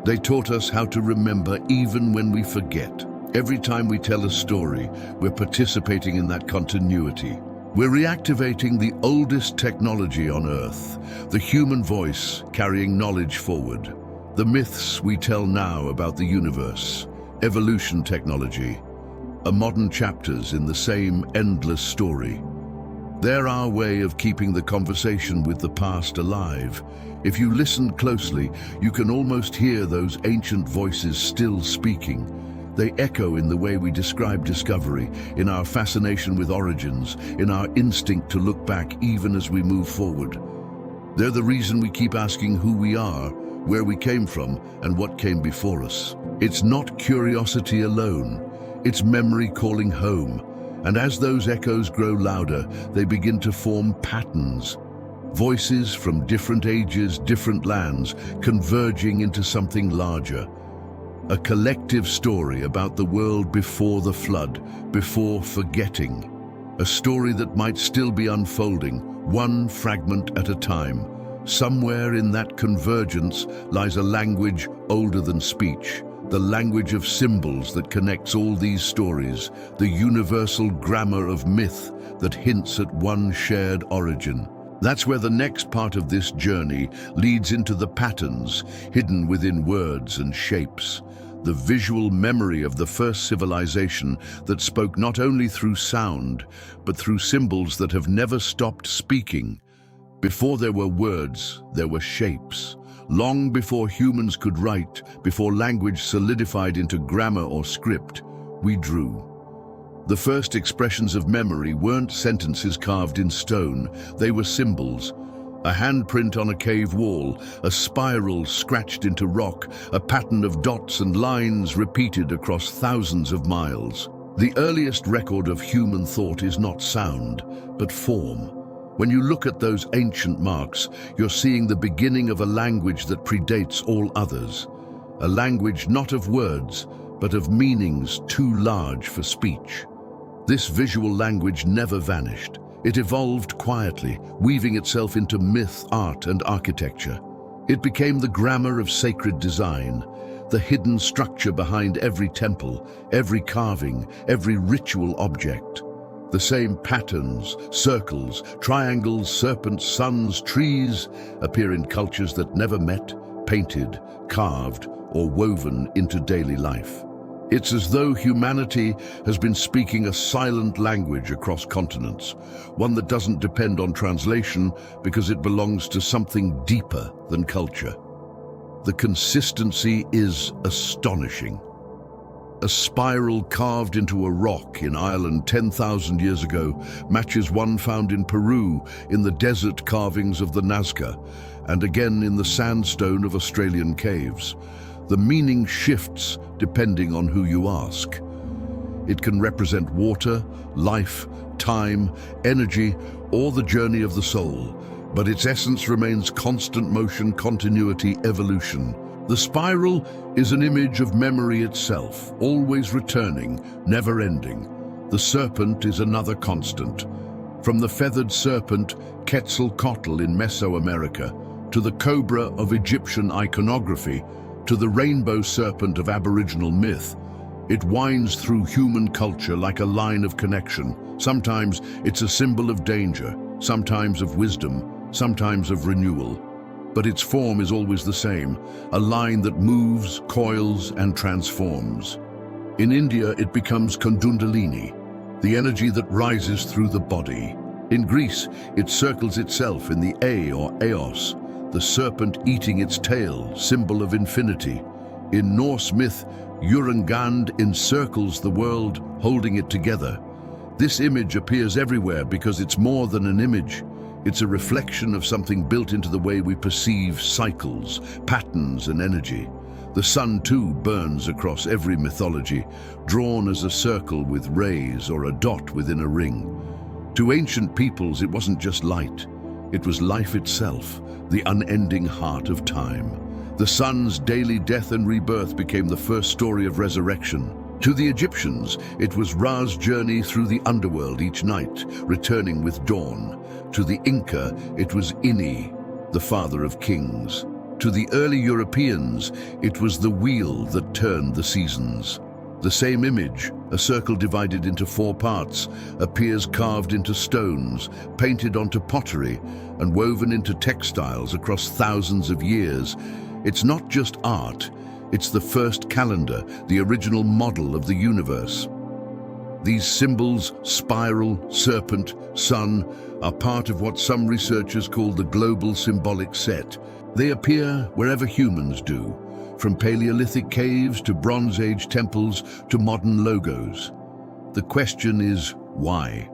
They taught us how to remember even when we forget. Every time we tell a story, we're participating in that continuity. We're reactivating the oldest technology on Earth, the human voice carrying knowledge forward. The myths we tell now about the universe, evolution technology, are modern chapters in the same endless story. They're our way of keeping the conversation with the past alive. If you listen closely, you can almost hear those ancient voices still speaking. They echo in the way we describe discovery, in our fascination with origins, in our instinct to look back even as we move forward. They're the reason we keep asking who we are, where we came from, and what came before us. It's not curiosity alone, it's memory calling home. And as those echoes grow louder, they begin to form patterns. Voices from different ages, different lands, converging into something larger. A collective story about the world before the flood, before forgetting. A story that might still be unfolding, one fragment at a time. Somewhere in that convergence lies a language older than speech, the language of symbols that connects all these stories, the universal grammar of myth that hints at one shared origin. That's where the next part of this journey leads into the patterns hidden within words and shapes, the visual memory of the first civilization that spoke not only through sound, but through symbols that have never stopped speaking. Before there were words, there were shapes. Long before humans could write, before language solidified into grammar or script, we drew. The first expressions of memory weren't sentences carved in stone, they were symbols. A handprint on a cave wall, a spiral scratched into rock, a pattern of dots and lines repeated across thousands of miles. The earliest record of human thought is not sound, but form. When you look at those ancient marks, you're seeing the beginning of a language that predates all others. A language not of words, but of meanings too large for speech. This visual language never vanished. It evolved quietly, weaving itself into myth, art, and architecture. It became the grammar of sacred design, the hidden structure behind every temple, every carving, every ritual object. The same patterns, circles, triangles, serpents, suns, trees, appear in cultures that never met, painted, carved, or woven into daily life. It's as though humanity has been speaking a silent language across continents, one that doesn't depend on translation because it belongs to something deeper than culture. The consistency is astonishing. A spiral carved into a rock in Ireland 10,000 years ago matches one found in Peru in the desert carvings of the Nazca, and again in the sandstone of Australian caves. The meaning shifts depending on who you ask. It can represent water, life, time, energy, or the journey of the soul, but its essence remains constant motion, continuity, evolution. The spiral is an image of memory itself, always returning, never ending. The serpent is another constant. From the feathered serpent, Quetzalcoatl in Mesoamerica, to the cobra of Egyptian iconography, to the rainbow serpent of Aboriginal myth, it winds through human culture like a line of connection. Sometimes it's a symbol of danger, sometimes of wisdom, sometimes of renewal. But its form is always the same, a line that moves, coils, and transforms. In India, it becomes Kundalini, the energy that rises through the body. In Greece, it circles itself in the A or Eos, the serpent eating its tail, symbol of infinity. In Norse myth, Jörmungand encircles the world, holding it together. This image appears everywhere because it's more than an image. It's a reflection of something built into the way we perceive cycles, patterns, and energy. The sun, too, burns across every mythology, drawn as a circle with rays or a dot within a ring. To ancient peoples, it wasn't just light. It was life itself, the unending heart of time. The sun's daily death and rebirth became the first story of resurrection. To the Egyptians, it was Ra's journey through the underworld each night, returning with dawn. To the Inca, it was Ini, the father of kings. To the early Europeans, it was the wheel that turned the seasons. The same image, a circle divided into 4 parts, appears carved into stones, painted onto pottery, and woven into textiles across thousands of years. It's not just art, it's the first calendar, the original model of the universe. These symbols, spiral, serpent, sun, are part of what some researchers call the global symbolic set. They appear wherever humans do, from Paleolithic caves to Bronze Age temples to modern logos. The question is, why?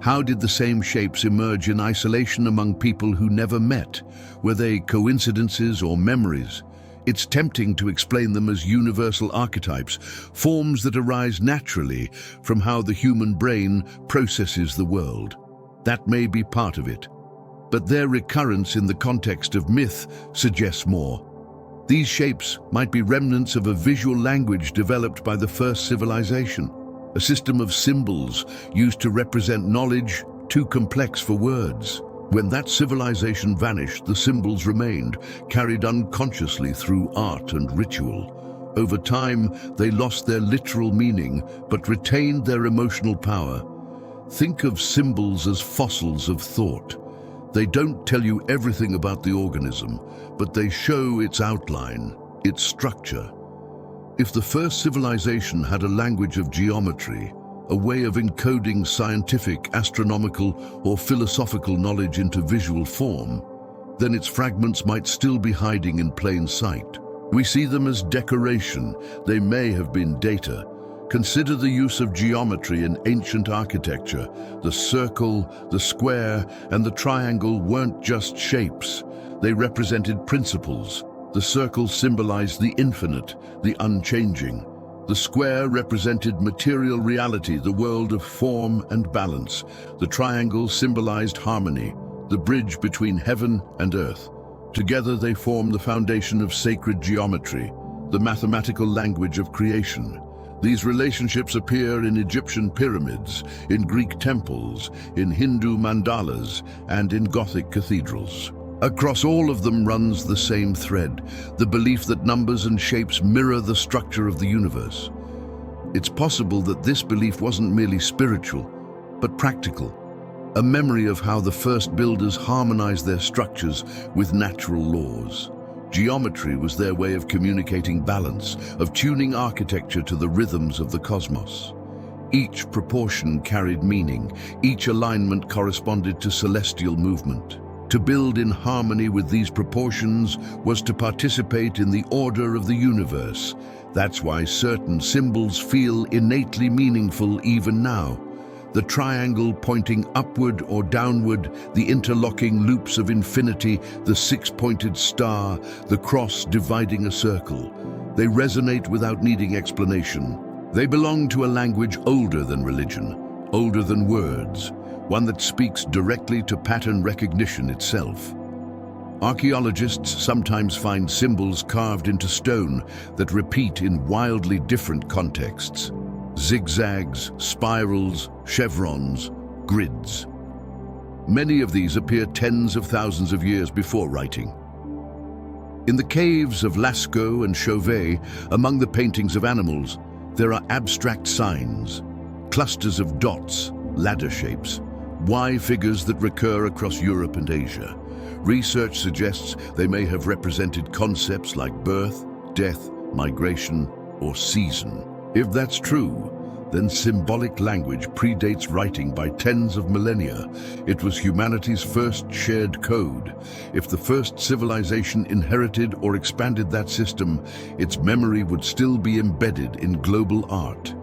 How did the same shapes emerge in isolation among people who never met? Were they coincidences or memories? It's tempting to explain them as universal archetypes, forms that arise naturally from how the human brain processes the world. That may be part of it, but their recurrence in the context of myth suggests more. These shapes might be remnants of a visual language developed by the first civilization. a system of symbols used to represent knowledge too complex for words. When that civilization vanished, the symbols remained, carried unconsciously through art and ritual. Over time, they lost their literal meaning, but retained their emotional power. Think of symbols as fossils of thought. They don't tell you everything about the organism, but they show its outline, its structure. If the first civilization had a language of geometry, a way of encoding scientific, astronomical, or philosophical knowledge into visual form, then its fragments might still be hiding in plain sight. We see them as decoration. They may have been data. Consider the use of geometry in ancient architecture. The circle, the square, and the triangle weren't just shapes. They represented principles. The circle symbolized the infinite, the unchanging. The square represented material reality, the world of form and balance. The triangle symbolized harmony, the bridge between heaven and earth. Together they form the foundation of sacred geometry, the mathematical language of creation. These relationships appear in Egyptian pyramids, in Greek temples, in Hindu mandalas, and in Gothic cathedrals. Across all of them runs the same thread, the belief that numbers and shapes mirror the structure of the universe. It's possible that this belief wasn't merely spiritual, but practical, a memory of how the first builders harmonized their structures with natural laws. Geometry was their way of communicating balance, of tuning architecture to the rhythms of the cosmos. Each proportion carried meaning, each alignment corresponded to celestial movement. To build in harmony with these proportions was to participate in the order of the universe. That's why certain symbols feel innately meaningful even now. The triangle pointing upward or downward, the interlocking loops of infinity, the six-pointed star, the cross dividing a circle. They resonate without needing explanation. They belong to a language older than religion, older than words, one that speaks directly to pattern recognition itself. Archaeologists sometimes find symbols carved into stone that repeat in wildly different contexts. Zigzags, spirals, chevrons, grids. Many of these appear tens of thousands of years before writing. In the caves of Lascaux and Chauvet, among the paintings of animals, there are abstract signs, clusters of dots, ladder shapes, Y figures that recur across Europe and Asia. Research suggests they may have represented concepts like birth, death, migration, or season. If that's true, then symbolic language predates writing by tens of millennia. It was humanity's first shared code. If the first civilization inherited or expanded that system, its memory would still be embedded in global art.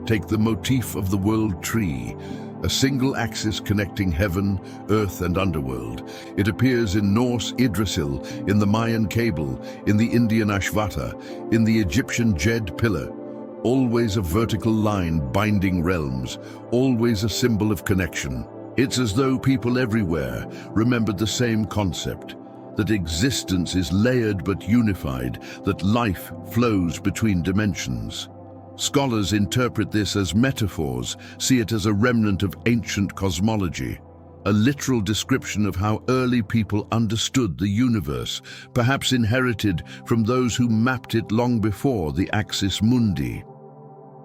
Take the motif of the world tree, a single axis connecting heaven, earth, and underworld. It appears in Norse Yggdrasil, in the Mayan cable, in the Indian Ashvata, in the Egyptian Djed pillar. Always a vertical line binding realms, always a symbol of connection. It's as though people everywhere remembered the same concept, that existence is layered but unified, that life flows between dimensions. Scholars interpret this as metaphors, see it as a remnant of ancient cosmology, a literal description of how early people understood the universe, perhaps inherited from those who mapped it long before the axis mundi.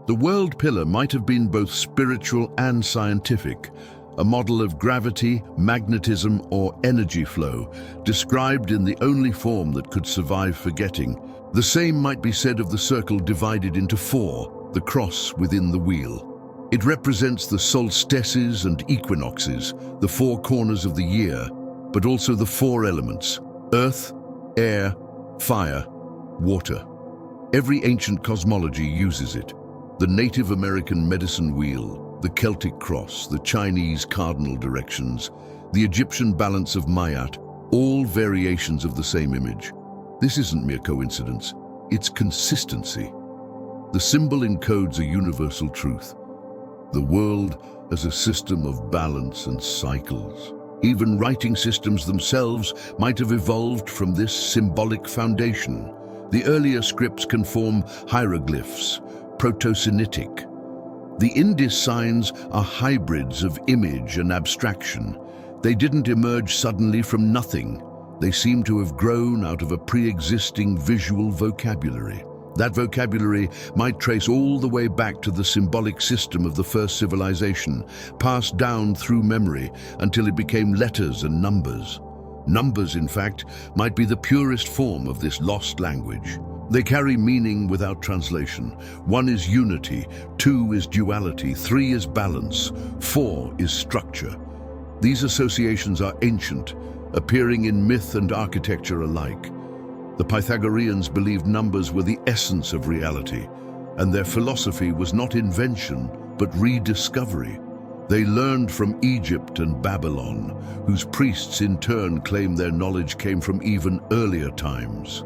The world pillar might have been both spiritual and scientific, a model of gravity, magnetism, or energy flow, described in the only form that could survive forgetting. The same might be said of the circle divided into four, the cross within the wheel. It represents the solstices and equinoxes, the four corners of the year, but also the four elements: earth, air, fire, water. Every ancient cosmology uses it. The Native American medicine wheel, the Celtic cross, the Chinese cardinal directions, the Egyptian balance of Mayat, all variations of the same image. This isn't mere coincidence, it's consistency. The symbol encodes a universal truth: the world as a system of balance and cycles. Even writing systems themselves might have evolved from this symbolic foundation. The earlier scripts can form hieroglyphs, Proto-Semitic. The Indus signs are hybrids of image and abstraction. They didn't emerge suddenly from nothing. They seem to have grown out of a pre-existing visual vocabulary. That vocabulary might trace all the way back to the symbolic system of the first civilization, passed down through memory until it became letters and numbers. Numbers, in fact, might be the purest form of this lost language. They carry meaning without translation. 1 is unity, 2 is duality, 3 is balance, 4 is structure. These associations are ancient, appearing in myth and architecture alike. The Pythagoreans believed numbers were the essence of reality, and their philosophy was not invention, but rediscovery. They learned from Egypt and Babylon, whose priests in turn claim their knowledge came from even earlier times.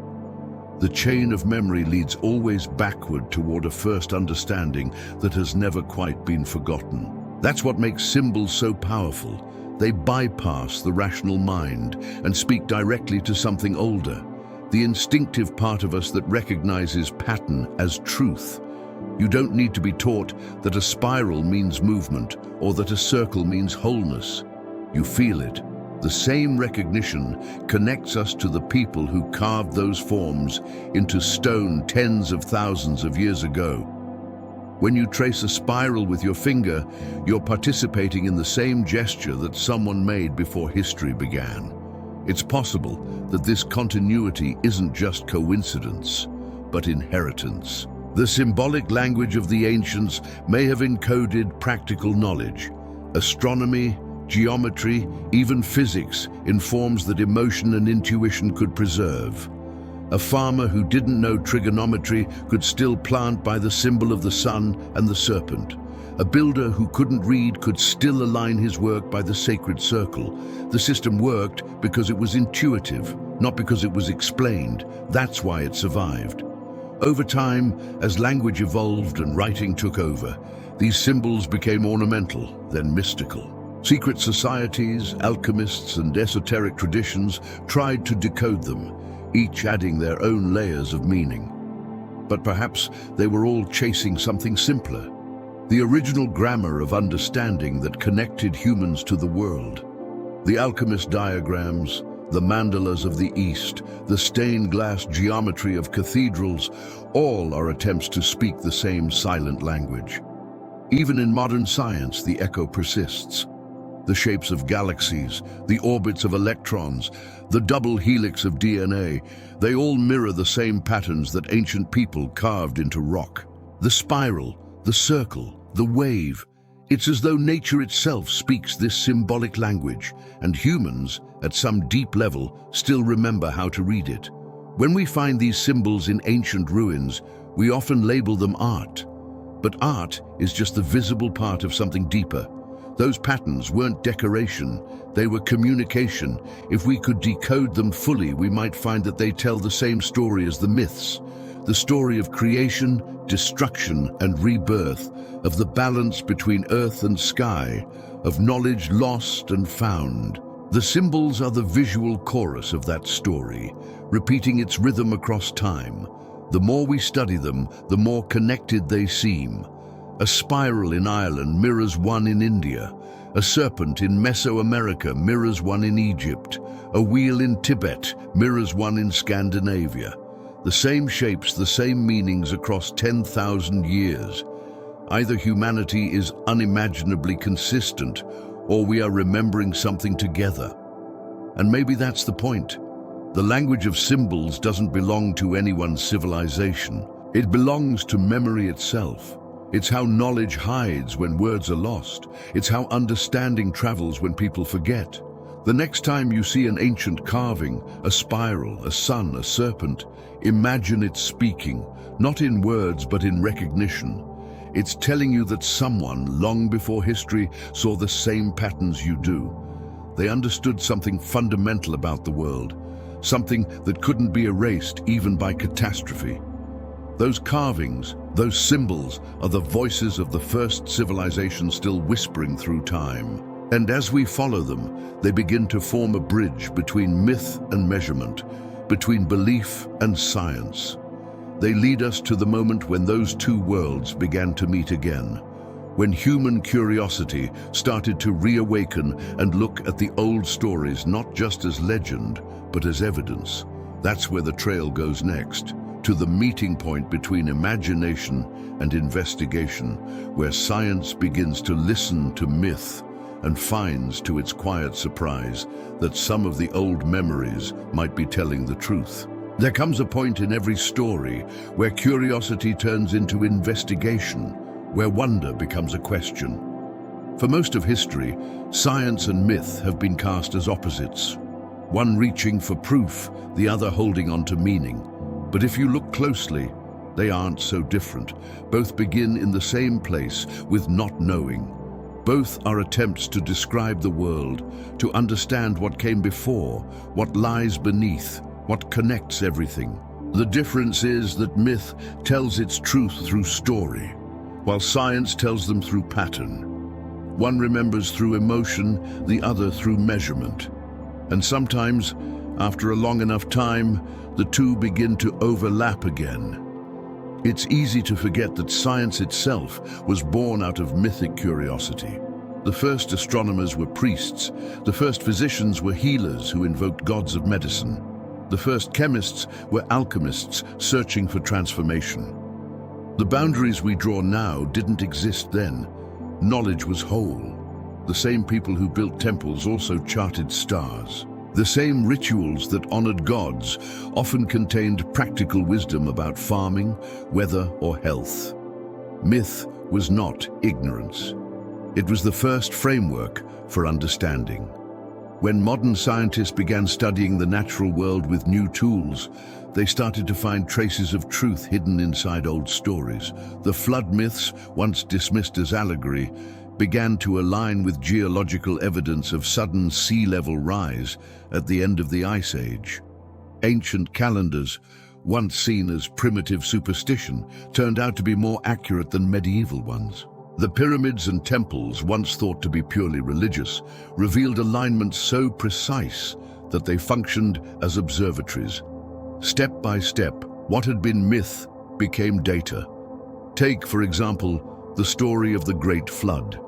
The chain of memory leads always backward toward a first understanding that has never quite been forgotten. That's what makes symbols so powerful. They bypass the rational mind and speak directly to something older, the instinctive part of us that recognizes pattern as truth. You don't need to be taught that a spiral means movement or that a circle means wholeness. You feel it. The same recognition connects us to the people who carved those forms into stone tens of thousands of years ago. When you trace a spiral with your finger, you're participating in the same gesture that someone made before history began. It's possible that this continuity isn't just coincidence, but inheritance. The symbolic language of the ancients may have encoded practical knowledge. Astronomy, geometry, even physics informs that emotion and intuition could preserve. A farmer who didn't know trigonometry could still plant by the symbol of the sun and the serpent. A builder who couldn't read could still align his work by the sacred circle. The system worked because it was intuitive, not because it was explained. That's why it survived. Over time, as language evolved and writing took over, these symbols became ornamental, then mystical. Secret societies, alchemists, and esoteric traditions tried to decode them, each adding their own layers of meaning. But perhaps they were all chasing something simpler, the original grammar of understanding that connected humans to the world. The alchemist diagrams, the mandalas of the East, the stained glass geometry of cathedrals, all are attempts to speak the same silent language. Even in modern science, the echo persists. The shapes of galaxies, the orbits of electrons, the double helix of DNA, they all mirror the same patterns that ancient people carved into rock. The spiral, the circle, the wave. It's as though nature itself speaks this symbolic language, and humans, at some deep level, still remember how to read it. When we find these symbols in ancient ruins, we often label them art. But art is just the visible part of something deeper. Those patterns weren't decoration, they were communication. If we could decode them fully, we might find that they tell the same story as the myths. The story of creation, destruction, and rebirth, of the balance between earth and sky, of knowledge lost and found. The symbols are the visual chorus of that story, repeating its rhythm across time. The more we study them, the more connected they seem. A spiral in Ireland mirrors one in India. A serpent in Mesoamerica mirrors one in Egypt. A wheel in Tibet mirrors one in Scandinavia. The same shapes, the same meanings across 10,000 years. Either humanity is unimaginably consistent, or we are remembering something together. And maybe that's the point. The language of symbols doesn't belong to anyone's civilization. It belongs to memory itself. It's how knowledge hides when words are lost. It's how understanding travels when people forget. The next time you see an ancient carving, a spiral, a sun, a serpent, imagine it speaking, not in words but in recognition. It's telling you that someone, long before history, saw the same patterns you do. They understood something fundamental about the world, something that couldn't be erased even by catastrophe. Those carvings, those symbols, are the voices of the first civilization still whispering through time. And as we follow them, they begin to form a bridge between myth and measurement, between belief and science. They lead us to the moment when those two worlds began to meet again, when human curiosity started to reawaken and look at the old stories not just as legend, but as evidence. That's where the trail goes next, to the meeting point between imagination and investigation, where science begins to listen to myth and finds, to its quiet surprise, that some of the old memories might be telling the truth. There comes a point in every story where curiosity turns into investigation, where wonder becomes a question. For most of history, science and myth have been cast as opposites, one reaching for proof, the other holding on to meaning. But if you look closely, they aren't so different. Both begin in the same place, with not knowing. Both are attempts to describe the world, to understand what came before, what lies beneath, what connects everything. The difference is that myth tells its truth through story, while science tells them through pattern. One remembers through emotion, the other through measurement. And sometimes, after a long enough time, the two begin to overlap again. It's easy to forget that science itself was born out of mythic curiosity. The first astronomers were priests. The first physicians were healers who invoked gods of medicine. The first chemists were alchemists searching for transformation. The boundaries we draw now didn't exist then. Knowledge was whole. The same people who built temples also charted stars. The same rituals that honored gods often contained practical wisdom about farming, weather, or health. Myth was not ignorance. It was the first framework for understanding. When modern scientists began studying the natural world with new tools, they started to find traces of truth hidden inside old stories. The flood myths, once dismissed as allegory, began to align with geological evidence of sudden sea level rise at the end of the Ice Age. Ancient calendars, once seen as primitive superstition, turned out to be more accurate than medieval ones. The pyramids and temples, once thought to be purely religious, revealed alignments so precise that they functioned as observatories. Step by step, what had been myth became data. Take, for example, the story of the Great Flood.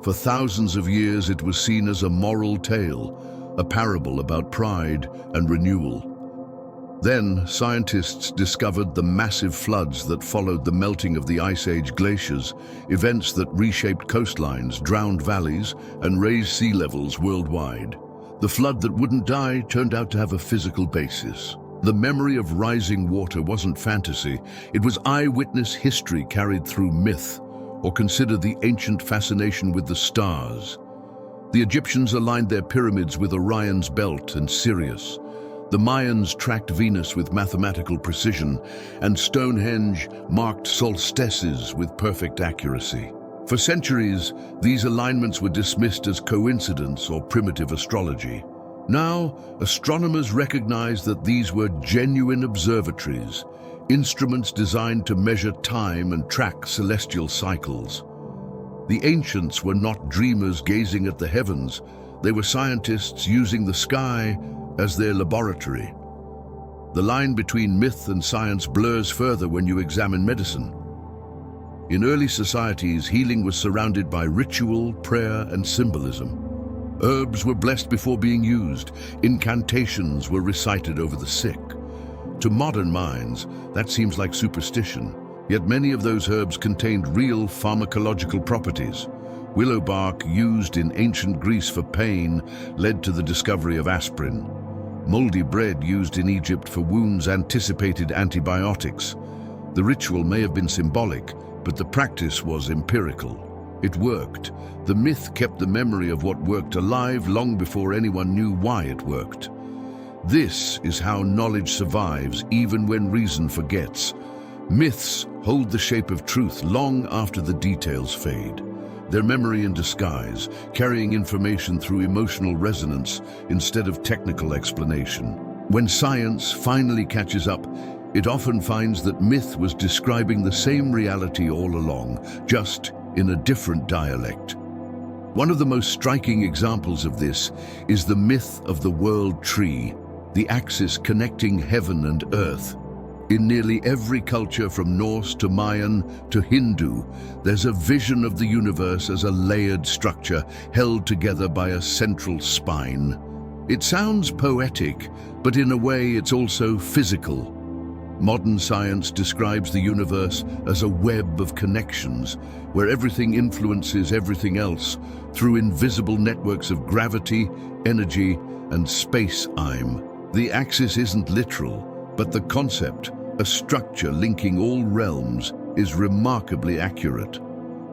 For thousands of years it was seen as a moral tale, a parable about pride and renewal. Then scientists discovered the massive floods that followed the melting of the Ice Age glaciers, events that reshaped coastlines, drowned valleys, and raised sea levels worldwide. The flood that wouldn't die turned out to have a physical basis. The memory of rising water wasn't fantasy, it was eyewitness history carried through myth. Or consider the ancient fascination with the stars. The Egyptians aligned their pyramids with Orion's belt and Sirius. The Mayans tracked Venus with mathematical precision, and Stonehenge marked solstices with perfect accuracy. For centuries, these alignments were dismissed as coincidence or primitive astrology. Now, astronomers recognize that these were genuine observatories, instruments designed to measure time and track celestial cycles. The ancients were not dreamers gazing at the heavens, they were scientists using the sky as their laboratory. The line between myth and science blurs further when you examine medicine. In early societies, healing was surrounded by ritual, prayer, and symbolism. Herbs were blessed before being used, incantations were recited over the sick. To modern minds, that seems like superstition, yet many of those herbs contained real pharmacological properties. Willow bark, used in ancient Greece for pain, led to the discovery of aspirin. Moldy bread, used in Egypt for wounds, anticipated antibiotics. The ritual may have been symbolic, but the practice was empirical. It worked. The myth kept the memory of what worked alive long before anyone knew why it worked. This is how knowledge survives even when reason forgets. Myths hold the shape of truth long after the details fade. Their memory in disguise, carrying information through emotional resonance instead of technical explanation. When science finally catches up, it often finds that myth was describing the same reality all along, just in a different dialect. One of the most striking examples of this is the myth of the world tree, the axis connecting heaven and earth. In nearly every culture from Norse to Mayan to Hindu, there's a vision of the universe as a layered structure held together by a central spine. It sounds poetic, but in a way it's also physical. Modern science describes the universe as a web of connections, where everything influences everything else through invisible networks of gravity, energy, and space-time. The axis isn't literal, but the concept, a structure linking all realms, is remarkably accurate.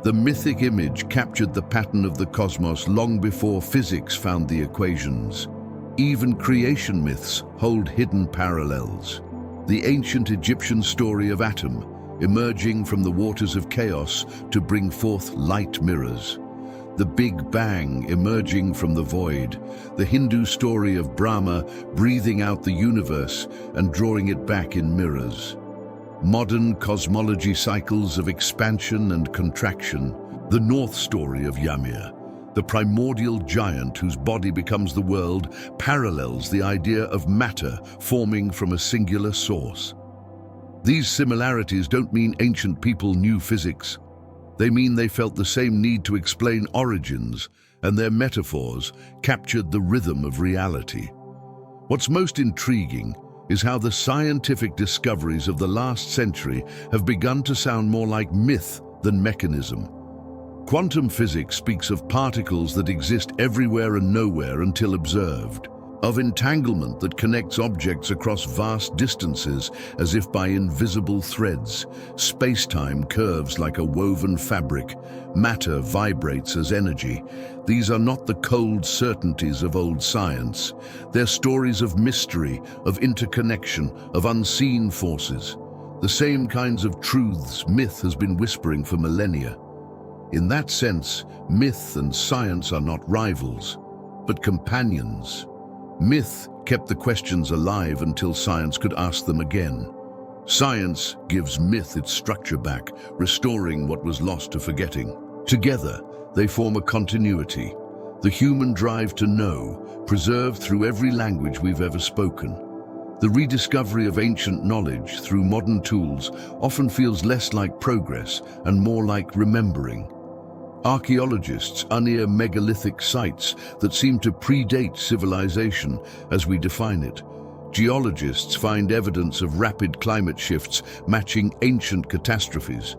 The mythic image captured the pattern of the cosmos long before physics found the equations. Even creation myths hold hidden parallels. The ancient Egyptian story of Atom, emerging from the waters of chaos to bring forth light mirrors. The Big Bang emerging from the void, the Hindu story of Brahma breathing out the universe and drawing it back in mirrors. Modern cosmology cycles of expansion and contraction, the North story of Ymir, the primordial giant whose body becomes the world, parallels the idea of matter forming from a singular source. These similarities don't mean ancient people knew physics. They mean they felt the same need to explain origins, and their metaphors captured the rhythm of reality. What's most intriguing is how the scientific discoveries of the last century have begun to sound more like myth than mechanism. Quantum physics speaks of particles that exist everywhere and nowhere until observed, of entanglement that connects objects across vast distances as if by invisible threads. Space-time curves like a woven fabric. Matter vibrates as energy. These are not the cold certainties of old science. They're stories of mystery, of interconnection, of unseen forces. The same kinds of truths myth has been whispering for millennia. In that sense, myth and science are not rivals, but companions. Myth kept the questions alive until science could ask them again. Science gives myth its structure back, restoring what was lost to forgetting. Together, they form a continuity, the human drive to know, preserved through every language we've ever spoken. The rediscovery of ancient knowledge through modern tools often feels less like progress and more like remembering. Archaeologists unear megalithic sites that seem to predate civilization as we define it. Geologists find evidence of rapid climate shifts matching ancient catastrophes.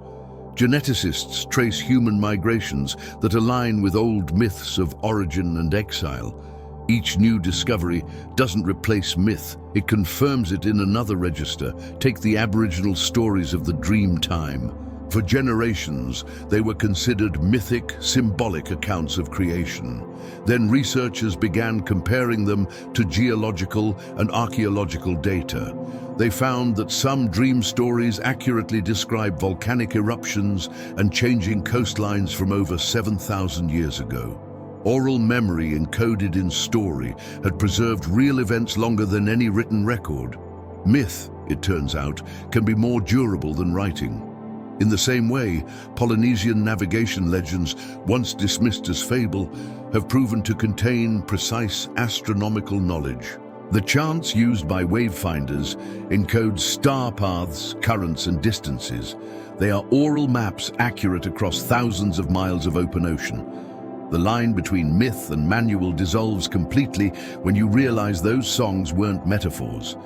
Geneticists trace human migrations that align with old myths of origin and exile. Each new discovery doesn't replace myth, it confirms it in another register. Take the Aboriginal stories of the dream time. For generations, they were considered mythic, symbolic accounts of creation. Then researchers began comparing them to geological and archaeological data. They found that some dream stories accurately describe volcanic eruptions and changing coastlines from over 7,000 years ago. Oral memory encoded in story had preserved real events longer than any written record. Myth, it turns out, can be more durable than writing. In the same way, Polynesian navigation legends, once dismissed as fable, have proven to contain precise astronomical knowledge. The charts used by wayfinders encode star paths, currents, and distances. They are oral maps accurate across thousands of miles of open ocean. The line between myth and manual dissolves completely when you realize those songs weren't metaphors.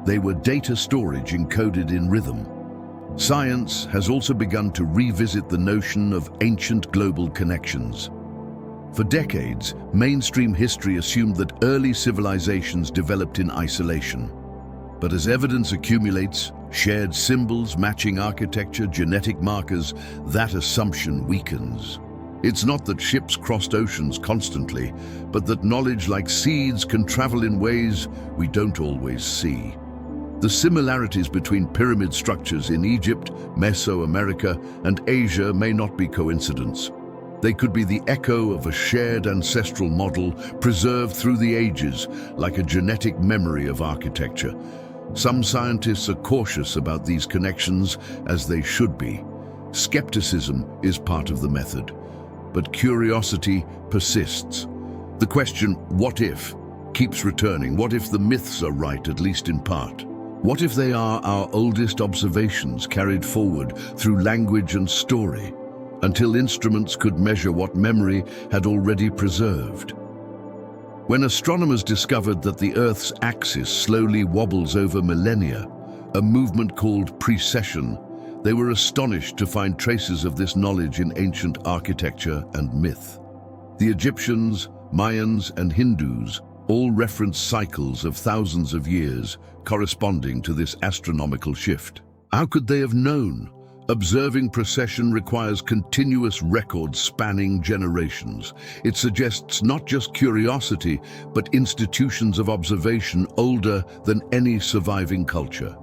They were data storage encoded in rhythm. Science has also begun to revisit the notion of ancient global connections. For decades, mainstream history assumed that early civilizations developed in isolation. But as evidence accumulates, shared symbols matching architecture, genetic markers, that assumption weakens. It's not that ships crossed oceans constantly, but that knowledge like seeds can travel in ways we don't always see. The similarities between pyramid structures in Egypt, Mesoamerica, and Asia may not be coincidence. They could be the echo of a shared ancestral model preserved through the ages, like a genetic memory of architecture. Some scientists are cautious about these connections, as they should be. Skepticism is part of the method, but curiosity persists. The question, what if, keeps returning. What if the myths are right, at least in part? What if they are our oldest observations carried forward through language and story, until instruments could measure what memory had already preserved? When astronomers discovered that the Earth's axis slowly wobbles over millennia, a movement called precession, they were astonished to find traces of this knowledge in ancient architecture and myth. The Egyptians, Mayans, and Hindus all reference cycles of thousands of years corresponding to this astronomical shift. How could they have known? Observing precession requires continuous records spanning generations. It suggests not just curiosity, but institutions of observation older than any surviving culture.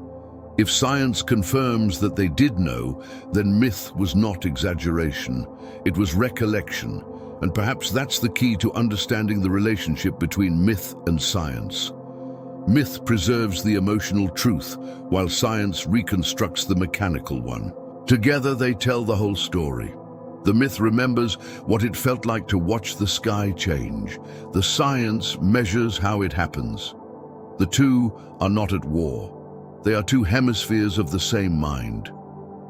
If science confirms that they did know, then myth was not exaggeration. It was recollection, and perhaps that's the key to understanding the relationship between myth and science. Myth preserves the emotional truth, while science reconstructs the mechanical one. Together they tell the whole story. The myth remembers what it felt like to watch the sky change. The science measures how it happens. The two are not at war. They are two hemispheres of the same mind.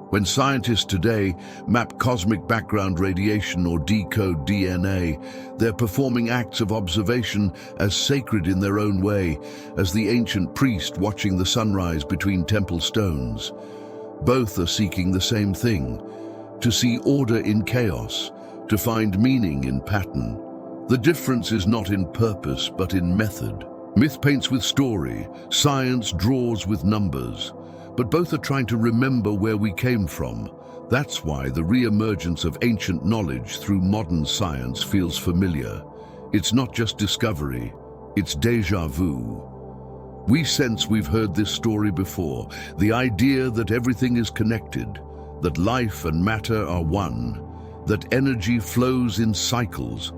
When scientists today map cosmic background radiation or decode DNA, they're performing acts of observation as sacred in their own way as the ancient priest watching the sunrise between temple stones. Both are seeking the same thing: to see order in chaos, to find meaning in pattern. The difference is not in purpose, but in method. Myth paints with story, science draws with numbers, but both are trying to remember where we came from. That's why the re-emergence of ancient knowledge through modern science feels familiar. It's not just discovery, it's déjà vu. We sense we've heard this story before, the idea that everything is connected, that life and matter are one, that energy flows in cycles.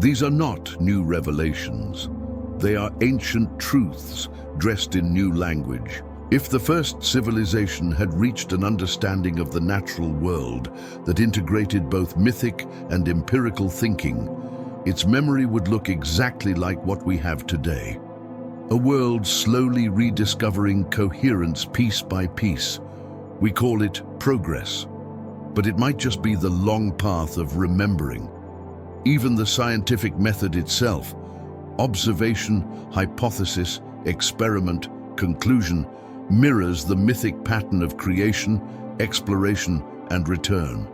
These are not new revelations. They are ancient truths dressed in new language. If the first civilization had reached an understanding of the natural world that integrated both mythic and empirical thinking, its memory would look exactly like what we have today. A world slowly rediscovering coherence piece by piece. We call it progress, but it might just be the long path of remembering. Even the scientific method itself, observation, hypothesis, experiment, conclusion, mirrors the mythic pattern of creation, exploration, and return.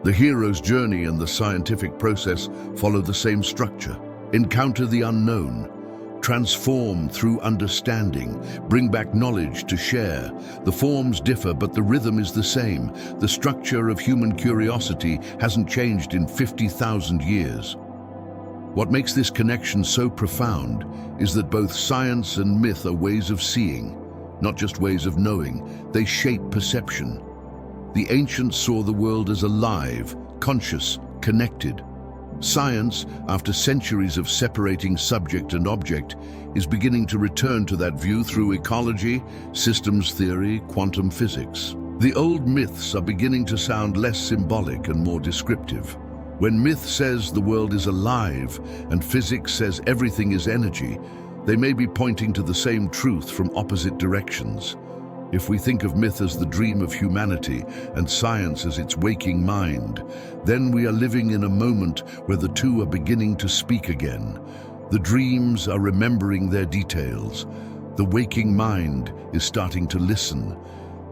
The hero's journey and the scientific process follow the same structure. Encounter the unknown, transform through understanding, bring back knowledge to share. The forms differ, but the rhythm is the same. The structure of human curiosity hasn't changed in 50,000 years. What makes this connection so profound is that both science and myth are ways of seeing, not just ways of knowing. They shape perception. The ancients saw the world as alive, conscious, connected. Science, after centuries of separating subject and object, is beginning to return to that view through ecology, systems theory, quantum physics. The old myths are beginning to sound less symbolic and more descriptive. When myth says the world is alive and physics says everything is energy, they may be pointing to the same truth from opposite directions. If we think of myth as the dream of humanity and science as its waking mind, then we are living in a moment where the two are beginning to speak again. The dreams are remembering their details. The waking mind is starting to listen.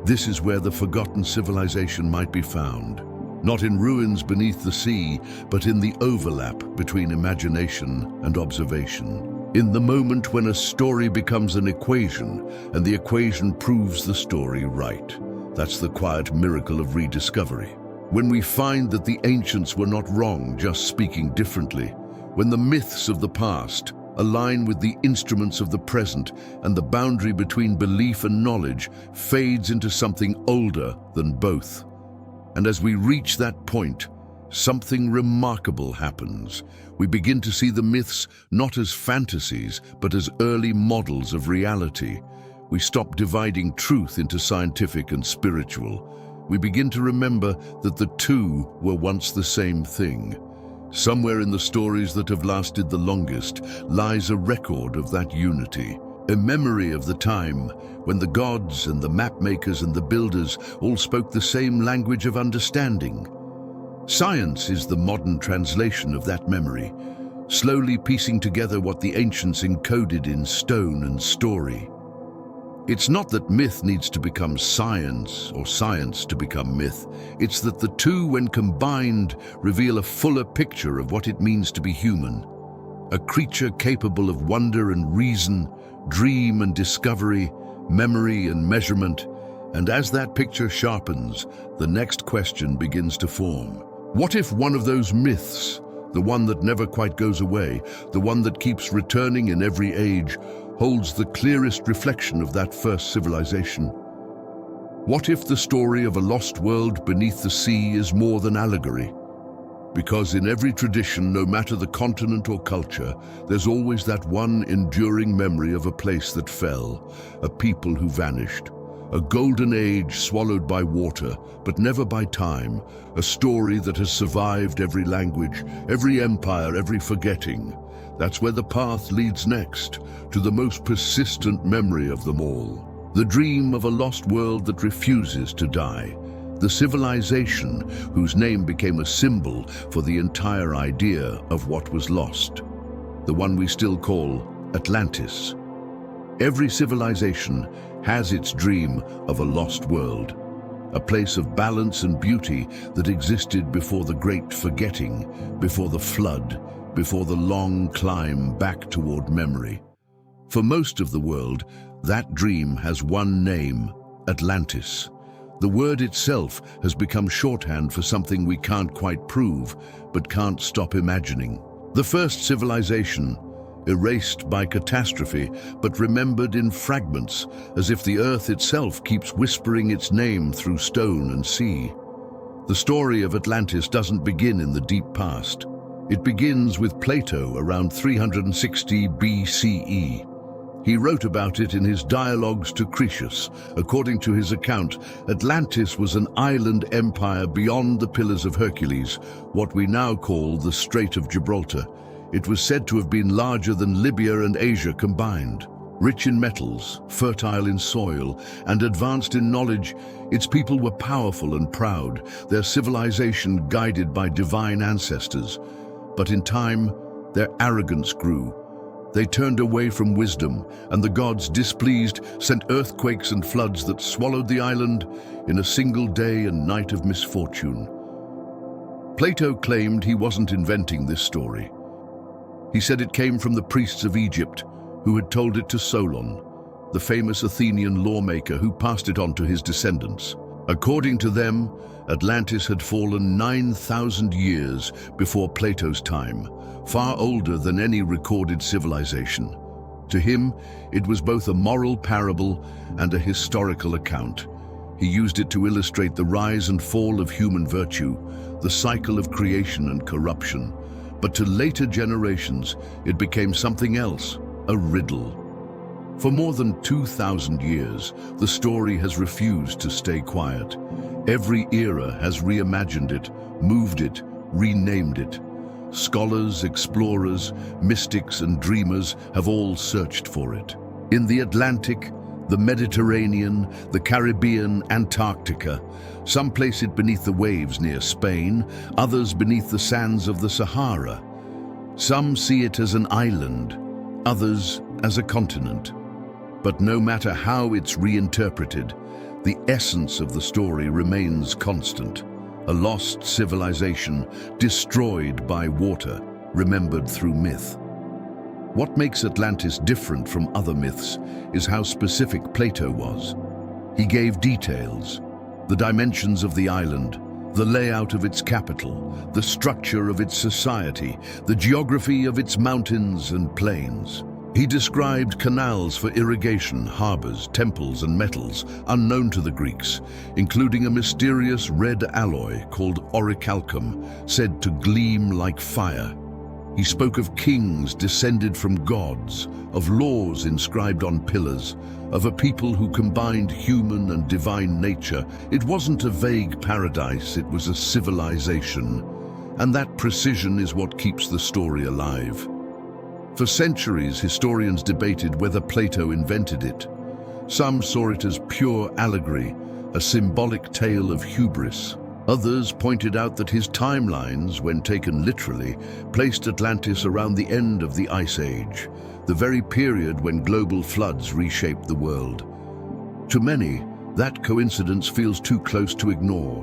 This is where the forgotten civilization might be found. Not in ruins beneath the sea, but in the overlap between imagination and observation. In the moment when a story becomes an equation, and the equation proves the story right. That's the quiet miracle of rediscovery. When we find that the ancients were not wrong, just speaking differently. When the myths of the past align with the instruments of the present, and the boundary between belief and knowledge fades into something older than both. And as we reach that point, something remarkable happens. We begin to see the myths not as fantasies, but as early models of reality. We stop dividing truth into scientific and spiritual. We begin to remember that the two were once the same thing. Somewhere in the stories that have lasted the longest lies a record of that unity. a memory of the time when the gods and the map-makers and the builders all spoke the same language of understanding. Science is the modern translation of that memory, slowly piecing together what the ancients encoded in stone and story. It's not that myth needs to become science or science to become myth. It's that the two, when combined, reveal a fuller picture of what it means to be human. A creature capable of wonder and reason, dream and discovery, memory and measurement. And as that picture sharpens, the next question begins to form. What if one of those myths, the one that never quite goes away, the one that keeps returning in every age, holds the clearest reflection of that first civilization? What if the story of a lost world beneath the sea is more than allegory? Because in every tradition, no matter the continent or culture, there's always that one enduring memory of a place that fell, a people who vanished, a golden age swallowed by water, but never by time, a story that has survived every language, every empire, every forgetting. That's where the path leads next, to the most persistent memory of them all. The dream of a lost world that refuses to die. The civilization whose name became a symbol for the entire idea of what was lost. The one we still call Atlantis. Every civilization has its dream of a lost world, a place of balance and beauty that existed before the great forgetting, before the flood, before the long climb back toward memory. For most of the world, that dream has one name: Atlantis. The word itself has become shorthand for something we can't quite prove, but can't stop imagining. The first civilization, erased by catastrophe, but remembered in fragments, as if the earth itself keeps whispering its name through stone and sea. The story of Atlantis doesn't begin in the deep past. It begins with Plato around 360 BCE. He wrote about it in his Dialogues to Critias. According to his account, Atlantis was an island empire beyond the Pillars of Hercules, what we now call the Strait of Gibraltar. It was said to have been larger than Libya and Asia combined. Rich in metals, fertile in soil, and advanced in knowledge, its people were powerful and proud, their civilization guided by divine ancestors. But in time, their arrogance grew. They turned away from wisdom, and the gods, displeased, sent earthquakes and floods that swallowed the island in a single day and night of misfortune. Plato claimed he wasn't inventing this story. He said it came from the priests of Egypt, who had told it to Solon, the famous Athenian lawmaker who passed it on to his descendants. According to them, Atlantis had fallen 9,000 years before Plato's time, far older than any recorded civilization. To him, it was both a moral parable and a historical account. He used it to illustrate the rise and fall of human virtue, the cycle of creation and corruption. But to later generations, it became something else, a riddle. For more than 2,000 years, the story has refused to stay quiet. Every era has reimagined it, moved it, renamed it. Scholars, explorers, mystics, and dreamers have all searched for it. In the Atlantic, the Mediterranean, the Caribbean, Antarctica. Some place it beneath the waves near Spain, others beneath the sands of the Sahara. Some see it as an island, others as a continent. But no matter how it's reinterpreted, the essence of the story remains constant. A lost civilization, destroyed by water, remembered through myth. What makes Atlantis different from other myths is how specific Plato was. He gave details, the dimensions of the island, the layout of its capital, the structure of its society, the geography of its mountains and plains. He described canals for irrigation, harbors, temples, and metals unknown to the Greeks, including a mysterious red alloy called orichalcum, said to gleam like fire. He spoke of kings descended from gods, of laws inscribed on pillars, of a people who combined human and divine nature. It wasn't a vague paradise, it was a civilization. And that precision is what keeps the story alive. For centuries, historians debated whether Plato invented it. Some saw it as pure allegory, a symbolic tale of hubris. Others pointed out that his timelines, when taken literally, placed Atlantis around the end of the Ice Age, the very period when global floods reshaped the world. To many, that coincidence feels too close to ignore.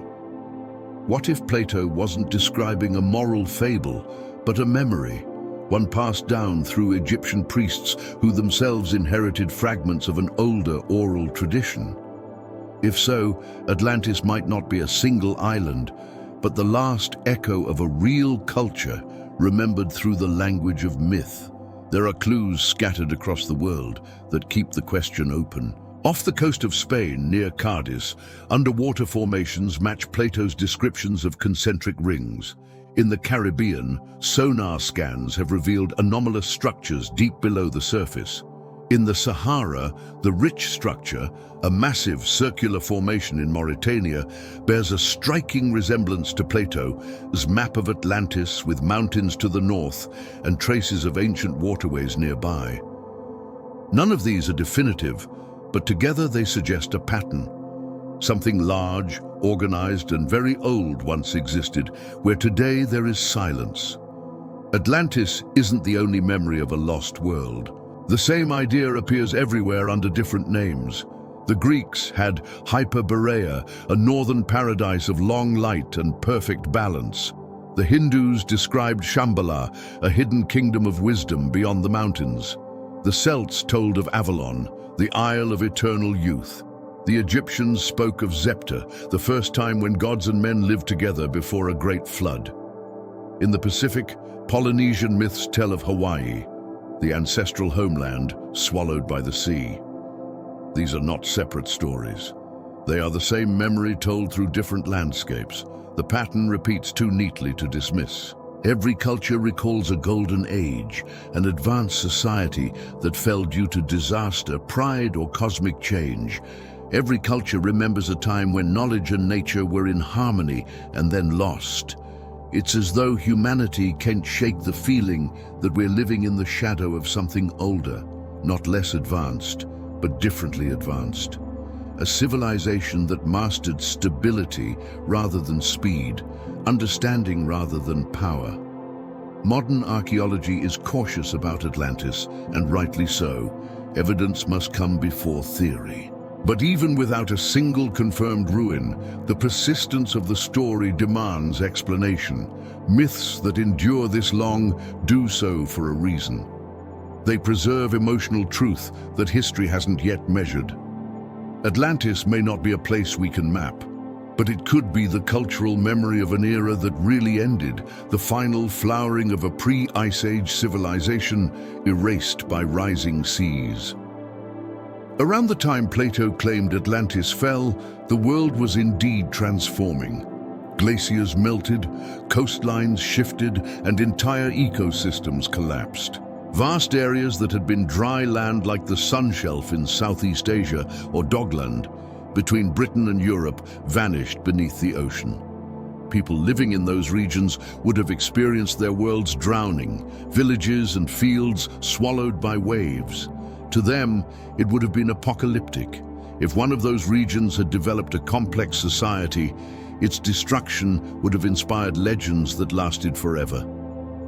What if Plato wasn't describing a moral fable, but a memory, one passed down through Egyptian priests who themselves inherited fragments of an older oral tradition? If so, Atlantis might not be a single island, but the last echo of a real culture remembered through the language of myth. There are clues scattered across the world that keep the question open. Off the coast of Spain, near Cadiz, underwater formations match Plato's descriptions of concentric rings. In the Caribbean, sonar scans have revealed anomalous structures deep below the surface. In the Sahara, the rich structure, a massive circular formation in Mauritania, bears a striking resemblance to Plato's map of Atlantis with mountains to the north and traces of ancient waterways nearby. None of these are definitive, but together they suggest a pattern. Something large, organized, and very old once existed, where today there is silence. Atlantis isn't the only memory of a lost world. The same idea appears everywhere under different names. The Greeks had Hyperborea, a northern paradise of long light and perfect balance. The Hindus described Shambhala, a hidden kingdom of wisdom beyond the mountains. The Celts told of Avalon, the Isle of Eternal Youth. The Egyptians spoke of Zepta, the first time when gods and men lived together before a great flood. In the Pacific, Polynesian myths tell of Hawaii, the ancestral homeland swallowed by the sea. These are not separate stories. They are the same memory told through different landscapes. The pattern repeats too neatly to dismiss. Every culture recalls a golden age, an advanced society that fell due to disaster, pride, or cosmic change. Every culture remembers a time when knowledge and nature were in harmony and then lost. It's as though humanity can't shake the feeling that we're living in the shadow of something older, not less advanced, but differently advanced. A civilization that mastered stability rather than speed, understanding rather than power. Modern archaeology is cautious about Atlantis, and rightly so. Evidence must come before theory. But even without a single confirmed ruin, the persistence of the story demands explanation. Myths that endure this long do so for a reason. They preserve emotional truth that history hasn't yet measured. Atlantis may not be a place we can map, but it could be the cultural memory of an era that really ended, the final flowering of a pre-Ice Age civilization erased by rising seas. Around the time Plato claimed Atlantis fell, the world was indeed transforming. Glaciers melted, coastlines shifted, and entire ecosystems collapsed. Vast areas that had been dry land like the Sun Shelf in Southeast Asia or Dogland between Britain and Europe vanished beneath the ocean. People living in those regions would have experienced their worlds drowning, villages and fields swallowed by waves. To them, it would have been apocalyptic. If one of those regions had developed a complex society, its destruction would have inspired legends that lasted forever.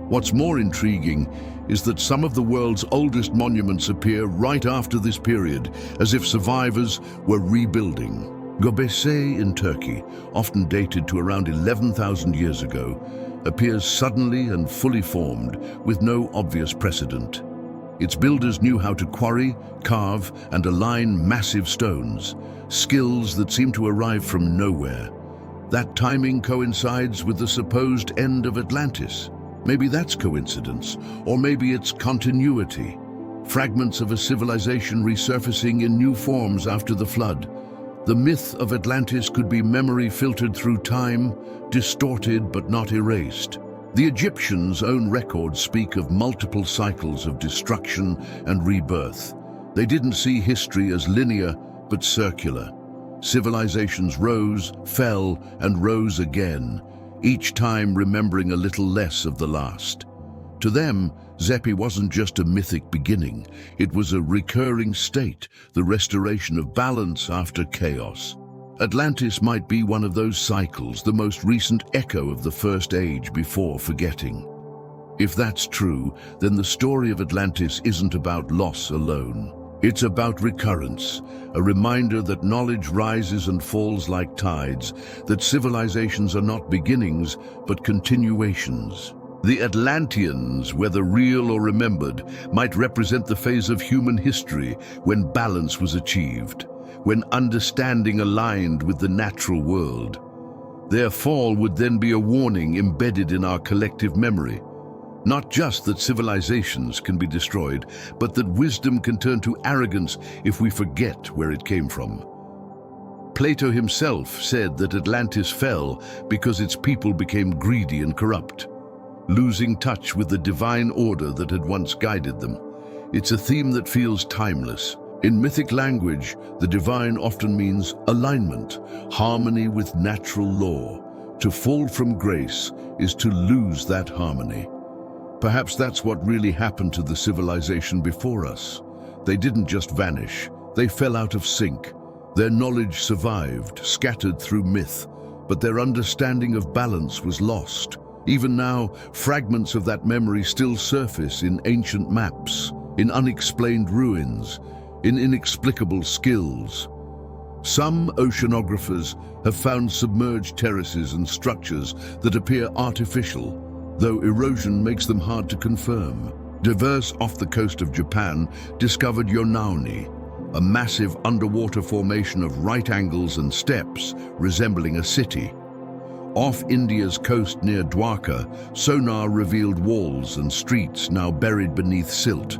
What's more intriguing is that some of the world's oldest monuments appear right after this period, as if survivors were rebuilding. Göbekli in Turkey, often dated to around 11,000 years ago, appears suddenly and fully formed, with no obvious precedent. Its builders knew how to quarry, carve, and align massive stones, skills that seem to arrive from nowhere. That timing coincides with the supposed end of Atlantis. Maybe that's coincidence, or maybe it's continuity. Fragments of a civilization resurfacing in new forms after the flood. The myth of Atlantis could be memory filtered through time, distorted but not erased. The Egyptians' own records speak of multiple cycles of destruction and rebirth. They didn't see history as linear, but circular. Civilizations rose, fell, and rose again, each time remembering a little less of the last. To them, Zepi wasn't just a mythic beginning, it was a recurring state, the restoration of balance after chaos. Atlantis might be one of those cycles, the most recent echo of the first age before forgetting. If that's true, then the story of Atlantis isn't about loss alone. It's about recurrence, a reminder that knowledge rises and falls like tides, that civilizations are not beginnings, but continuations. The Atlanteans, whether real or remembered, might represent the phase of human history when balance was achieved, when understanding aligned with the natural world. Their fall would then be a warning embedded in our collective memory. Not just that civilizations can be destroyed, but that wisdom can turn to arrogance if we forget where it came from. Plato himself said that Atlantis fell because its people became greedy and corrupt, losing touch with the divine order that had once guided them. It's a theme that feels timeless. In mythic language, the divine often means alignment, harmony with natural law. To fall from grace is to lose that harmony. Perhaps that's what really happened to the civilization before us. They didn't just vanish, they fell out of sync. Their knowledge survived, scattered through myth, but their understanding of balance was lost. Even now, fragments of that memory still surface in ancient maps, in unexplained ruins, in inexplicable skills. Some oceanographers have found submerged terraces and structures that appear artificial, though erosion makes them hard to confirm. Diverse off the coast of Japan discovered Yonauni, a massive underwater formation of right angles and steps resembling a city. Off India's coast near Dwarka, sonar revealed walls and streets now buried beneath silt.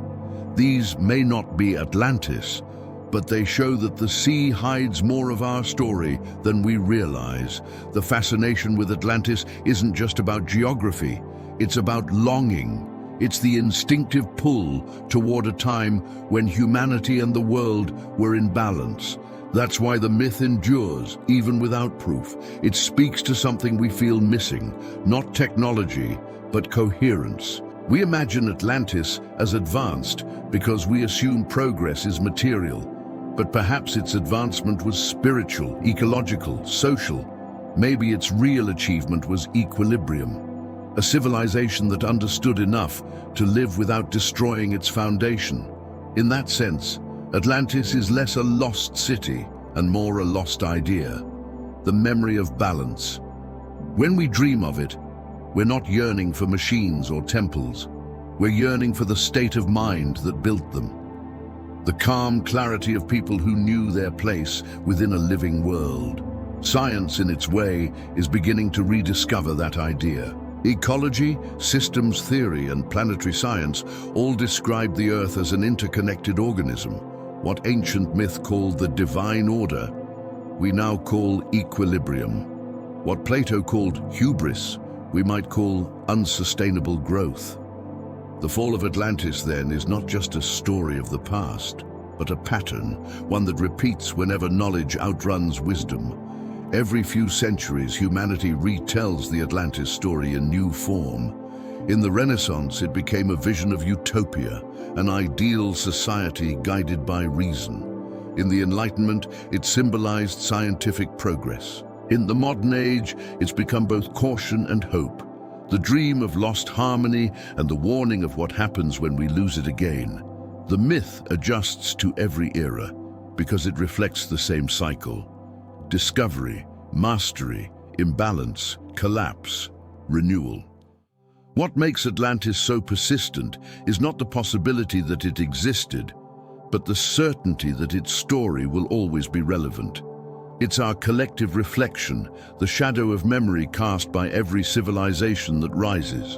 These may not be Atlantis, but they show that the sea hides more of our story than we realize. The fascination with Atlantis isn't just about geography, it's about longing. It's the instinctive pull toward a time when humanity and the world were in balance. That's why the myth endures, even without proof. It speaks to something we feel missing, not technology, but coherence. We imagine Atlantis as advanced because we assume progress is material. But perhaps its advancement was spiritual, ecological, social. Maybe its real achievement was equilibrium. A civilization that understood enough to live without destroying its foundation. In that sense, Atlantis is less a lost city and more a lost idea. The memory of balance. When we dream of it, we're not yearning for machines or temples. We're yearning for the state of mind that built them. The calm clarity of people who knew their place within a living world. Science, in its way, is beginning to rediscover that idea. Ecology, systems theory, and planetary science all describe the Earth as an interconnected organism. What ancient myth called the divine order, we now call equilibrium. What Plato called hubris, we might call unsustainable growth. The fall of Atlantis, then, is not just a story of the past, but a pattern, one that repeats whenever knowledge outruns wisdom. Every few centuries, humanity retells the Atlantis story in new form. In the Renaissance, it became a vision of utopia, an ideal society guided by reason. In the Enlightenment, it symbolized scientific progress. In the modern age, it's become both caution and hope, the dream of lost harmony and the warning of what happens when we lose it again. The myth adjusts to every era because it reflects the same cycle. Discovery, mastery, imbalance, collapse, renewal. What makes Atlantis so persistent is not the possibility that it existed, but the certainty that its story will always be relevant. It's our collective reflection, the shadow of memory cast by every civilization that rises.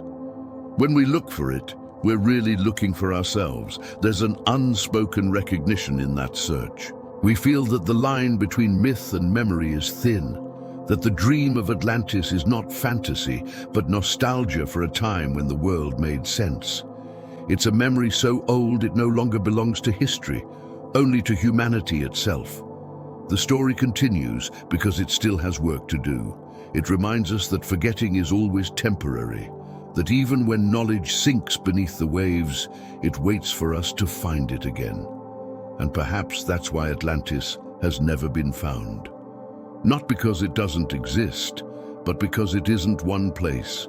When we look for it, we're really looking for ourselves. There's an unspoken recognition in that search. We feel that the line between myth and memory is thin, that the dream of Atlantis is not fantasy, but nostalgia for a time when the world made sense. It's a memory so old it no longer belongs to history, only to humanity itself. The story continues because it still has work to do. It reminds us that forgetting is always temporary. that even when knowledge sinks beneath the waves, it waits for us to find it again. And perhaps that's why Atlantis has never been found. Not because it doesn't exist, but because it isn't one place.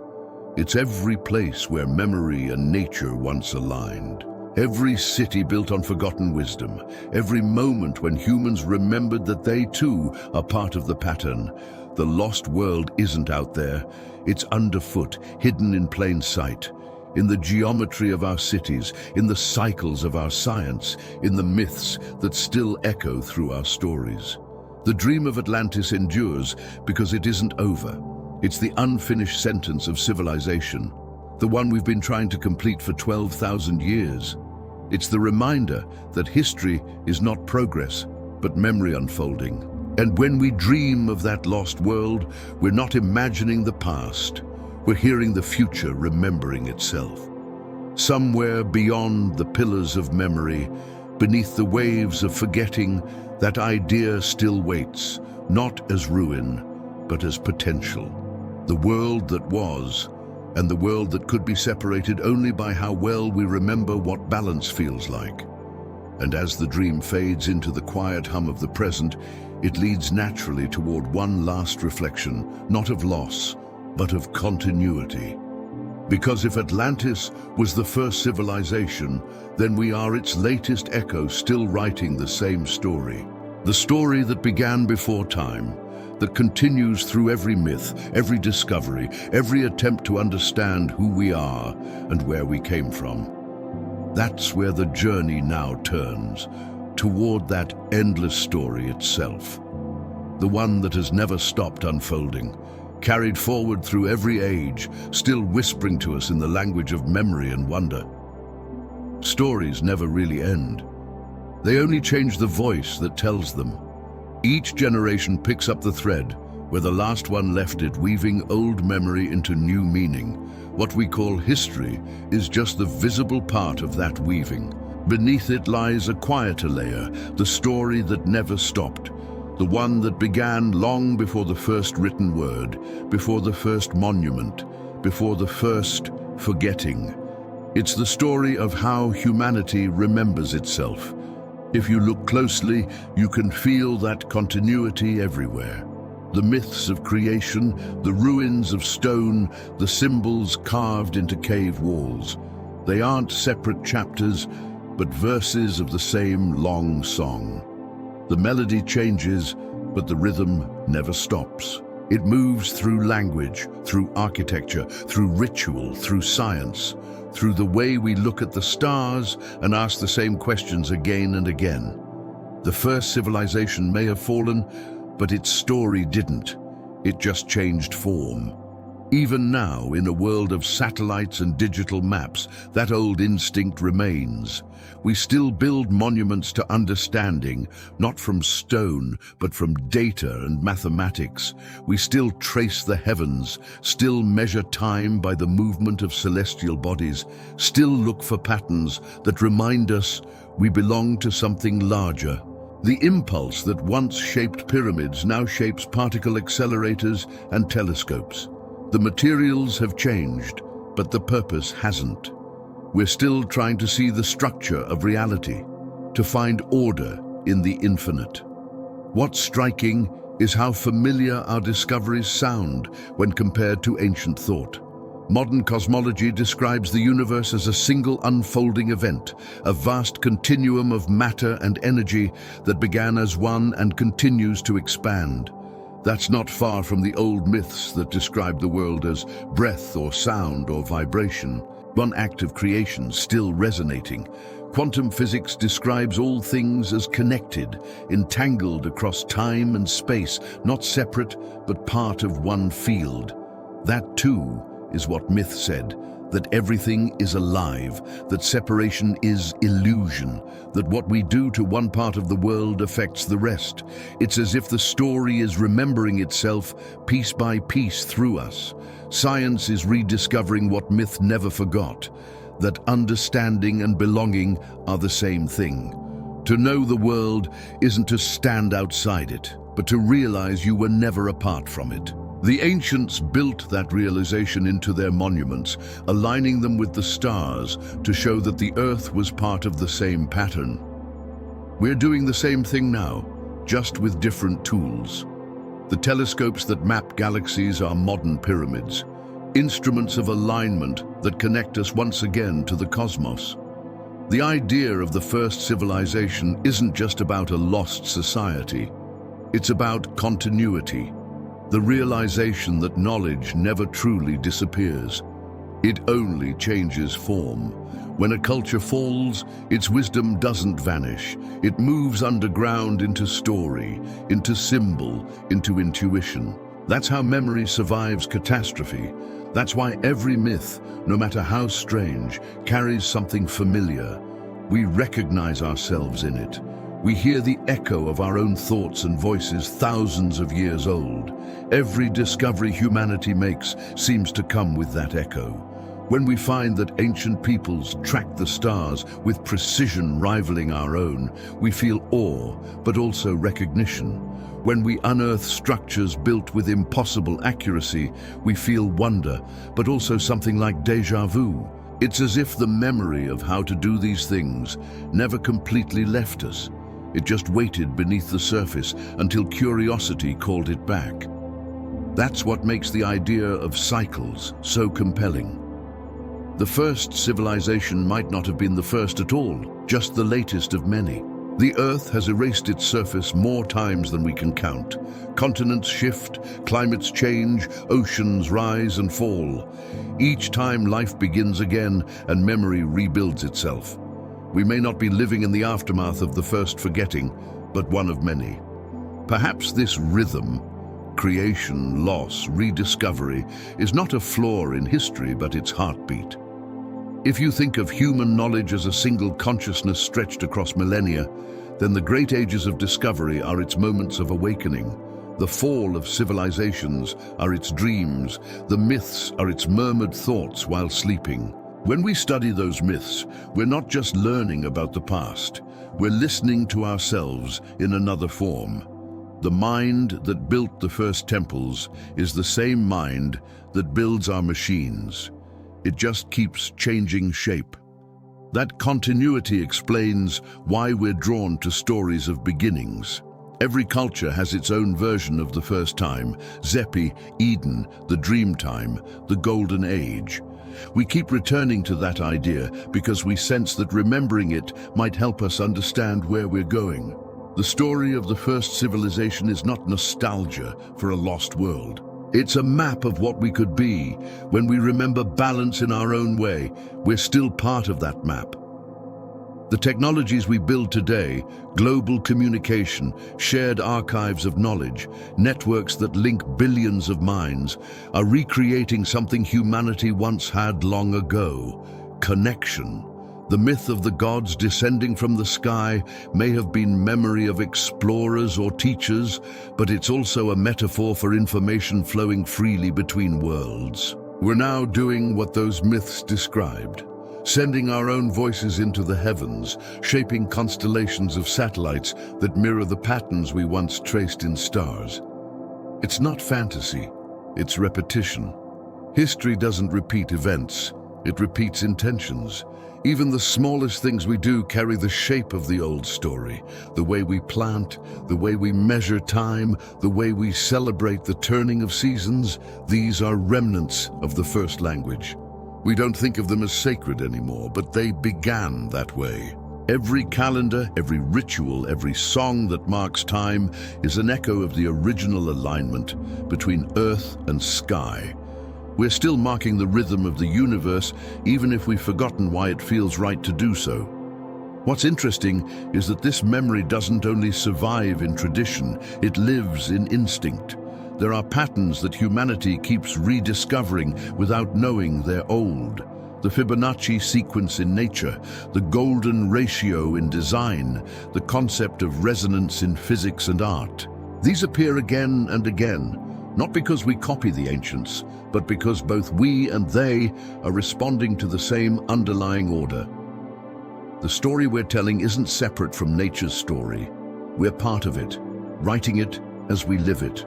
It's every place where memory and nature once aligned. Every city built on forgotten wisdom. Every moment when humans remembered that they too are part of the pattern. The lost world isn't out there. It's underfoot, hidden in plain sight. In the geometry of our cities, in the cycles of our science, in the myths that still echo through our stories. The dream of Atlantis endures because it isn't over. It's the unfinished sentence of civilization, the one we've been trying to complete for 12,000 years. It's the reminder that history is not progress, but memory unfolding. And when we dream of that lost world, we're not imagining the past. We're hearing the future remembering itself. Somewhere beyond the pillars of memory, beneath the waves of forgetting, that idea still waits, not as ruin, but as potential. The world that was, and the world that could be separated only by how well we remember what balance feels like. And as the dream fades into the quiet hum of the present, it leads naturally toward one last reflection, not of loss, but of continuity. Because if Atlantis was the first civilization, then we are its latest echo, still writing the same story. The story that began before time, that continues through every myth, every discovery, every attempt to understand who we are and where we came from. That's where the journey now turns, toward that endless story itself. The one that has never stopped unfolding, carried forward through every age, still whispering to us in the language of memory and wonder. Stories never really end. They only change the voice that tells them. Each generation picks up the thread where the last one left it, weaving old memory into new meaning. What we call history is just the visible part of that weaving. Beneath it lies a quieter layer, the story that never stopped. The one that began long before the first written word, before the first monument, before the first forgetting. It's the story of how humanity remembers itself. If you look closely, you can feel that continuity everywhere. The myths of creation, the ruins of stone, the symbols carved into cave walls. They aren't separate chapters, but verses of the same long song. The melody changes, but the rhythm never stops. It moves through language, through architecture, through ritual, through science, through the way we look at the stars and ask the same questions again and again. The first civilization may have fallen, but its story didn't. It just changed form. Even now, in a world of satellites and digital maps, that old instinct remains. We still build monuments to understanding, not from stone, but from data and mathematics. We still trace the heavens, still measure time by the movement of celestial bodies, still look for patterns that remind us we belong to something larger. The impulse that once shaped pyramids now shapes particle accelerators and telescopes. The materials have changed, but the purpose hasn't. We're still trying to see the structure of reality, to find order in the infinite. What's striking is how familiar our discoveries sound when compared to ancient thought. Modern cosmology describes the universe as a single unfolding event, a vast continuum of matter and energy that began as one and continues to expand. That's not far from the old myths that describe the world as breath or sound or vibration. One act of creation still resonating. Quantum physics describes all things as connected, entangled across time and space, not separate, but part of one field. That too is what myth said, that everything is alive, that separation is illusion, that what we do to one part of the world affects the rest. It's as if the story is remembering itself piece by piece through us. Science is rediscovering what myth never forgot, that understanding and belonging are the same thing. To know the world isn't to stand outside it, but to realize you were never apart from it. The ancients built that realization into their monuments, aligning them with the stars to show that the Earth was part of the same pattern. We're doing the same thing now, just with different tools. The telescopes that map galaxies are modern pyramids, instruments of alignment that connect us once again to the cosmos. The idea of the first civilization isn't just about a lost society. It's about continuity, the realization that knowledge never truly disappears. It only changes form. When a culture falls, its wisdom doesn't vanish. It moves underground into story, into symbol, into intuition. That's how memory survives catastrophe. That's why every myth, no matter how strange, carries something familiar. We recognize ourselves in it. We hear the echo of our own thoughts and voices thousands of years old. Every discovery humanity makes seems to come with that echo. When we find that ancient peoples tracked the stars with precision rivaling our own, we feel awe, but also recognition. When we unearth structures built with impossible accuracy, we feel wonder, but also something like déjà vu. It's as if the memory of how to do these things never completely left us. It just waited beneath the surface until curiosity called it back. That's what makes the idea of cycles so compelling. The first civilization might not have been the first at all, just the latest of many. The Earth has erased its surface more times than we can count. Continents shift, climates change, oceans rise and fall. Each time life begins again and memory rebuilds itself. We may not be living in the aftermath of the first forgetting, but one of many. Perhaps this rhythm, creation, loss, rediscovery, is not a flaw in history, but its heartbeat. If you think of human knowledge as a single consciousness stretched across millennia, then the great ages of discovery are its moments of awakening. The fall of civilizations are its dreams. The myths are its murmured thoughts while sleeping. When we study those myths, we're not just learning about the past. We're listening to ourselves in another form. The mind that built the first temples is the same mind that builds our machines. It just keeps changing shape. That continuity explains why we're drawn to stories of beginnings. Every culture has its own version of the first time: Zepi, Eden, the dream time, the golden age. We keep returning to that idea because we sense that remembering it might help us understand where we're going. The story of the first civilization is not nostalgia for a lost world. It's a map of what we could be. When we remember balance in our own way, we're still part of that map. The technologies we build today, global communication, shared archives of knowledge, networks that link billions of minds, are recreating something humanity once had long ago: connection. The myth of the gods descending from the sky may have been memory of explorers or teachers, but it's also a metaphor for information flowing freely between worlds. We're now doing what those myths described, sending our own voices into the heavens, shaping constellations of satellites that mirror the patterns we once traced in stars. It's not fantasy, it's repetition. History doesn't repeat events, it repeats intentions. Even the smallest things we do carry the shape of the old story. The way we plant, the way we measure time, the way we celebrate the turning of seasons, these are remnants of the first language. We don't think of them as sacred anymore, but they began that way. Every calendar, every ritual, every song that marks time is an echo of the original alignment between earth and sky. We're still marking the rhythm of the universe, even if we've forgotten why it feels right to do so. What's interesting is that this memory doesn't only survive in tradition, it lives in instinct. There are patterns that humanity keeps rediscovering without knowing they're old. The Fibonacci sequence in nature, the golden ratio in design, the concept of resonance in physics and art. These appear again and again, not because we copy the ancients, but because both we and they are responding to the same underlying order. The story we're telling isn't separate from nature's story. We're part of it, writing it as we live it.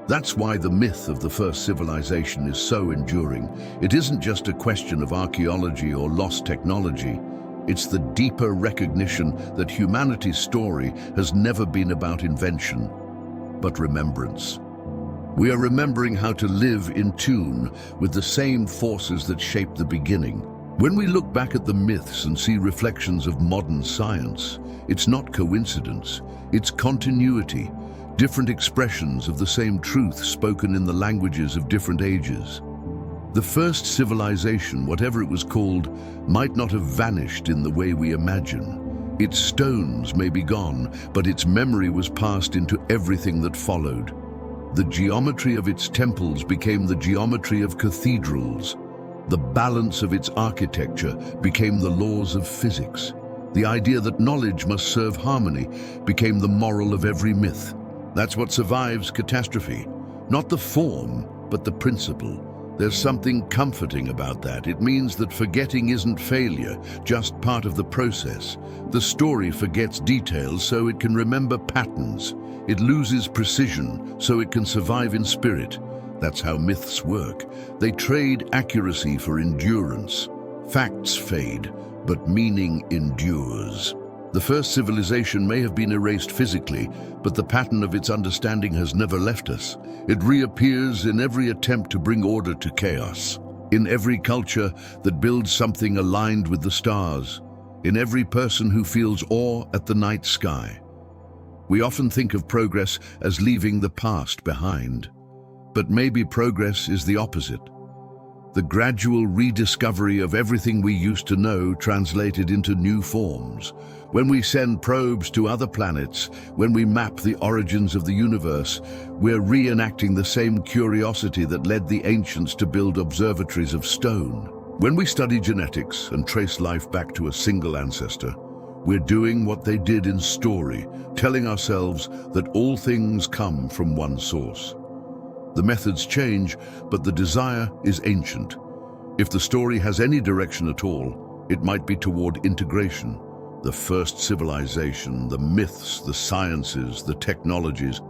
That's why the myth of the first civilization is so enduring. It isn't just a question of archaeology or lost technology. It's the deeper recognition that humanity's story has never been about invention, but remembrance. We are remembering how to live in tune with the same forces that shaped the beginning. When we look back at the myths and see reflections of modern science, it's not coincidence, it's continuity, different expressions of the same truth spoken in the languages of different ages. The first civilization, whatever it was called, might not have vanished in the way we imagine. Its stones may be gone, but its memory was passed into everything that followed. The geometry of its temples became the geometry of cathedrals. The balance of its architecture became the laws of physics. The idea that knowledge must serve harmony became the moral of every myth. That's what survives catastrophe. Not the form, but the principle. There's something comforting about that. It means that forgetting isn't failure, just part of the process. The story forgets details so it can remember patterns. It loses precision so it can survive in spirit. That's how myths work. They trade accuracy for endurance. Facts fade, but meaning endures. The first civilization may have been erased physically, but the pattern of its understanding has never left us. It reappears in every attempt to bring order to chaos, in every culture that builds something aligned with the stars, in every person who feels awe at the night sky. We often think of progress as leaving the past behind, but maybe progress is the opposite. The gradual rediscovery of everything we used to know translated into new forms. When we send probes to other planets, when we map the origins of the universe, we're reenacting the same curiosity that led the ancients to build observatories of stone. When we study genetics and trace life back to a single ancestor, we're doing what they did in story, telling ourselves that all things come from one source. The methods change, but the desire is ancient. If the story has any direction at all, it might be toward integration. The first civilization, the myths, the sciences, the technologies,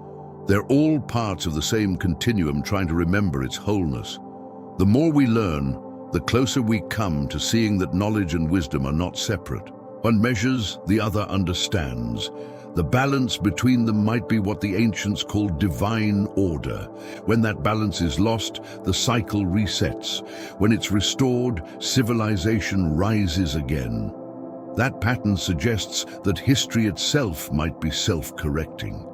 they're all parts of the same continuum trying to remember its wholeness. The more we learn, the closer we come to seeing that knowledge and wisdom are not separate. One measures, the other understands. The balance between them might be what the ancients called divine order. When that balance is lost, the cycle resets. When it's restored, civilization rises again. That pattern suggests that history itself might be self-correcting.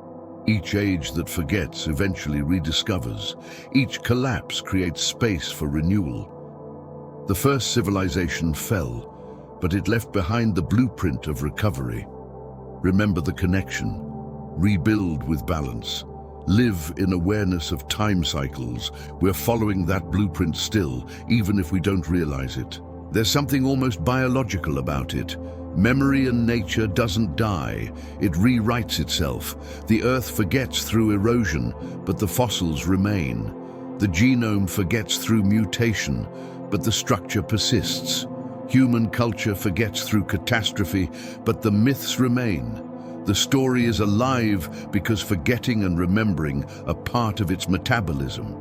Each age that forgets eventually rediscovers. Each collapse creates space for renewal. The first civilization fell, but it left behind the blueprint of recovery. Remember the connection. Rebuild with balance. Live in awareness of time cycles. We're following that blueprint still, even if we don't realize it. There's something almost biological about it. Memory in nature doesn't die. It rewrites itself. The Earth forgets through erosion, but the fossils remain. The genome forgets through mutation, but the structure persists. Human culture forgets through catastrophe, but the myths remain. The story is alive because forgetting and remembering are part of its metabolism.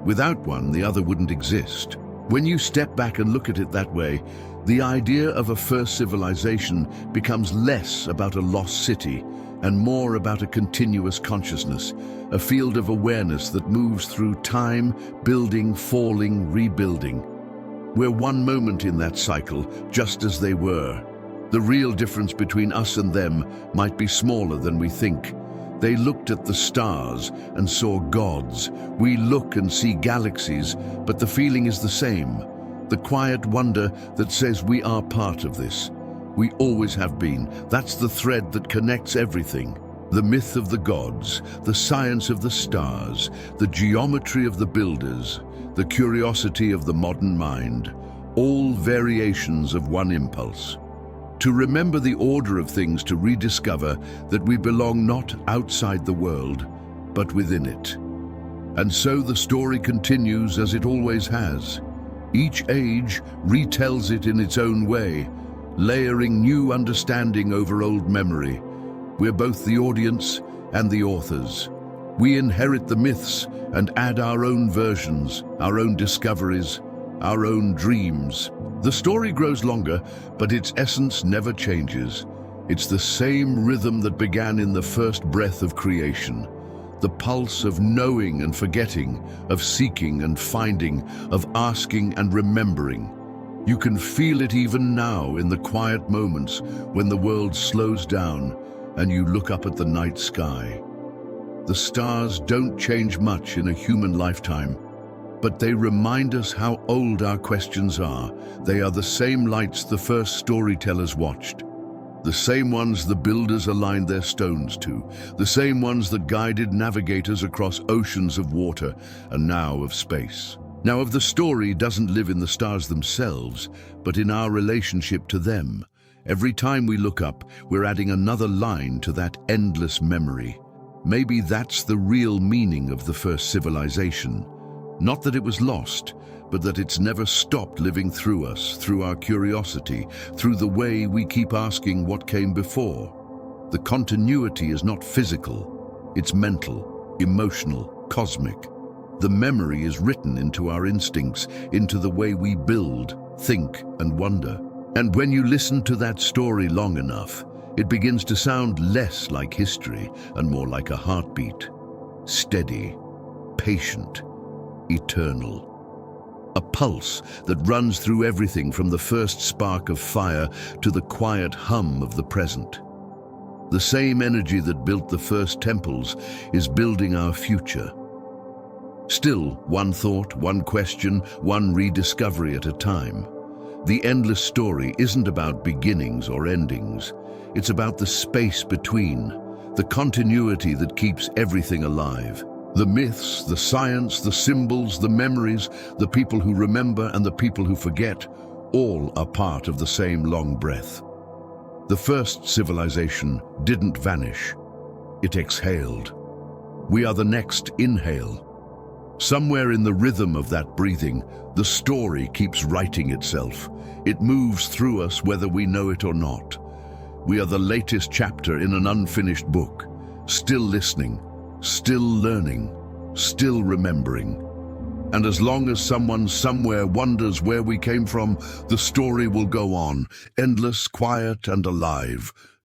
Without one, the other wouldn't exist. When you step back and look at it that way, the idea of a first civilization becomes less about a lost city and more about a continuous consciousness, a field of awareness that moves through time, building, falling, rebuilding. We're one moment in that cycle, just as they were. The real difference between us and them might be smaller than we think. They looked at the stars and saw gods. We look and see galaxies, but the feeling is the same. The quiet wonder that says we are part of this. We always have been. That's the thread that connects everything. The myth of the gods, the science of the stars, the geometry of the builders, the curiosity of the modern mind, all variations of one impulse. To remember the order of things, to rediscover that we belong not outside the world, but within it. And so the story continues as it always has. Each age retells it in its own way, layering new understanding over old memory. We're both the audience and the authors. We inherit the myths and add our own versions, our own discoveries, our own dreams. The story grows longer, but its essence never changes. It's the same rhythm that began in the first breath of creation. The pulse of knowing and forgetting, of seeking and finding, of asking and remembering. You can feel it even now in the quiet moments when the world slows down and you look up at the night sky. The stars don't change much in a human lifetime, but they remind us how old our questions are. They are the same lights the first storytellers watched, the same ones the builders aligned their stones to, the same ones that guided navigators across oceans of water and now of space. Now, the story doesn't live in the stars themselves, but in our relationship to them. Every time we look up, we're adding another line to that endless memory. Maybe that's the real meaning of the first civilization. Not that it was lost, but that it's never stopped living through us, through our curiosity, through the way we keep asking what came before. The continuity is not physical, it's mental, emotional, cosmic. The memory is written into our instincts, into the way we build, think, and wonder. And when you listen to that story long enough, it begins to sound less like history and more like a heartbeat. Steady, patient, eternal. A pulse that runs through everything from the first spark of fire to the quiet hum of the present. The same energy that built the first temples is building our future. Still, one thought, one question, one rediscovery at a time. The endless story isn't about beginnings or endings. It's about the space between, the continuity that keeps everything alive. The myths, the science, the symbols, the memories, the people who remember and the people who forget, all are part of the same long breath. The first civilization didn't vanish. It exhaled. We are the next inhale. Somewhere in the rhythm of that breathing, the story keeps writing itself. It moves through us whether we know it or not. We are the latest chapter in an unfinished book, still listening, still learning, still remembering. And as long as someone somewhere wonders where we came from, the story will go on, endless, quiet, and alive,